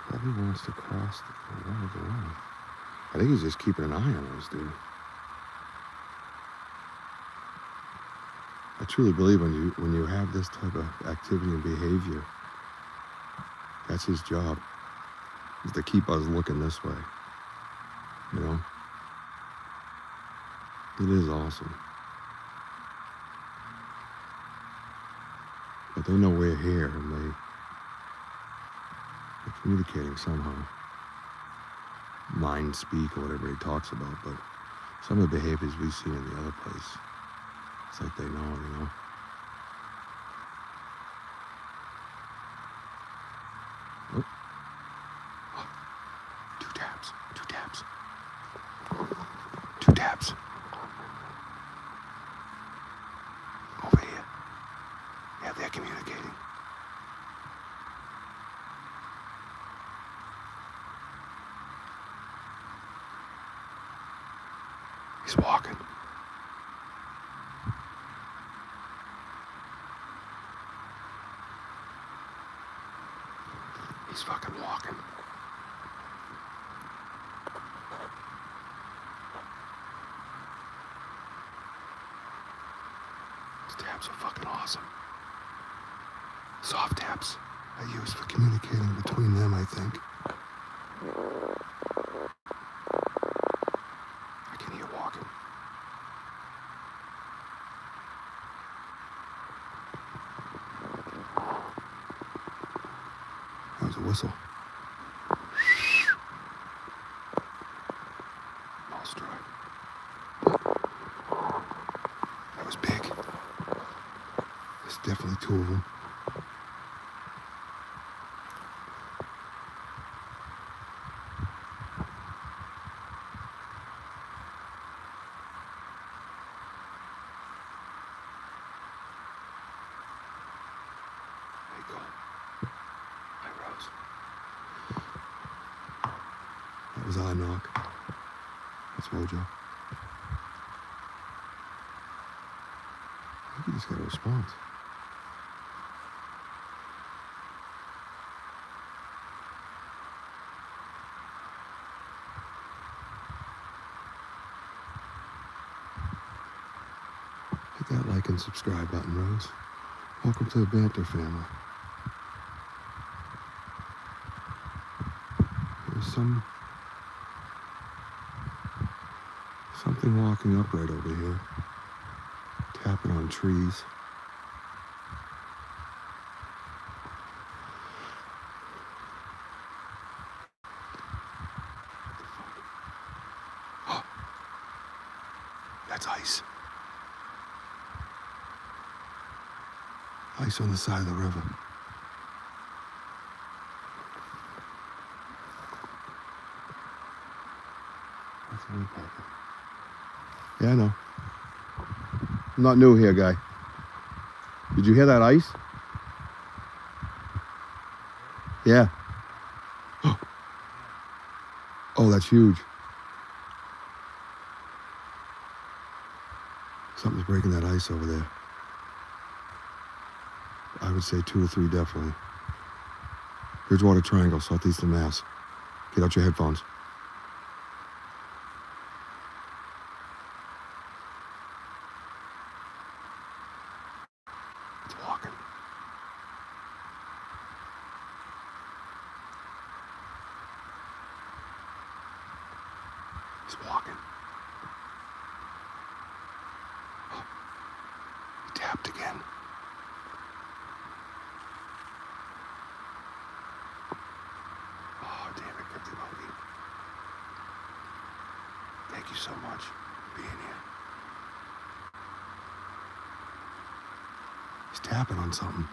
Probably wants to cross the line. I think he's just keeping an eye on us, dude. I truly believe when you have this type of activity and behavior, that's his job, is to keep us looking this way. You know? It is awesome. But they know we're here and they're communicating somehow. Mind speak or whatever he talks about, but some of the behaviors we see in the other place, it's like they know, you know? Oh. Oh. Two taps. Over here. Yeah, they're communicating. He's walking. He's fucking walking. Taps are fucking awesome. Soft taps are used for communicating between them, I think. I can hear walking. That was a whistle. Mouse drive. That was big. There's definitely two of them. There you go. Hi, Rose. That was our knock. That's Wojo. I think he just got a response. Hit that like and subscribe button, Rose. Welcome to the Banter family. There's something walking up right over here, tapping on trees. Oh, that's ice. Ice on the side of the river. That's a woodpecker. Yeah, I know. I'm not new here, guy. Did you hear that ice? Yeah. Oh, that's huge. Something's breaking that ice over there. I would say 2 or 3 definitely. Bridgewater Triangle, southeastern Mass. Get out your headphones. It's walking. He's walking. Oh, he tapped again. Oh, damn it, Cryptic Monkey. Thank you so much for being here. He's tapping on something.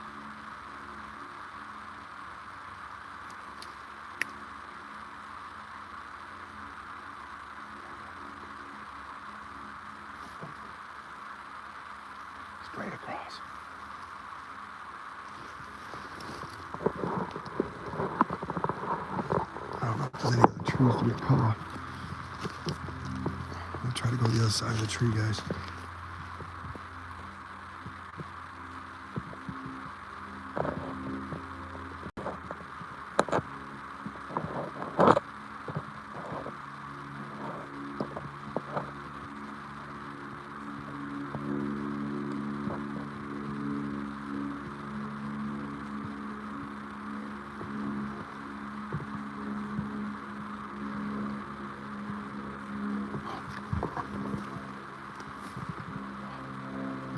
Straight across. I don't know if there's any other trees to get color. I'm gonna try to go to the other side of the tree, guys.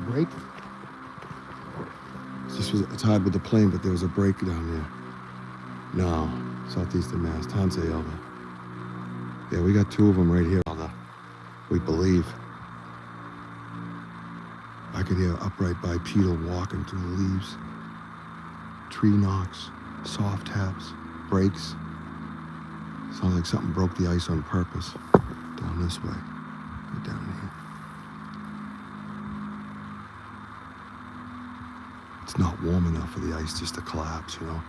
Break? It's hard with the plane, but there was a break down there. No, southeastern Mass, Tansay Elder. Yeah, we got 2 of them right here, Elder. We believe. I could hear upright bipedal walking through the leaves. Tree knocks, soft taps, breaks. Sounds like something broke the ice on purpose. Down this way. Right down here. It's not warm enough for the ice just to collapse, you know?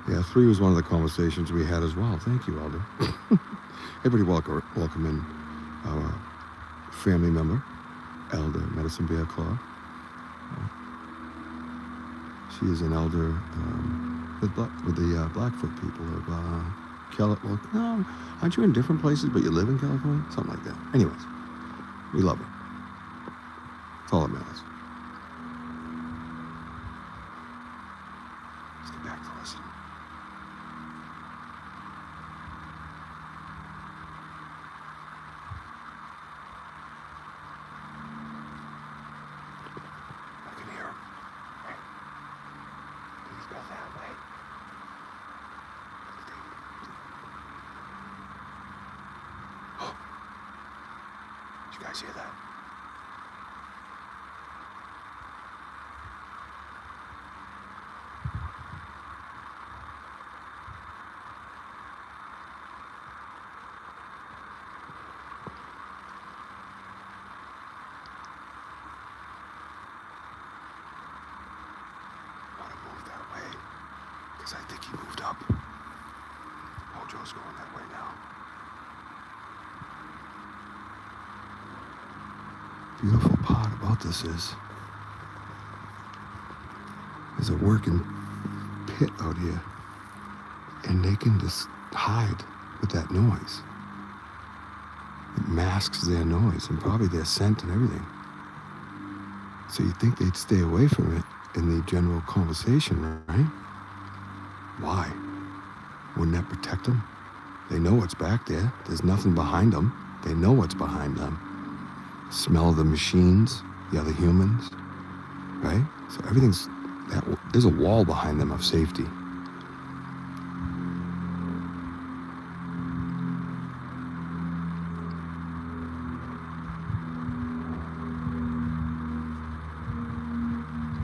Yeah, 3 was one of the conversations we had as well. Thank you, Elder. Everybody welcome in our family member, Elder, Medicine Bear Club. She is an elder with the Blackfoot people of California. Well, no, aren't you in different places, but you live in California? Something like that. Anyways, We love it. That's all that matters. Let's get back to listening. I can hear him. Hey, please go that way. Oh, did you guys hear that? Because I think he moved up. Wojo's going that way now. Beautiful part about this is there's a working pit out here, and they can just hide with that noise. It masks their noise and probably their scent and everything. So you'd think they'd stay away from it in the general conversation, right? Why? Wouldn't that protect them? They know what's back there. There's nothing behind them. They know what's behind them. Smell of the machines, the other humans, right? So everything's, there's a wall behind them of safety.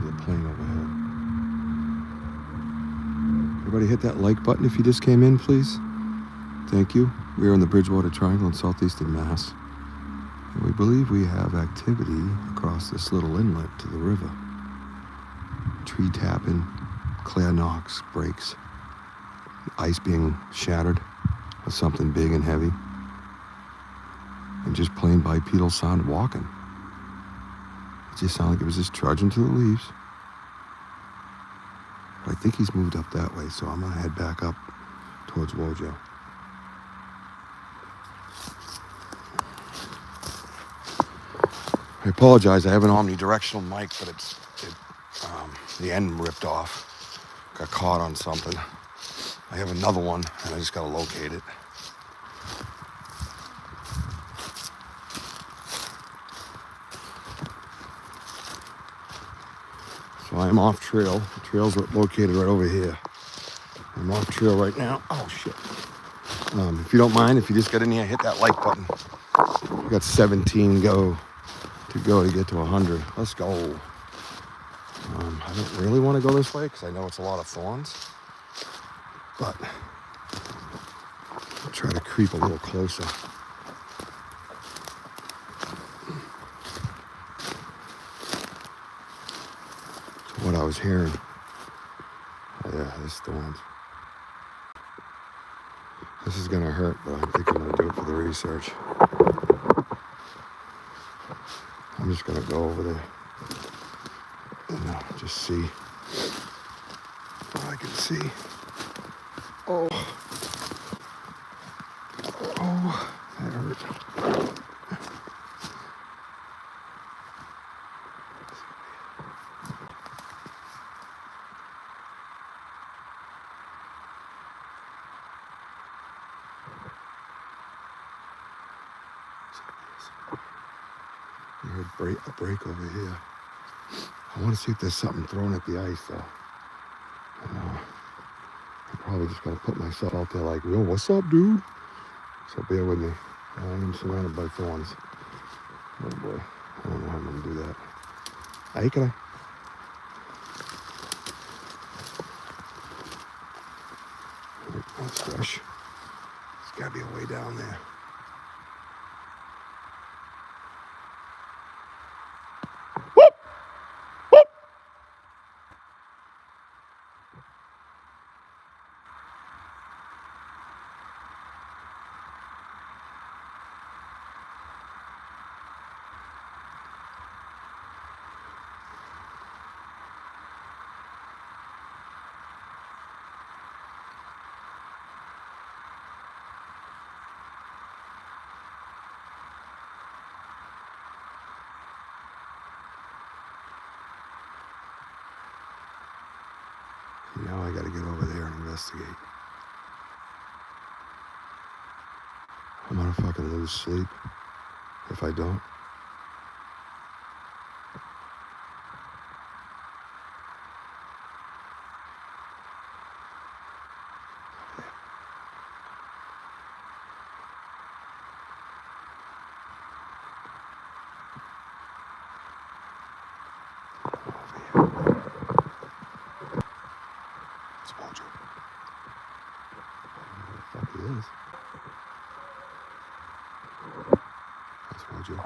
There's a plane overhead. Everybody hit that like button if you just came in, please. Thank you. We are in the Bridgewater Triangle in southeastern Mass. And we believe we have activity across this little inlet to the river. Tree tapping, clear knocks, breaks, ice being shattered with something big and heavy, and just plain bipedal sound of walking. It just sounded like it was just trudging through the leaves. But I think he's moved up that way, so I'm gonna head back up towards Wojo. I apologize, I have an omnidirectional mic, but the end ripped off. Got caught on something. I have another one, and I just gotta locate it. So I am off trail. The trail's located right over here. I'm off trail right now. Oh shit. If you don't mind, if you just got in here, hit that like button. We got 17 to go to get to 100. Let's go. I don't really want to go this way because I know it's a lot of thorns, but I'll try to creep a little closer. To what I was hearing. Oh yeah, there's thorns. This is gonna hurt, but I think I'm gonna do it for the research. I'm just gonna go over there and just see what I can see. Oh, that hurt. I heard a break over here. I want to see if there's something thrown at the ice, though. I'm probably just going to put myself out there like, yo, what's up, dude? So bear with me. I am surrounded by thorns. Oh, boy. I don't know how I'm going to do that. Hey, can I? That's fresh. There's got to be a way down there. Now I gotta get over there and investigate. I'm gonna fucking lose sleep if I don't. It's Wojo. Where the fuck he is? That's Wojo.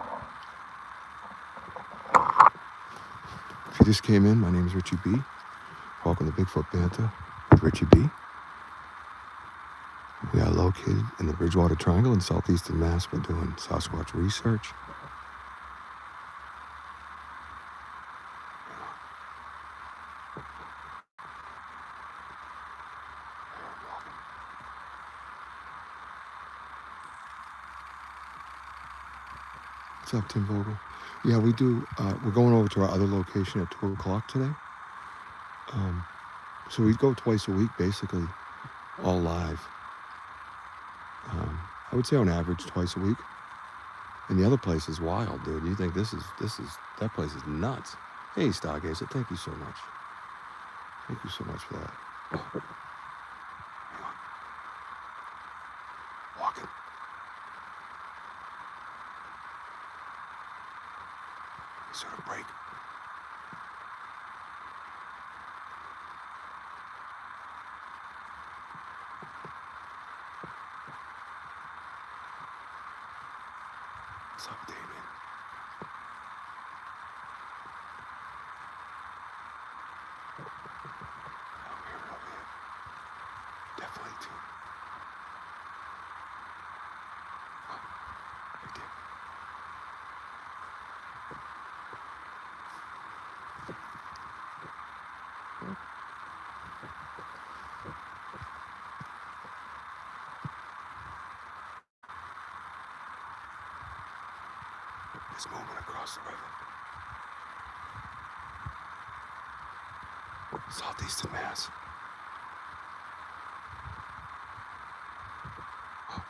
If you just came in, my name is Richie B. Welcome to Bigfoot Banter with Richie B. We are located in the Bridgewater Triangle in southeastern Mass. We're doing Sasquatch research. What's up, Tim Vogel? Yeah, we do. We're going over to our other location at 2 o'clock today. So we go twice a week, basically, all live. I would say on average twice a week. And the other place is wild, dude. You think that place is nuts. Hey, Stargazer, thank you so much. Thank you so much for that. Oh. Hang on. Walking. Sort of break. What's up, Damien? Over here. Definitely too. Oh, right there. It's moving across the river. Southeastern Mass. Oh.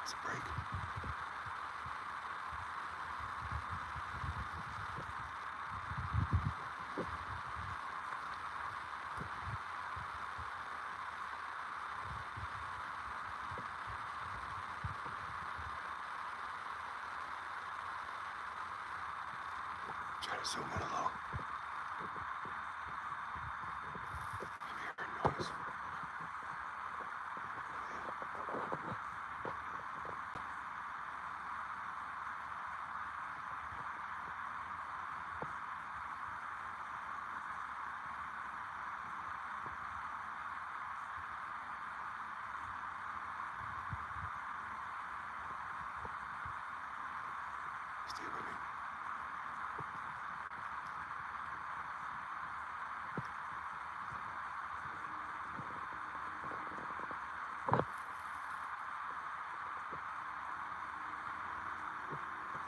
It's a break. Try to zoom in a little. I'm hearing noise. Stay with me.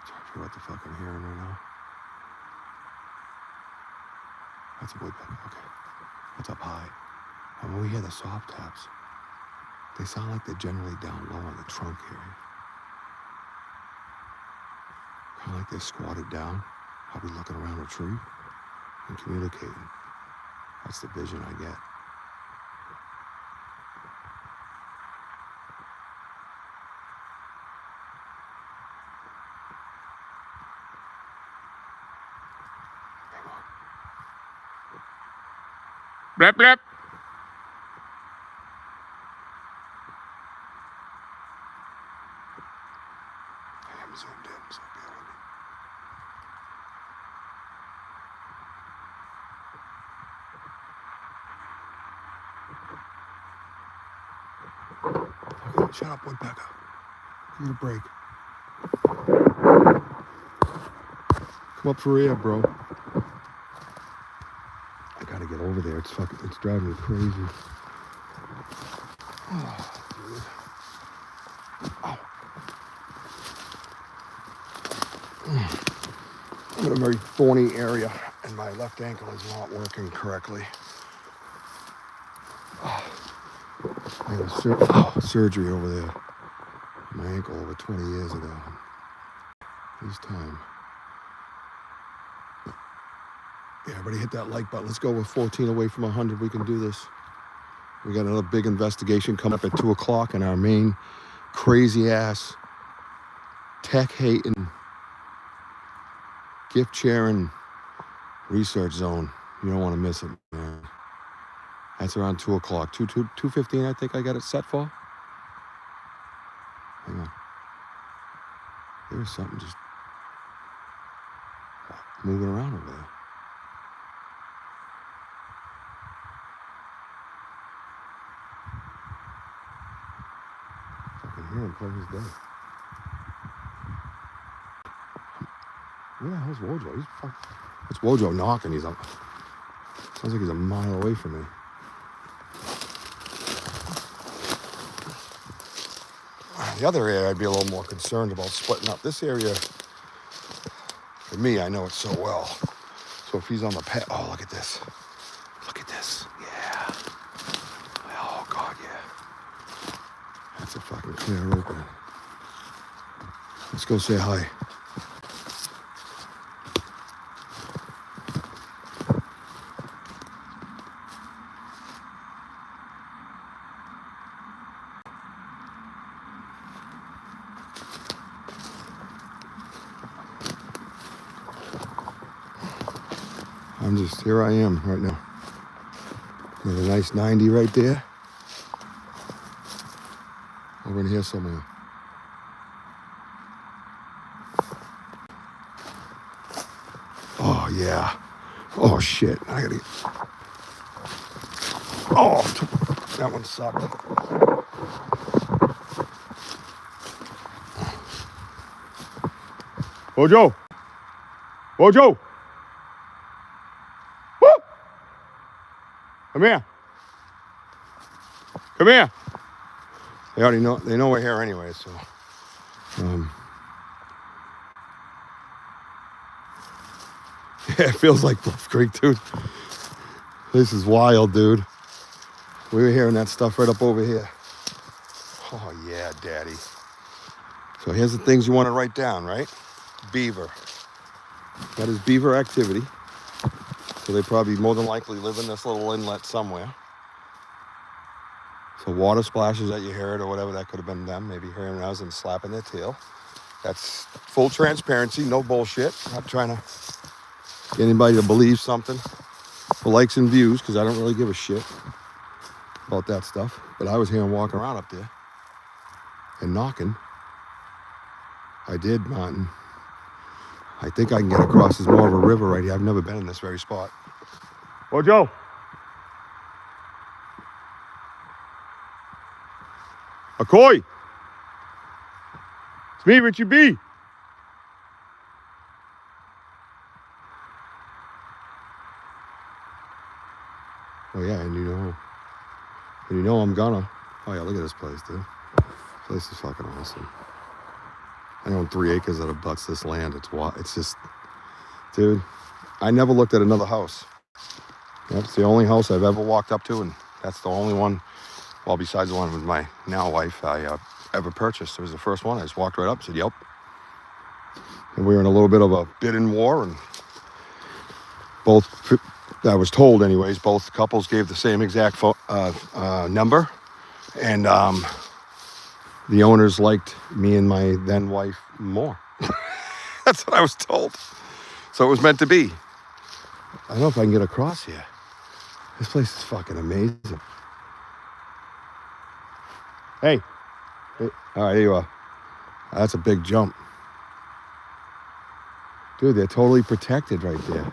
Try to figure out what the fuck I'm hearing right now. That's a woodpecker. Okay. That's up high. And when we hear the soft taps, they sound like they're generally down low on the trunk area. Kind of like they're squatted down, probably looking around a tree and communicating. That's the vision I get. Hang on. Blep, blep. I am zoomed in, so bear with me. Okay, shut up, woodpecker. Give it a break. Come up for air, bro. I gotta get over there. It's driving me crazy. Oh, dude. Ow. I'm in a very thorny area. and my left ankle is not working correctly. I had surgery over there. My ankle over 20 years ago. This time. Yeah, everybody hit that like button. Let's go with 14 away from 100. We can do this. We got another big investigation coming up at 2 o'clock in our main crazy-ass, tech-hating, gift-sharing research zone. You don't want to miss it, man. That's around 2 o'clock. 2:15, I think I got it set for. Hang on. There's something just moving around over there. I can hear him play his day. Where the hell's Wojo? It's Wojo knocking. He's up. Sounds like he's a mile away from me. The other area I'd be a little more concerned about splitting up. This area, for me, I know it so well. So if he's on the pet, oh, look at this. Look at this. Yeah. Oh, God, yeah. That's a fucking clear opening. Let's go say hi. Here I am right now. There's a nice 90 right there. Over in here somewhere. Oh, yeah. Oh, shit. I gotta get... Oh, that one sucked. Wojo! Wojo! Woo! Come here. Come here. They already know. They know we're here anyway, so. Yeah, it feels like Bluff Creek, dude. This is wild, dude. We were hearing that stuff right up over here. Oh yeah, Daddy. So here's the things you want to write down, right? Beaver. That is beaver activity. So they probably more than likely live in this little inlet somewhere. So water splashes that you heard or whatever, that could have been them. Maybe hearing us and slapping their tail. That's full transparency, no bullshit. Not trying to get anybody to believe something for likes and views, because I don't really give a shit about that stuff. But I was hearing walking around up there and knocking. I did, Martin. I think I can get across. There's more of a river right here. I've never been in this very spot. Oh, Joe. Acoy. It's me, Richie B. Oh yeah, and you know I'm gonna. Oh yeah, look at this place, dude. This place is fucking awesome. I own 3 acres that abuts this land. It's just, dude, I never looked at another house. That's the only house I've ever walked up to, and that's the only one, well, besides the one with my now wife, I ever purchased. It was the first one. I just walked right up and said, yep. And we were in a little bit of a bidding war, and both, I was told anyways, both couples gave the same exact number, and the owners liked me and my then wife more. That's what I was told. So it was meant to be. I don't know if I can get across here. This place is fucking amazing. Hey. All right, here you are. That's a big jump. Dude, they're totally protected right there.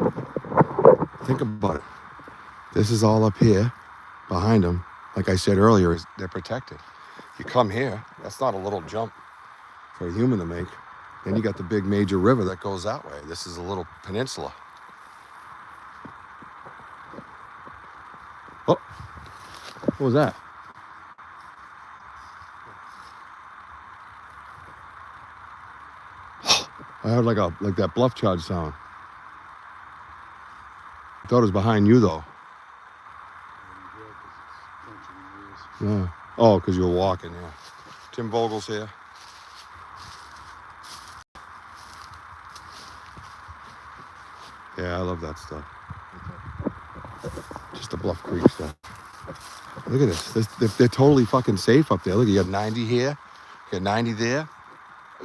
Think about it. This is all up here behind them. Like I said earlier, they're protected. You come here, that's not a little jump for a human to make. Then you got the big major river that goes that way. This is a little peninsula. Oh, what was that? I heard like that bluff charge sound. Thought it was behind you though. Yeah. Oh, because you were walking, yeah. Tim Vogel's here. Yeah, I love that stuff. Just the Bluff Creek stuff. Look at this. They're totally fucking safe up there. Look, you got 90 here. You got 90 there.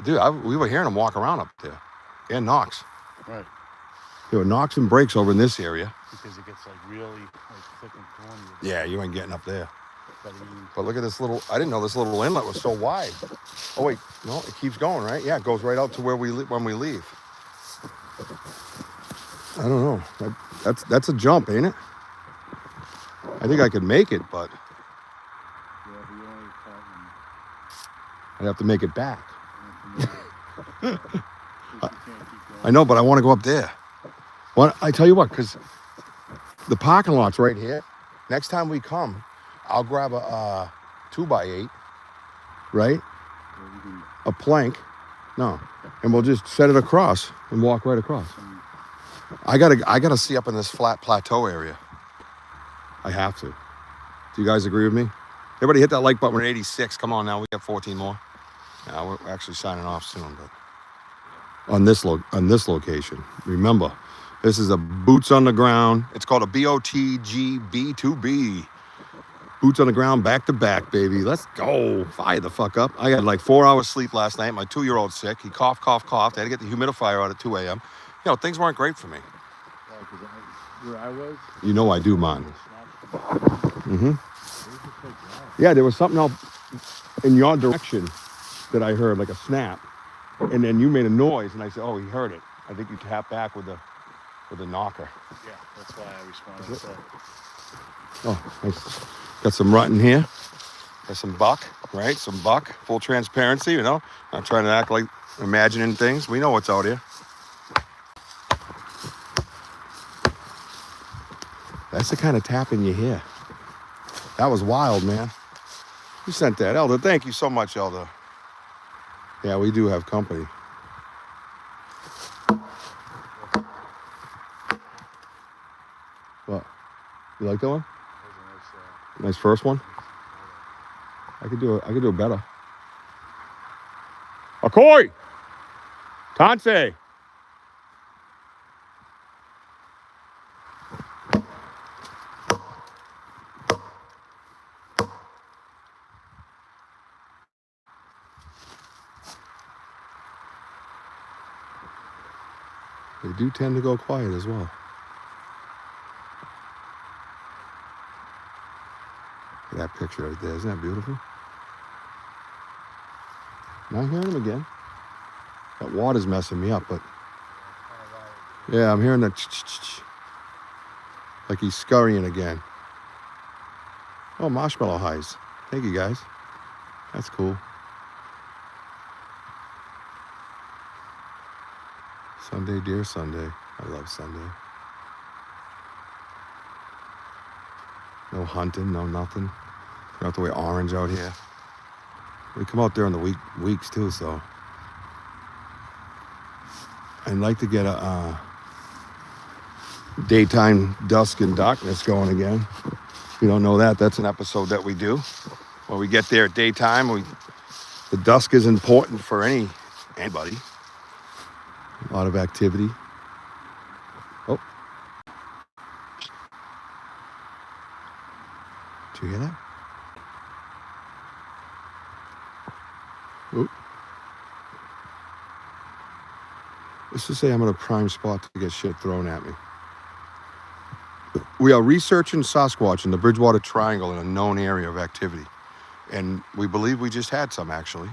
Dude, we were hearing them walk around up there. Yeah, knocks. Right. There were knocks and breaks over in this area. Because it gets like really like thick and thorny. Yeah, you ain't getting up there. But look at this little, I didn't know this little inlet was so wide. Oh wait, no, it keeps going, right? Yeah, it goes right out to where when we leave. I don't know. That's a jump, ain't it? I think I could make it, but I'd have to make it back. I know, but I want to go up there. Well, I tell you what, because the parking lot's right here. Next time we come, I'll grab a 2x8, right? A plank, no, and we'll just set it across and walk right across. I gotta see up in this flat plateau area. I have to. Do you guys agree with me? Everybody hit that like button. We're at 86. Come on now, we got 14 more. Yeah, we're actually signing off soon, but on this location, remember, this is a boots on the ground. It's called a BOTG B2B. Boots on the ground, back to back, baby. Let's go. Fire the fuck up. I got like 4 hours sleep last night. My 2-year-old's sick. He coughed. I had to get the humidifier out at 2 a.m. You know, things weren't great for me. Where I was? You know I do, man. Mm-hmm. Yeah, there was something else in your direction that I heard, like a snap. And then you made a noise, and I said, oh, he heard it. I think you tapped back with the knocker. Yeah, that's why I responded. So. Oh, nice. Got some rut in here. Got some buck, right? Some buck. Full transparency, you know. Not trying to act like imagining things. We know what's out here. That's the kind of tapping you hear. That was wild, man. Who sent that? Elder, thank you so much, Elder. Yeah, we do have company. What? You like that one? Nice first one. I could do it better. Akoi! Tansei! They do tend to go quiet as well. That picture right there, isn't that beautiful? Not hearing him again. That water's messing me up, but yeah, I'm hearing that like he's scurrying again. Oh, marshmallow highs. Thank you, guys. That's cool. Sunday, dear Sunday. I love Sunday. No hunting, no nothing. You don't have to wear orange out here. We come out there in the weeks too, so. I'd like to get a daytime dusk and darkness going again. If you don't know that, that's an episode that we do. When we get there at daytime, the dusk is important for anybody. A lot of activity. Oh. Did you hear that? Oop. Let's just say I'm in a prime spot to get shit thrown at me. We are researching Sasquatch in the Bridgewater Triangle in a known area of activity. And we believe we just had some, actually.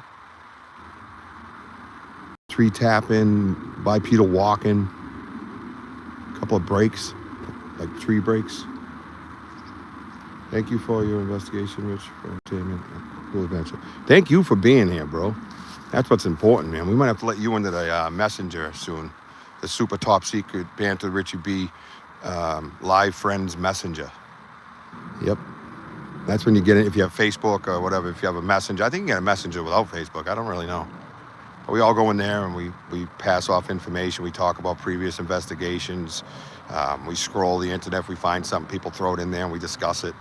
Tree tapping, bipedal walking, a couple of breaks, like tree breaks. Thank you for your investigation, Rich, for entertainment. Cool adventure. Thank you for being here, bro. That's what's important, man. We might have to let you into the messenger soon. The super top secret Banter Richie B live friends messenger. Yep. That's when you get it if you have Facebook or whatever, if you have a messenger. I think you can get a messenger without Facebook. I don't really know. We all go in there and we pass off information. We talk about previous investigations. We scroll the internet. If we find something, people throw it in there and we discuss it.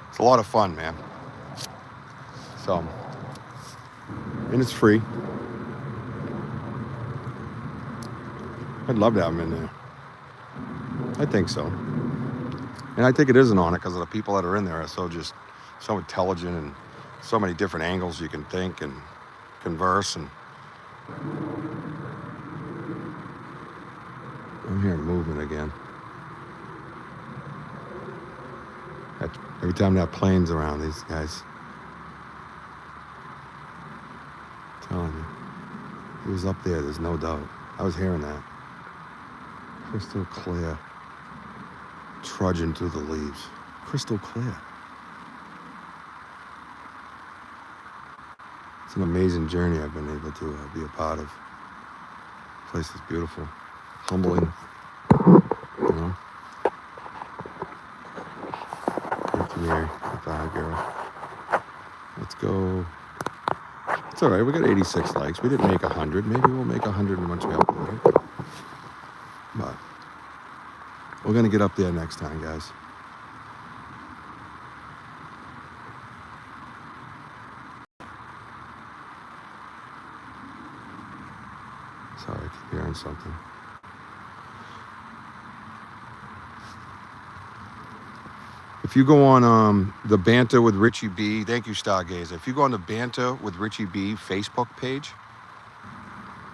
It's a lot of fun, man. So, and it's free. I'd love to have them in there. I think so. And I think it is an honor because of the people that are in there are so intelligent and so many different angles you can think and converse. And I'm hearing movement again. Every time that plane's around, these guys. I'm telling you. He was up there, there's no doubt. I was hearing that. Crystal clear. Trudging through the leaves. Crystal clear. It's an amazing journey I've been able to be a part of. The place is beautiful. Humbling. You know? Come here, goodbye, girl. Let's go. It's all right. We got 86 likes. We didn't make 100. Maybe we'll make 100 once we upload it. But we're gonna get up there next time, guys. Sorry, I keep hearing something. If you go on the Banter with Richie B, thank you, Stargazer. If you go on the Banter with Richie B Facebook page,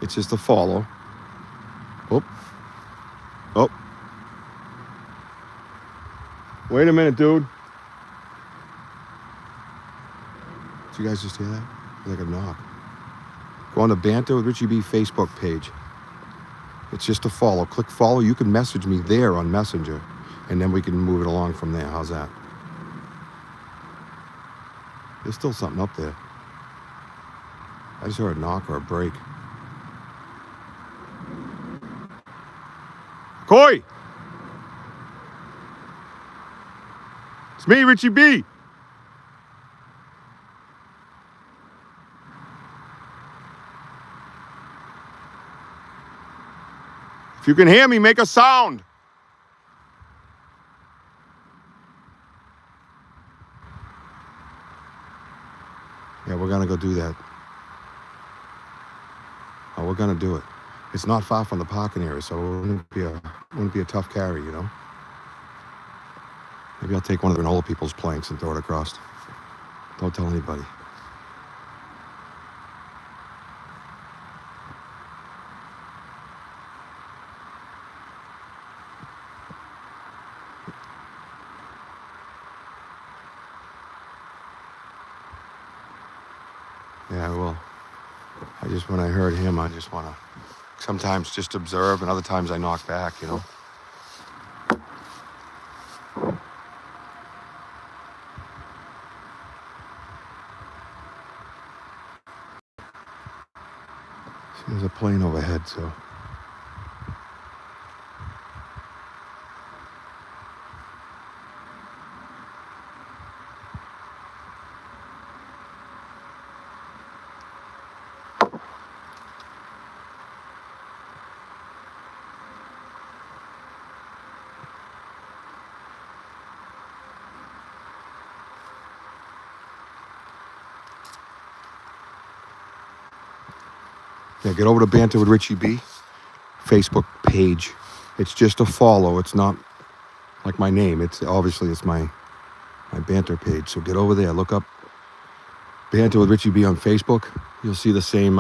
it's just a follow. Oh. Wait a minute, dude. Did you guys just hear that? Like a knock. Go on the Banter with Richie B Facebook page. It's just a follow. Click follow. You can message me there on Messenger, and then we can move it along from there. How's that? There's still something up there. I just heard a knock or a break. Koi! It's me, Richie B. If you can hear me, make a sound. Yeah, we're gonna go do that. Oh, we're gonna do it. It's not far from the parking area, so it wouldn't be a tough carry, you know? Maybe I'll take one of the old people's planks and throw it across. Don't tell anybody. Yeah, I will. When I heard him, I just want to sometimes just observe, and other times I knock back, you know? See, there's a plane overhead, so. Yeah, get over to Banter with Richie B Facebook page. It's just a follow. It's not like my name. It's my Banter page. So get over there. Look up Banter with Richie B on Facebook. You'll see the same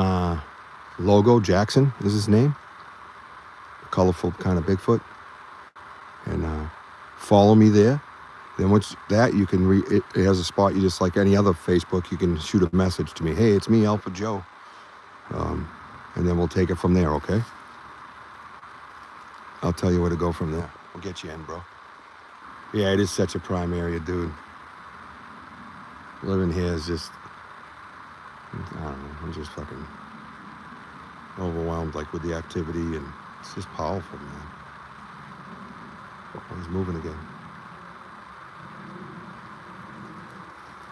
logo. Jackson is his name. Colorful kind of Bigfoot. And follow me there. Then once that, you can it has a spot. You just like any other Facebook. You can shoot a message to me. Hey, it's me, Alpha Joe. And then we'll take it from there, okay? I'll tell you where to go from there. We'll get you in, bro. Yeah, it is such a prime area, dude. Living here is just, I don't know, I'm just fucking overwhelmed, like, with the activity, and it's just powerful, man. Oh, he's moving again.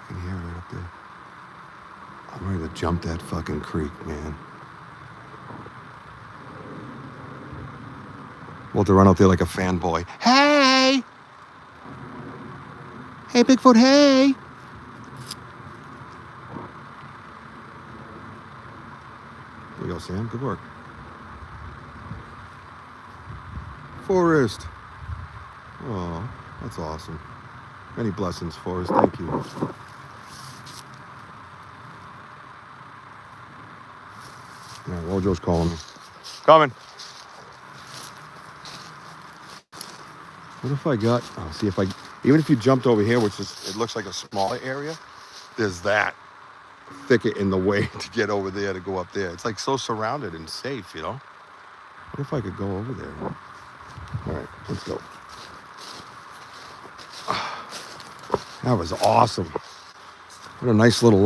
I can hear it right up there. I'm ready to jump that fucking creek, man. We'll have to run out there like a fanboy. Hey! Hey, Bigfoot, hey! There you go, Sam. Good work. Forrest. Oh, that's awesome. Many blessings, Forrest. Thank you. All right, Wojo's calling me. Coming. What if I got, see if I, even if you jumped over here, which is, it looks like a smaller area, there's that thicket in the way to get over there to go up there. It's like so surrounded and safe, you know? What if I could go over there? All right, let's go. That was awesome. What a nice little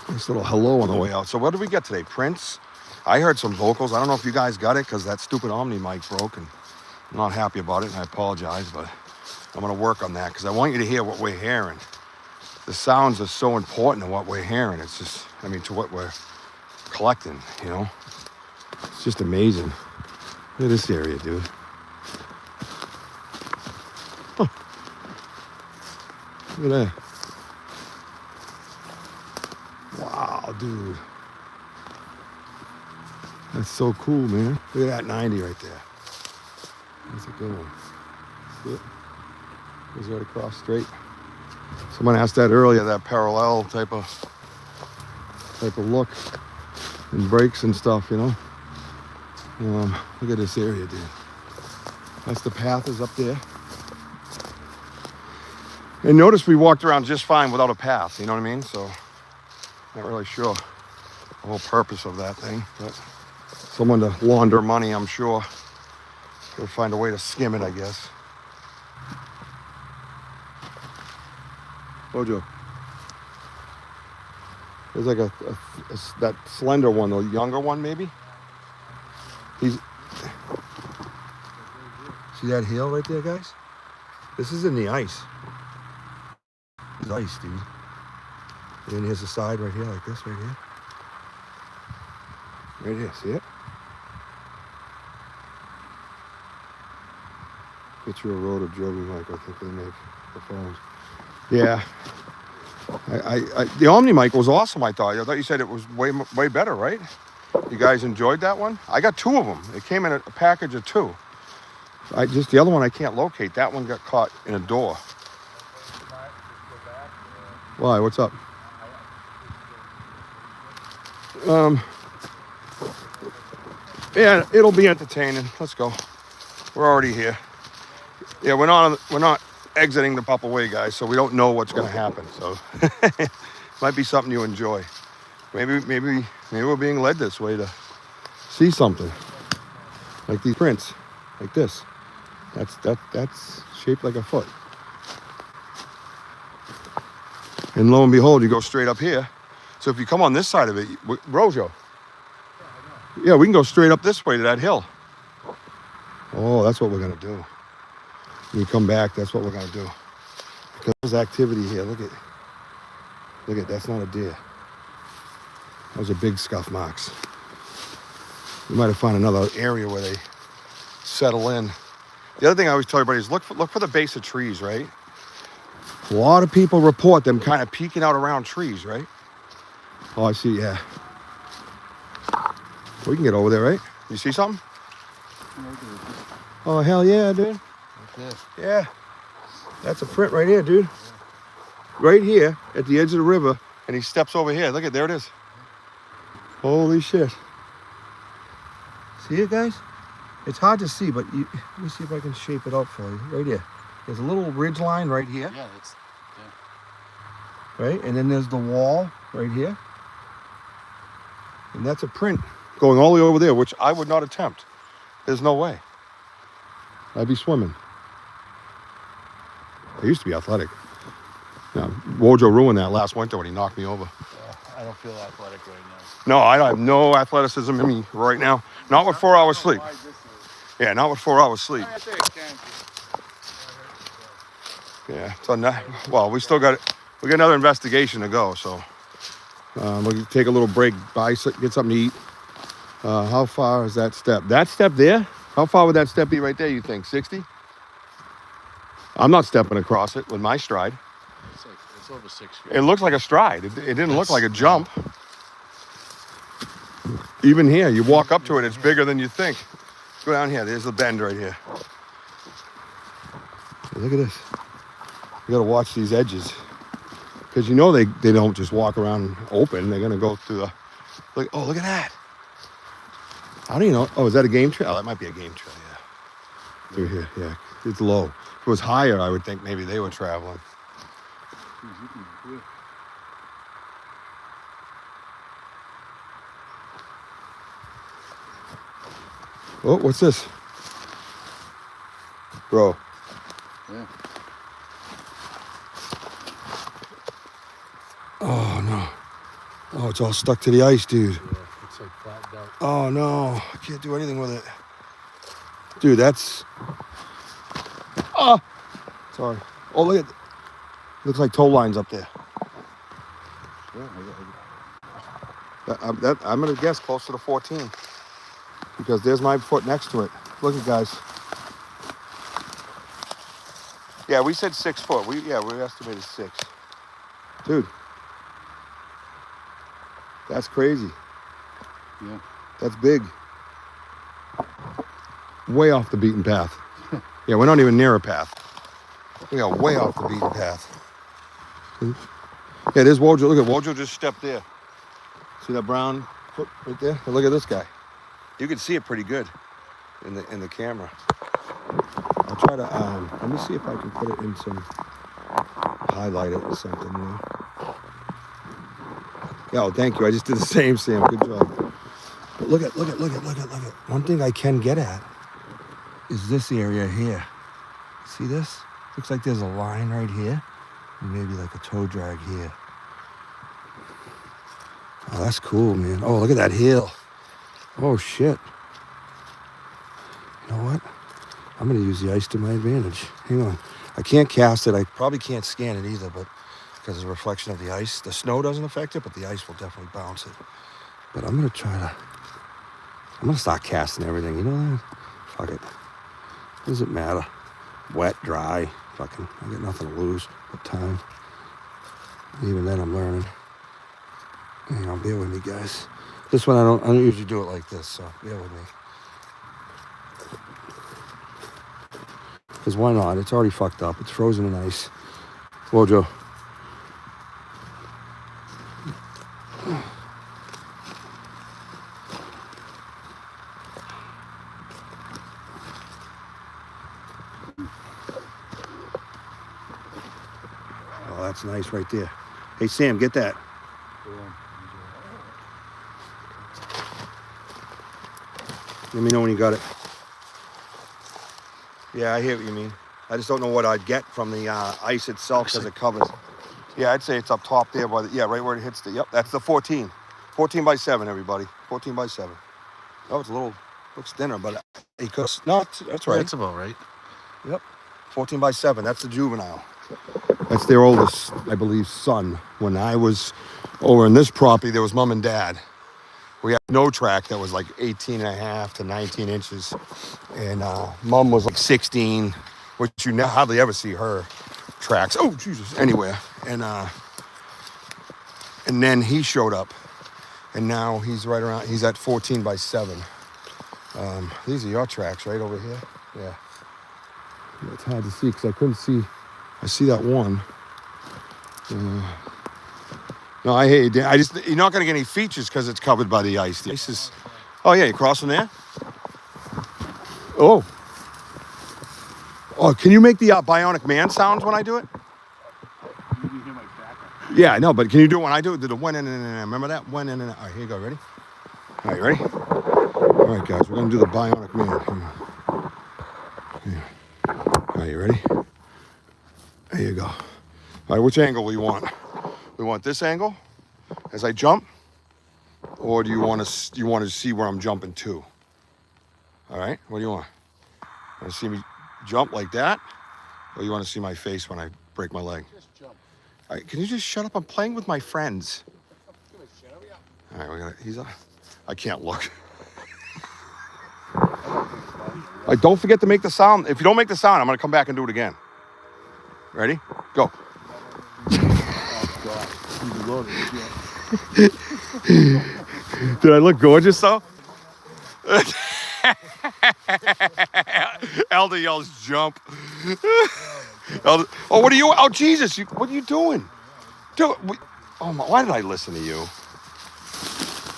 hello on the way out. So what did we get today? Prince? I heard some vocals. I don't know if you guys got it because that stupid Omni mic broke and I'm not happy about it and I apologize, but I'm gonna work on that because I want you to hear what we're hearing. The sounds are so important to what we're hearing. It's just, I mean, to what we're collecting, you know? It's just amazing. Look at this area, dude. Huh. Look at that. Wow, dude. That's so cool, man. Look at that 90 right there. That's a good one. See it? Goes right across straight. Someone asked that earlier, that parallel type of look and brakes and stuff, you know. Look at this area, dude. That's the path is up there. And notice we walked around just fine without a path, you know what I mean? So, not really sure the whole purpose of that thing, but someone to launder money, I'm sure. They'll find a way to skim it, I guess. Wojo. There's like that slender one, the younger one maybe. See that hill right there, guys? This is in the ice. It's ice, dude. And then here's the side right here, like this, right here. Right here, see it? Picture a road of Joby mic, I think they make the phones. Yeah. The Omni mic was awesome, I thought. I thought you said it was way better, right? You guys enjoyed that one? I got 2 of them. It came in a package of 2. The other one I can't locate. That one got caught in a door. Why? What's up? Yeah, it'll be entertaining. Let's go. We're already here. Yeah, we're not exiting the Papa Way, guys, so we don't know what's going to happen. So might be something you enjoy. Maybe we're being led this way to see something like these prints, like this. That's shaped like a foot. And lo and behold, you go straight up here. So if you come on this side of it, Wojo. Yeah, we can go straight up this way to that hill. Oh, that's what we're gonna do. When we come back, that's what we're gonna do. Because there's activity here. Look at that's not a deer. Those are big scuff marks. We might have found another area where they settle in. The other thing I always tell everybody is look for the base of trees, right? A lot of people report them kind of peeking out around trees, right? Oh, I see, yeah. We can get over there, right? You see something? Oh, hell yeah, dude. Yeah. That's a print right here, dude. Right here at the edge of the river. And he steps over here. Look at, there it is. Holy shit. See it, guys? It's hard to see, but let me see if I can shape it out for you. Right here. There's a little ridge line right here. Yeah, Right? And then there's the wall right here. And that's a print going all the way over there, which I would not attempt. There's no way. I'd be swimming. I used to be athletic. Now, Wojo ruined that last winter when he knocked me over. I don't feel athletic right now. No, I have no athleticism in me right now. Not with 4 hours sleep. Yeah, not with 4 hours sleep. Yeah, so well, we still got it. We got another investigation to go, so we'll take a little break, get something to eat. How far is that step? That step there How far would that step be right there, you think? 60? I'm not stepping across it with my stride. It's over 6 feet. It looks like a stride. It didn't look like a jump. Even here, you walk up to it, it's bigger than you think. Go down here. There's the bend right here. Look at this. You gotta watch these edges. Because you know they don't just walk around open. They're gonna go through the, look at that. How do you know? Oh, is that a game trail? Oh, that might be a game trail, yeah. Through here, yeah. It's low. If it was higher, I would think maybe they were traveling. Oh, what's this? Bro. Yeah. Oh, no. Oh, it's all stuck to the ice, dude. Yeah, it's like flattened out. Oh, no. I can't do anything with it. Dude, that's... Oh! Sorry. Oh, look at... Looks like tow lines up there. Yeah, I'm going to guess closer to 14. Because there's my foot next to it. Look at guys. Yeah, we said 6 foot. We estimated 6. Dude. That's crazy. Yeah. That's big. Way off the beaten path. Yeah, we're not even near a path. We got way off the beaten path. Yeah, there's Wojo. Look at Wojo just stepped there. See that brown foot right there? And look at this guy. You can see it pretty good in the camera. I'll try to let me see if I can put it in some, highlight it or something. You know? Yeah, oh, thank you. I just did the same, Sam. Good job. But look at. One thing I can get at is this area here. See this? Looks like there's a line right here. And maybe like a toe drag here. Oh, that's cool, man. Oh, look at that hill. Oh, shit. You know what? I'm going to use the ice to my advantage. Hang on. I can't cast it. I probably can't scan it either, but because of the reflection of the ice. The snow doesn't affect it, but the ice will definitely bounce it. But I'm going to try to... I'm going to start casting everything. You know that? Fuck it. Does it matter? Wet, dry. Fucking, I got nothing to lose but time. Even then, I'm learning. Hang on, bear with me, guys. This one, I don't usually do it like this, so bear with me. Because why not? It's already fucked up. It's frozen in ice. Wojo. Oh, that's nice right there. Hey, Sam, get that. Let me know when you got it. Yeah, I hear what you mean. I just don't know what I'd get from the ice itself because it covers. Yeah, I'd say it's up top there by the, yeah, right where it hits the, yep, that's the 14. 14 by 7, everybody. 14 by 7. Oh, it's a little, looks thinner, but because, no, that's right. That's about right. Yep. 14 by 7, that's the juvenile. That's their oldest, I believe, son. When I was over in this property, there was mom and dad. We had no track that was like 18 and a half to 19 inches. And mom was like 16, which you hardly ever see her tracks. Oh, Jesus, anywhere. And then he showed up. And now he's right around, he's at 14 by 7. These are your tracks right over here. Yeah. It's hard to see because I couldn't see. I see that one. No, I hate it. You're not going to get any features because it's covered by the ice. The ice is, oh yeah, you're crossing there? Oh. Oh, can you make the Bionic Man sounds when I do it? You can hear my back. Yeah, I know, but can you do it when I do it? The one in and out. Remember that? One in and out. All right, here you go. Ready? All right, you ready? All right, guys, we're going to do the Bionic Man. Come on. Here. All right, you ready? There you go. All right, which angle we want? We want this angle as I jump, or do you want to see where I'm jumping to? All right, what do you want? Want to see me jump like that, or you want to see my face when I break my leg? Just jump. All right, can you just shut up? I'm playing with my friends. All right, I can't look. Like, don't forget to make the sound. If you don't make the sound, I'm gonna come back and do it again. Ready? Go. Did I look gorgeous though? Elder yells jump. Elder, oh, what are you? Oh, Jesus! What are you doing? Dude, oh my! Why did I listen to you?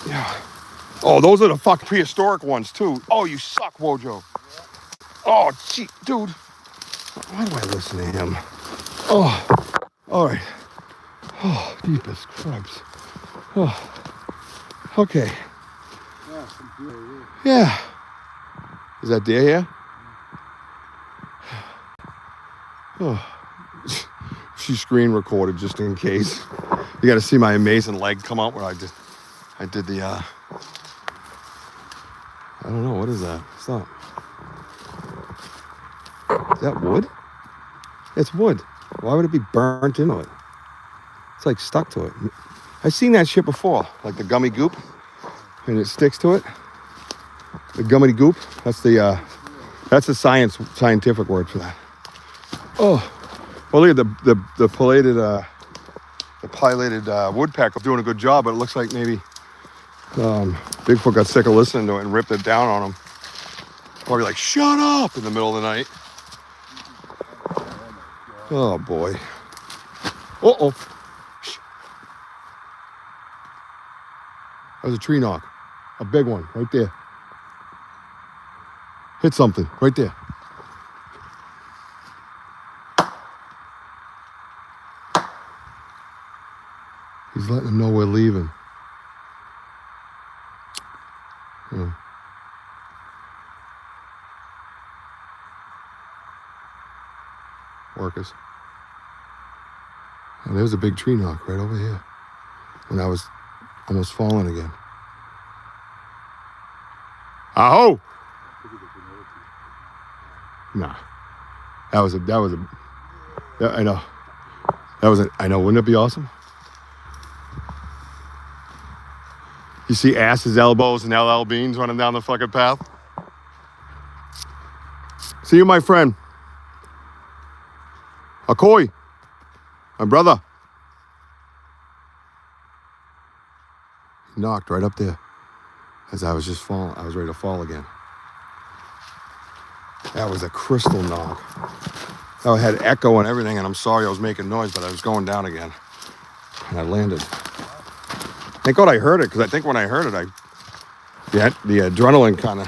Yeah. Oh, those are the fucking prehistoric ones too. Oh, you suck, Wojo. Oh, gee, dude. Why do I listen to him? Oh, all right. Oh, deepest cripes. Oh, okay. Yeah. Is that deer here? Oh. She screen recorded just in case. You got to see my amazing leg come out where I did the, I don't know, what is that? Stop. Is that wood? It's wood. Why would it be burnt into it? It's like stuck to it. I've seen that shit before, like the gummy goop, and it sticks to it. The gummy goop, that's the scientific word for that. Oh, well, look at the pilated woodpecker doing a good job, but it looks like maybe Bigfoot got sick of listening to it and ripped it down on him. Probably like, shut up in the middle of the night. Oh boy. Uh-oh. That was a tree knock. A big one right there. Hit something right there. He's letting them know we're leaving. Yeah. Workers. And there's a big tree knock right over here. When I was almost falling again. Aho! Nah. That was a, yeah, I know. I know, wouldn't it be awesome? You see asses, elbows, and LL Beans running down the fucking path? See you, my friend. Akoi, my brother. He knocked right up there as I was just falling. I was ready to fall again. That was a crystal knock. I had echo and everything, and I'm sorry I was making noise, but I was going down again. And I landed. Thank God I heard it, because I think when I heard it, the adrenaline kind of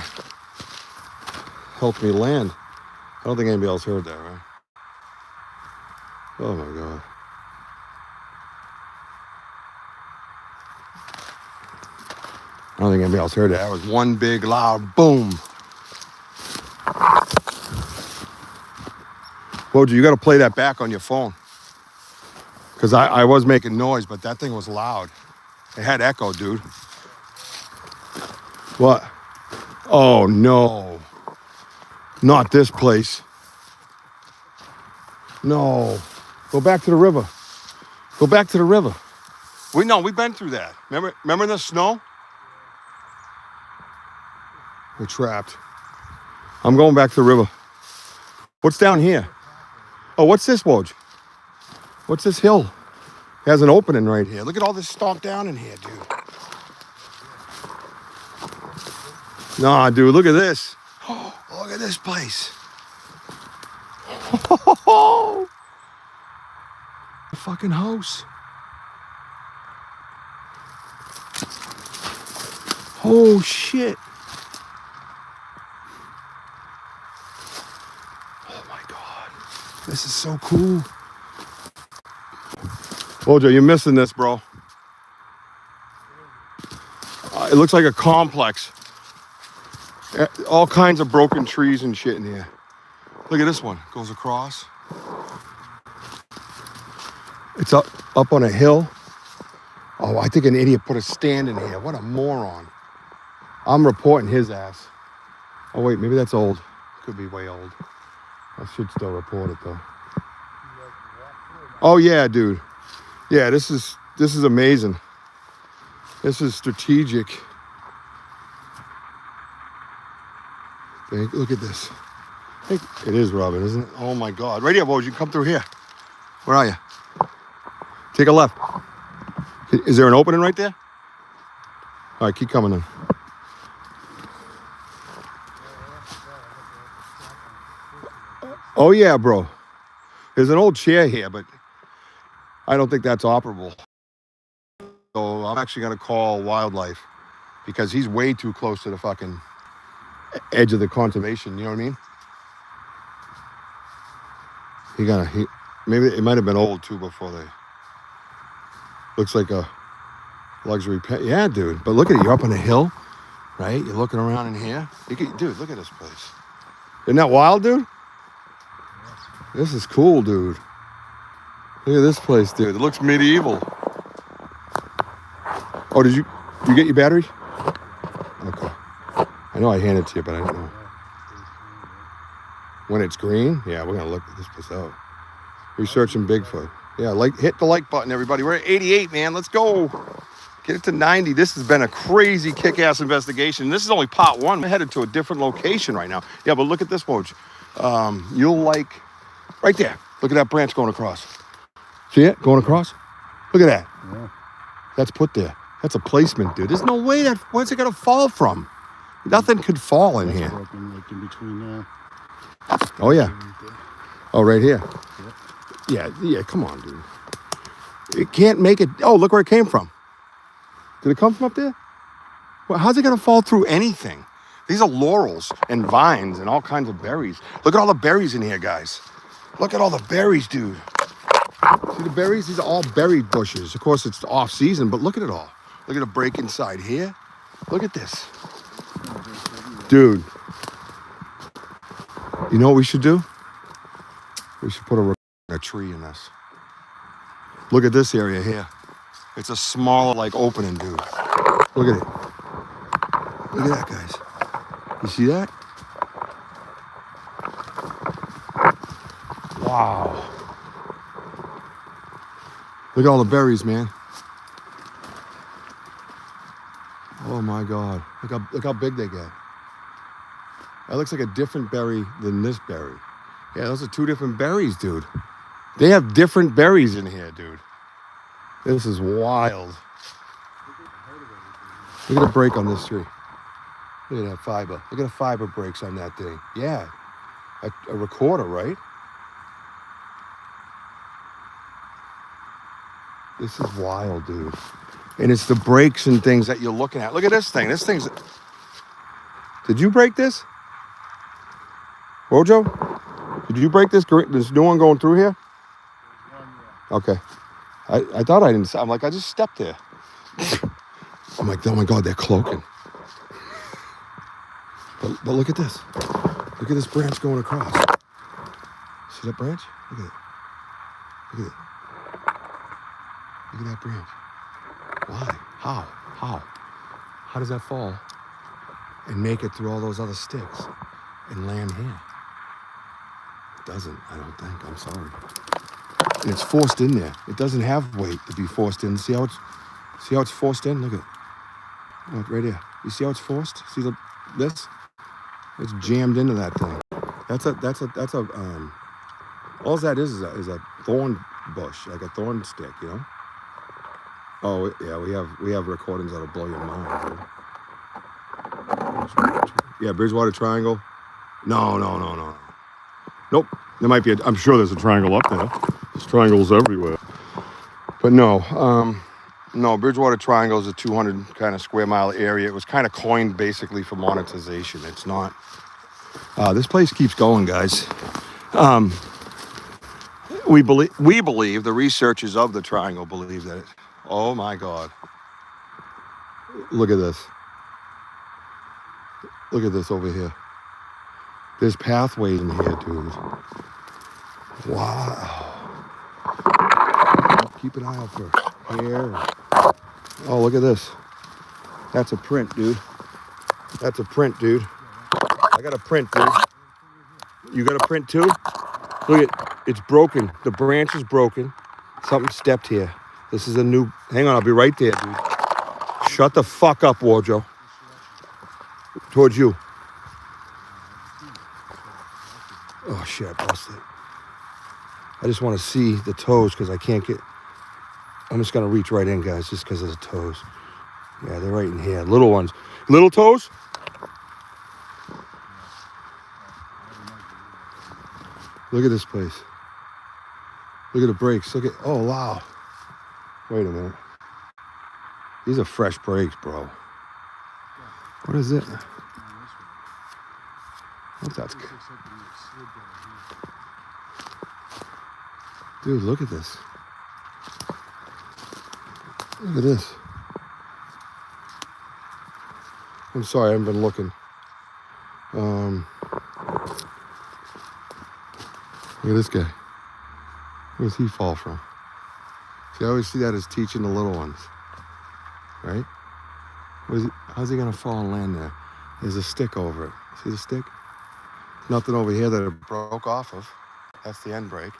helped me land. I don't think anybody else heard that, right? Oh my God. I don't think anybody else heard that. That was one big loud boom. Wojo, you got to play that back on your phone. Because I was making noise, but that thing was loud. It had echo, dude. What? Oh, no. Not this place. No. Go back to the river. Go back to the river. We've been through that. Remember the snow? We're trapped. I'm going back to the river. What's down here? Oh, what's this, Woj? What's this hill? It has an opening right here. Look at all this stomped down in here, dude. Nah, dude, look at this. Oh, look at this place. Oh, the fucking house. Oh, shit. Oh, my God. This is so cool. Wojo, you're missing this, bro. It looks like a complex. All kinds of broken trees and shit in here. Look at this one. Goes across. It's up on a hill. Oh, I think an idiot put a stand in here. What a moron. I'm reporting his ass. Oh, wait, maybe that's old. Could be way old. I should still report it, though. Oh, yeah, dude. Yeah, this is amazing. This is strategic. Look at this. Hey, it is Robin, isn't it? Oh my God. Right here, Woj. You can come through here. Where are you? Take a left. Is there an opening right there? All right, keep coming in. Oh yeah, bro. There's an old chair here, but I don't think that's operable. So I'm actually gonna call wildlife because he's way too close to the fucking edge of the conservation. You know what I mean? Maybe it might have been old too before they. Looks like a luxury pet. Yeah, dude. But look at it. You're up on a hill, right? You're looking around in here. Dude, look at this place. Isn't that wild, dude? This is cool, dude. Look at this place, dude. It looks medieval. Oh, did you get your battery? Okay. I know I handed it to you, but I don't know. When it's green? Yeah, we're going to look this place out. Researching Bigfoot. Yeah, hit the like button, everybody. We're at 88, man. Let's go. Get it to 90. This has been a crazy kick-ass investigation. This is only part one. We're headed to a different location right now. Yeah, but look at this, Woj. You'll like... Right there. Look at that branch going across. See it? Going across? Look at that. Yeah. That's put there. That's a placement, dude. There's no way where's it going to fall from? Nothing could fall in here. Broken, like in between there. Oh, yeah. Oh, right here. Yeah, come on, dude. It can't make it. Oh, look where it came from. Did it come from up there? Well, how's it going to fall through anything? These are laurels and vines and all kinds of berries. Look at all the berries in here, guys. Look at all the berries, dude. See the berries? These are all berry bushes. Of course, it's off season, but look at it all. Look at the break inside here. Look at this. Dude. You know what we should do? We should put a tree in this. Look at this area here. It's a smaller, like, opening, dude. Look at it. Look at that, guys. You see that? Wow. Look at all the berries, man. Oh my God. Look how big they get. That looks like a different berry than this berry. Yeah, those are two different berries, dude. They have different berries in here, dude. This is wild. Look at the break on this tree. Look at that fiber. Look at the fiber breaks on that thing. Yeah. A recorder, right? This is wild, dude. And it's the breaks and things that you're looking at. Look at this thing. This thing's... Did you break this? Wojo? Did you break this new one going through here? Okay. I thought I didn't... I'm like, I just stepped there. I'm like, oh my God, they're cloaking. But look at this. Look at this branch going across. See that branch? Look at it. Look at it. Look at that branch. Why? How? How does that fall and make it through all those other sticks and land here? It doesn't, I don't think. I'm sorry. And it's forced in there. It doesn't have weight to be forced in. See how it's forced in? Look at it. Look right here. You see how it's forced? See this? It's jammed into that thing. That's a all that is a thorn bush, like a thorn stick, you know? Oh yeah, we have recordings that'll blow your mind, dude. Yeah, Bridgewater Triangle. No. Nope. There might be I'm sure there's a triangle up there. There's triangles everywhere. But no, Bridgewater Triangle is a 200 kind of square mile area. It was kind of coined basically for monetization. It's not. This place keeps going, guys. We believe the researchers of the triangle believe that it. Oh my God. Look at this. Look at this over here. There's pathways in here, dude. Wow. Keep an eye out for hair. Oh, look at this. That's a print, dude. That's a print, dude. I got a print, dude. You got a print too? Look at, it's broken. The branch is broken. Something stepped here. This is a new, hang on, I'll be right there, dude. Shut the fuck up, Wojo. Towards you. shit, I busted. I just want to see the toes because I can't get. I'm just gonna reach right in, guys, just because of the toes. Yeah, they're right in here. Little ones. Little toes? Look at this place. Look at the brakes. Look at, oh, wow. Wait a minute. These are fresh brakes, bro. What is it? What's that? Dude, look at this. Look at this. I'm sorry, I haven't been looking. Look at this guy. Where does he fall from? See, I always see that as teaching the little ones, right? How's he gonna fall and land there? There's a stick over it. See the stick? Nothing over here that it broke off of. That's the end brake.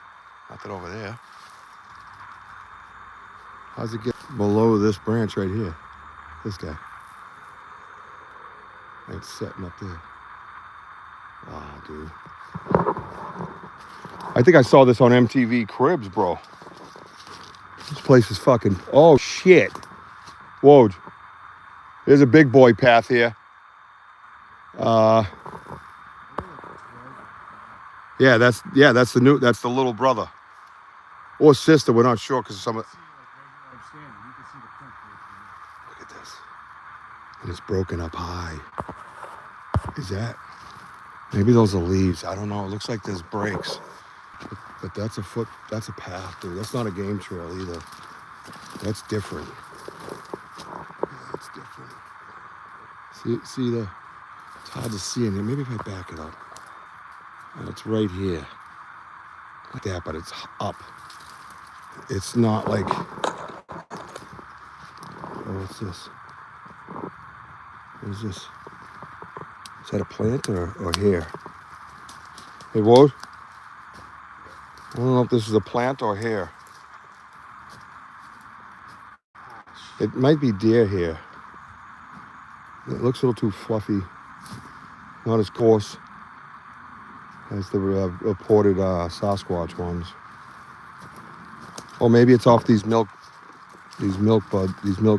Nothing over there. How's it get below this branch right here? This guy. It's setting up there. Wow, dude. I think I saw this on MTV Cribs, bro. This place is fucking, oh shit. Whoa. There's a big boy path here. Yeah, that's the little brother. Or sister, we're not sure because some of. Look at this. And it's broken up high. Is that? Maybe those are leaves. I don't know. It looks like there's brakes. But that's a path, dude. That's not a game trail either. That's different. Yeah, that's different. See the, it's hard to see in here. Maybe if I back it up. And it's right here. Like that, but it's up. It's not like, oh, what's this? What is this? Is that a plant or hair? Hey, Woj? I don't know if this is a plant or hair. It might be deer hair. It looks a little too fluffy. Not as coarse as the reported Sasquatch ones. Or maybe it's off these milk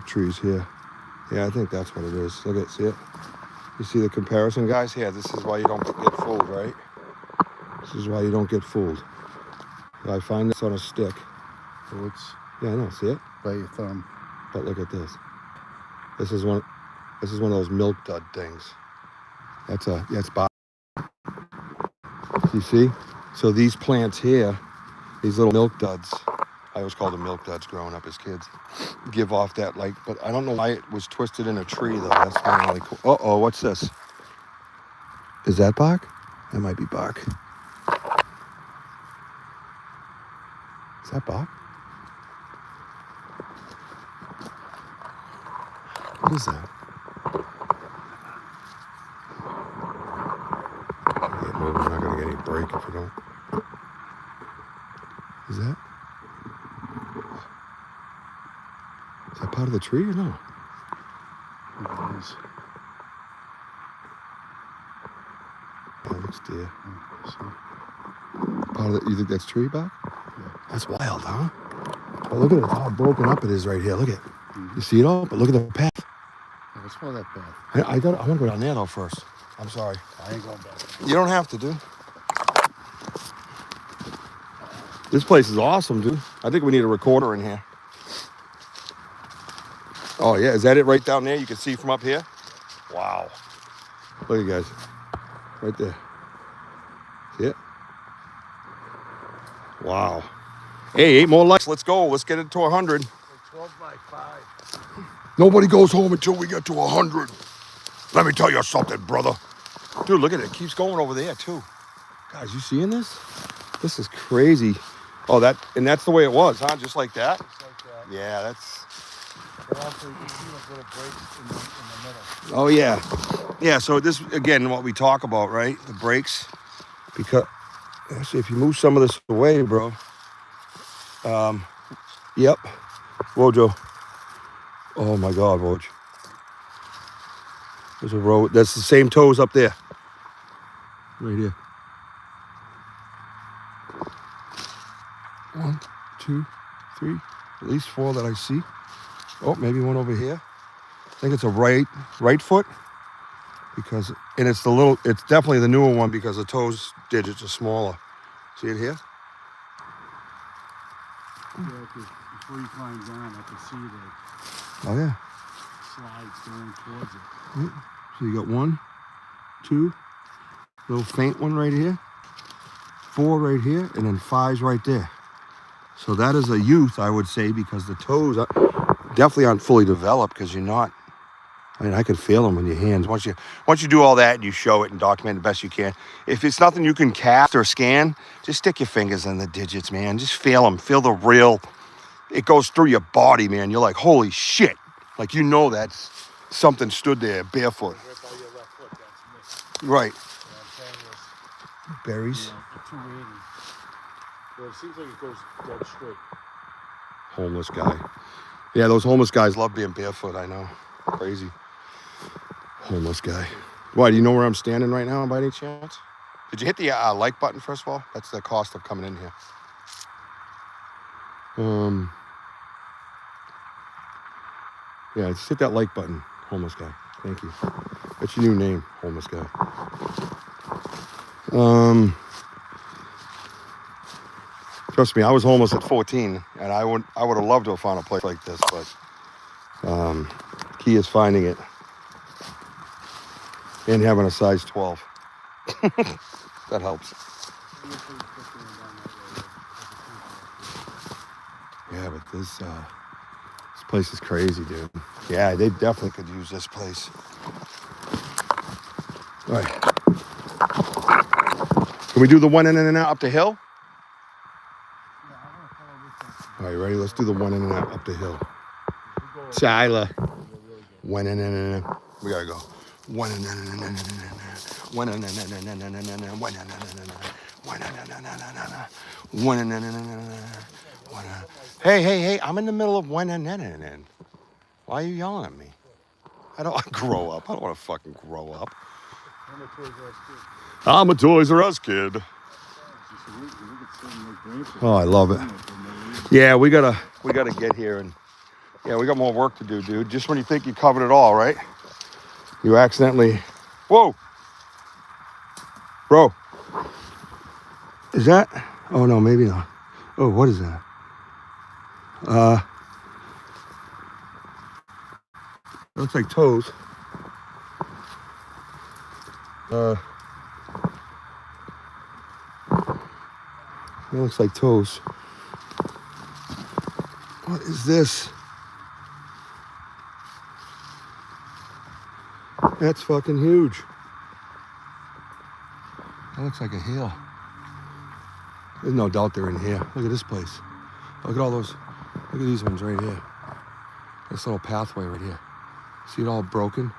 trees here. Yeah, I think that's what it is. Look at, see it? You see the comparison, guys? Here, this is why you don't get fooled, right? This is why you don't get fooled. I find this on a stick. So it's, yeah, I know, see it? by your thumb. But look at this. This is one of those milk dud things. That's bottom. You see? So these plants here, these little milk duds, I always called them milk duds growing up as kids, give off that like, but I don't know why it was twisted in a tree though. That's not really cool. Uh-oh, what's this? Is that bark? That might be bark. Is that bark? What is that? We're not going to get any break if we don't. Is that part of the tree or no? It is. That looks deer. Part of the, you think that's tree bark? Yeah. That's wild, huh? But look at it, how broken up it is right here. Look at it. You see it all? But look at the path. Yeah, let's follow that path. I want to go down there though first. I'm sorry. I ain't going back. You don't have to, dude. This place is awesome, dude. I think we need a recorder in here. Oh yeah, is that it right down there? You can see from up here? Wow. Look, you guys. Right there. See it? Wow. Hey, 8 more likes. Let's go. Let's get it to 100. 12 by 5. Nobody goes home until we get to 100. Let me tell you something, brother. Dude, look at it. It keeps going over there, too. Guys, you seeing this? This is crazy. Oh, that's the way it was, huh? Just like that? Just like that. Yeah, that's... But also, you can see those little breaks in the middle. Oh, yeah. Yeah, so this, again, what we talk about, right? The brakes. Because, actually, if you move some of this away, bro. Yep. Wojo. Oh, my God, Woj. There's a road. That's the same toes up there. Right here. 1, 2, 3, at least 4 that I see. Oh, maybe one over here. I think it's a right foot because, and it's definitely the newer one because the toes digits are smaller. See it here? Yeah, before you climb down, I can see the Oh yeah. slides going towards it. Right. So you got 1, 2, little faint one right here, 4 right here, and then 5's right there. So that is a youth, I would say, because the toes definitely aren't fully developed because you're not. I mean, I could feel them in your hands. Once you do all that and you show it and document the best you can. If it's nothing you can cast or scan, just stick your fingers in the digits, man. Just feel them. Feel the real. It goes through your body, man. You're like, holy shit. Like, you know that's something stood there barefoot. Right by your left foot, that's missing. Right. What I'm saying is, Berries. a 280. Well, it seems like it goes dead straight. Homeless guy. Yeah, those homeless guys love being barefoot, I know. Crazy. Homeless guy. Why, do you know where I'm standing right now by any chance? Did you hit the like button first of all? That's the cost of coming in here. Yeah, just hit that like button, homeless guy. Thank you. That's your new name, homeless guy. Trust me, I was homeless at 14, and I would have loved to have found a place like this, but key is finding it and having a size 12. That helps. Yeah, but this place is crazy, dude. Yeah, they definitely could use this place. All right. Can we do the one in and out up the hill? All right, ready? Let's do the one in and out up the hill. Tyler. One in and out. We gotta go. One in and out. One in and out. One in and out. One in and out. Hey, I'm in the middle of one and then. Why are you yelling at me? I don't want to grow up. I don't want to fucking grow up. I'm a Toys R Us kid. Oh, I love it. Yeah, we gotta get here, and yeah, we got more work to do, dude. Just when you think you covered it all, right? You accidentally, whoa, bro. Is that? Oh no, maybe not. Oh, what is that? It looks like toes. It looks like toes. What is this? That's fucking huge. That looks like a heel. There's no doubt they're in here. Look at this place. Look at all those. Look at these ones right here. This little pathway right here. See it all broken?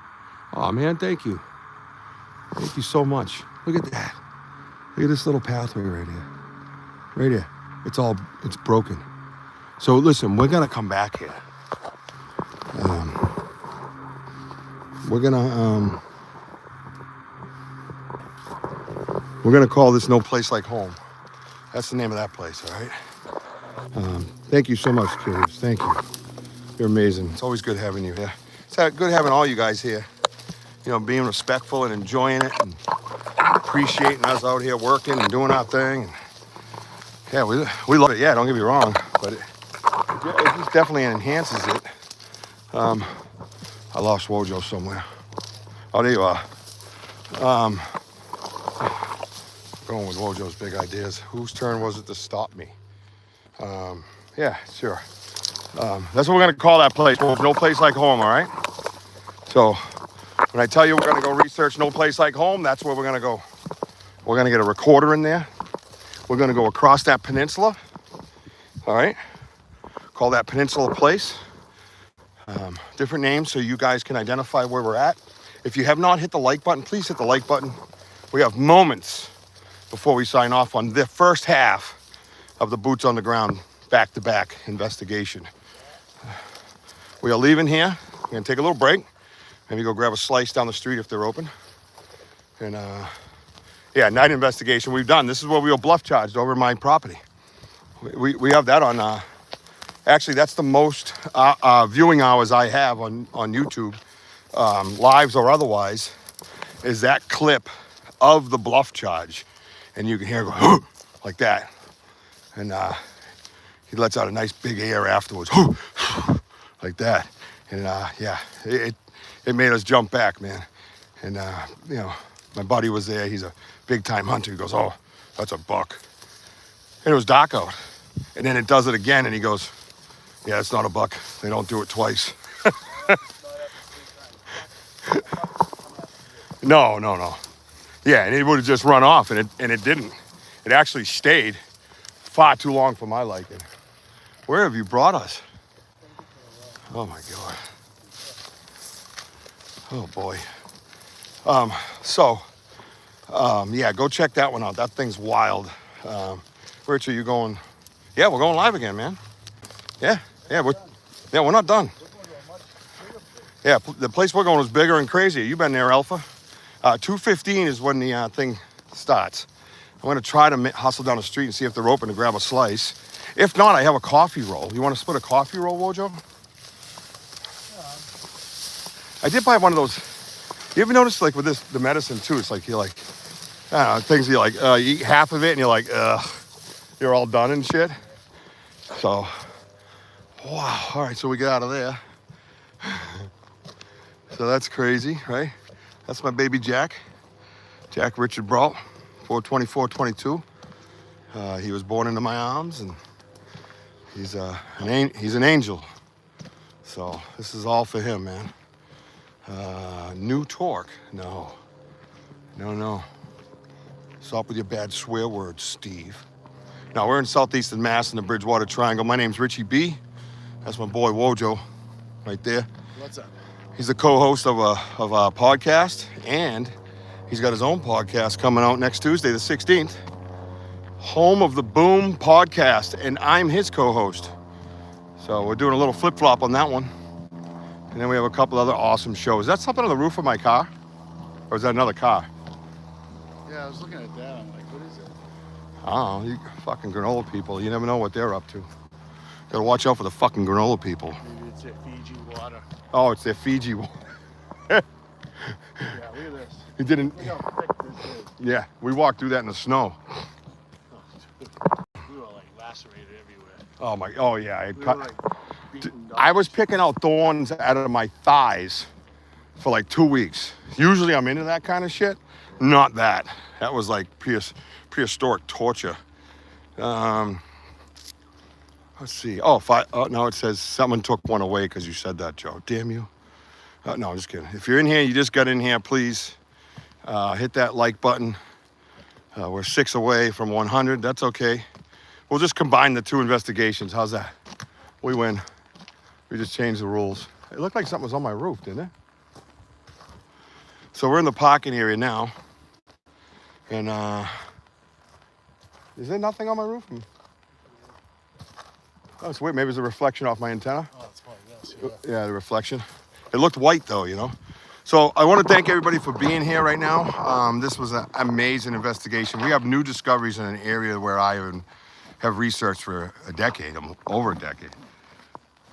Oh man, thank you. Thank you so much. Look at that. Look at this little pathway right here. Right here. It's broken. So listen, we're gonna come back here. We're gonna call this No Place Like Home. That's the name of that place, all right? Thank you so much, kids. Thank you. You're amazing. It's always good having you here. It's good having all you guys here. You know, being respectful and enjoying it and appreciating us out here working and doing our thing. And yeah, we love it. Yeah, don't get me wrong, but it just definitely enhances it. I lost Wojo somewhere. Oh, there you are. Going with Wojo's big ideas. Whose turn was it to stop me? Yeah, sure. That's what we're gonna call that place. No Place Like Home, all right? So when I tell you we're gonna go research No Place Like Home, that's where we're gonna go. We're gonna get a recorder in there. We're gonna go across that peninsula, all right? Call that peninsula place. Different names so you guys can identify where we're at. If you have not hit the like button, please hit the like button. We have moments before we sign off on the first half of the Boots on the Ground back-to-back investigation. We are leaving here. We're gonna take a little break. Maybe go grab a slice down the street if they're open. And yeah, night investigation we've done. This is where we were bluff charged over my property. We have that on. Actually, that's the most viewing hours I have on YouTube, lives or otherwise, is that clip of the bluff charge, and you can hear it go like that, and he lets out a nice big air afterwards, like that, and yeah, it made us jump back, man. And you know, my buddy was there. He's a big time hunter. He goes, "Oh, that's a buck," and it was dark out, and then it does it again, and he goes, "Yeah, it's not a buck. They don't do it twice." No. Yeah, and it would have just run off, and it didn't. It actually stayed far too long for my liking. Where have you brought us? Oh my God. Oh boy. Yeah, go check that one out. That thing's wild. Rich, are you going? Yeah, we're going live again, man. Yeah, we're not done. Yeah, the place we're going is bigger and crazier. You've been there, Alpha. 2:15 is when the thing starts. I'm going to try to hustle down the street and see if they're open to grab a slice. If not, I have a coffee roll. You want to split a coffee roll, Wojo? I did buy one of those. You ever notice, like, with the medicine, too, it's like you're like, I don't know, things you like, you eat half of it and you're like, you're all done and shit. So, wow. All right, so we get out of there. So that's crazy, right? That's my baby Jack. Jack Richard Brault, 4/24/22. He was born into my arms, and he's an angel. So this is all for him, man. New torque. No. Stop with your bad swear words, Steve. Now, we're in southeastern Mass in the Bridgewater Triangle. My name's Richie B. That's my boy Wojo right there. What's up? He's the co-host of a podcast, and he's got his own podcast coming out next Tuesday, the 16th. Home of the Boom podcast, and I'm his co-host. So we're doing a little flip-flop on that one. And then we have a couple other awesome shows. Is that something on the roof of my car? Or is that another car? Yeah, I was looking at that. I'm like, what is it? I don't know. You fucking granola people. You never know what they're up to. Gotta watch out for the fucking granola people. Maybe it's their Fiji water. Oh, it's their Fiji water. Yeah, look at this. You didn't. Look how thick this is. Yeah, we walked through that in the snow. We were like lacerated everywhere. Oh yeah. We were like beaten I was picking out thorns out of my thighs for like 2 weeks. Usually I'm into that kind of shit. Not that. That was like prehistoric torture. Let's see. Oh, no, it says someone took one away because you said that, Joe. Damn you. No, I'm just kidding. If you're in here, you just got in here, please hit that like button. We're 6 away from 100. That's okay. We'll just combine the 2 investigations. How's that? We win. We just changed the rules. It looked like something was on my roof, didn't it? So we're in the parking area now. And is there nothing on my roof? Oh, it's weird. Maybe it's a reflection off my antenna. Oh, it's probably this. Yeah, the reflection. It looked white though, you know. So I want to thank everybody for being here right now. This was an amazing investigation. We have new discoveries in an area where I have researched for a decade, over a decade.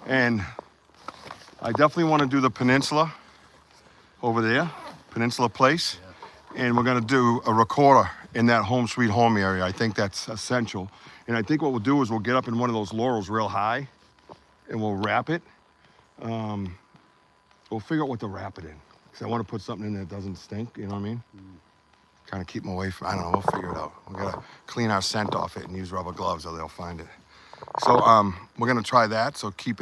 And I definitely want to do the peninsula over there, Peninsula Place. Yeah. And we're going to do a recorder in that home sweet home area. I think that's essential. And I think what we'll do is we'll get up in one of those laurels real high and we'll wrap it. We'll figure out what to wrap it in. Because I want to put something in that doesn't stink, you know what I mean? Kind of keep them away from, I don't know, we'll figure it out. We got to clean our scent off it and use rubber gloves or they'll find it. So we're going to try that. So keep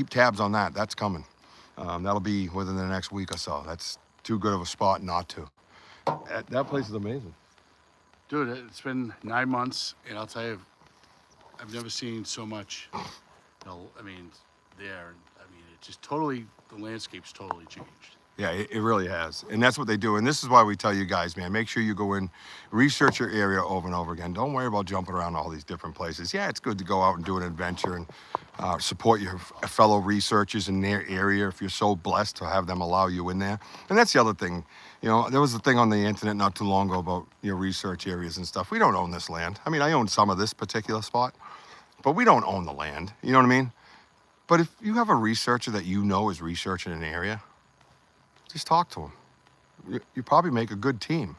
tabs on that. That's coming. That'll be within the next week or so. That's too good of a spot not to. That place is amazing. Dude, it's been 9 months, and I'll tell you, I've never seen so much, I mean, there. I mean, it just totally, the landscape's totally changed. Yeah, it really has. And that's what they do. And this is why we tell you guys, man, make sure you go in, research your area over and over again. Don't worry about jumping around all these different places. Yeah, it's good to go out and do an adventure and support your fellow researchers in their area if you're so blessed to have them allow you in there. And that's the other thing. You know, there was a thing on the internet not too long ago about your research areas and stuff. We don't own this land. I mean, I own some of this particular spot, but we don't own the land. You know what I mean? But if you have a researcher that you know is researching an area, just talk to him. You probably make a good team.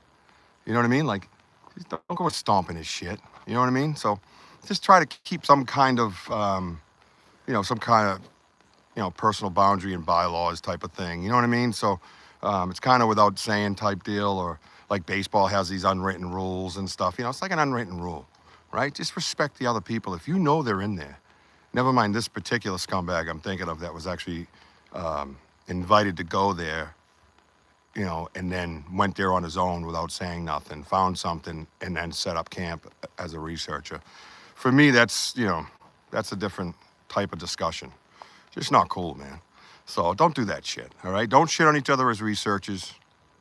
You know what I mean? Like, just don't go stomping his shit. You know what I mean? So just try to keep some kind of, some kind of, personal boundary and bylaws type of thing. You know what I mean? So it's kind of without saying type deal, or like baseball has these unwritten rules and stuff. You know, it's like an unwritten rule, right? Just respect the other people. If you know they're in there, never mind this particular scumbag I'm thinking of that was actually invited to go there, and then went there on his own without saying nothing, found something, and then set up camp as a researcher. For me, that's a different type of discussion. Just not cool, man. So don't do that shit, all right? Don't shit on each other as researchers.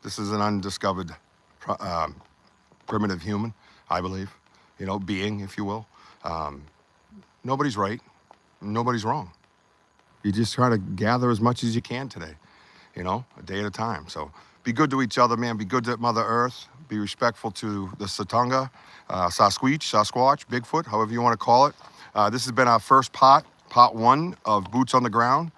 This is an undiscovered primitive human, I believe, being, if you will. Nobody's right, nobody's wrong. You just try to gather as much as you can today, a day at a time. So be good to each other, man. Be good to Mother Earth. Be respectful to the Satunga, Sasquatch, Bigfoot, however you want to call it. This has been our first part one of Boots on the Ground,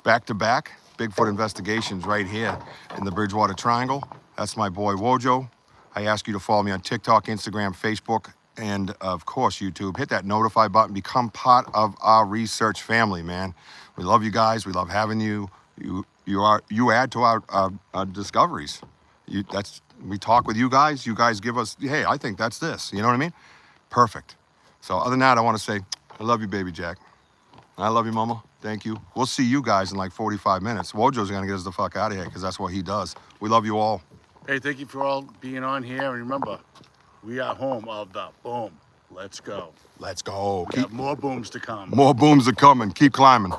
back to back. Bigfoot investigations right here in the Bridgewater Triangle. That's my boy Wojo. I ask you to follow me on TikTok, Instagram, Facebook, and of course YouTube. Hit that notify button. Become part of our research family, man. We love you guys. We love having you. You add to our discoveries. We talk with you guys. You guys give us, hey, I think that's this. You know what I mean? Perfect. So other than that, I want to say I love you, baby Jack. I love you, mama. Thank you. We'll see you guys in like 45 minutes. Wojo's gonna get us the fuck out of here because that's what he does. We love you all. Hey, thank you for all being on here. And remember, we are home of the boom. Let's go. Let's go. We got more booms to come. More booms are coming. Keep climbing.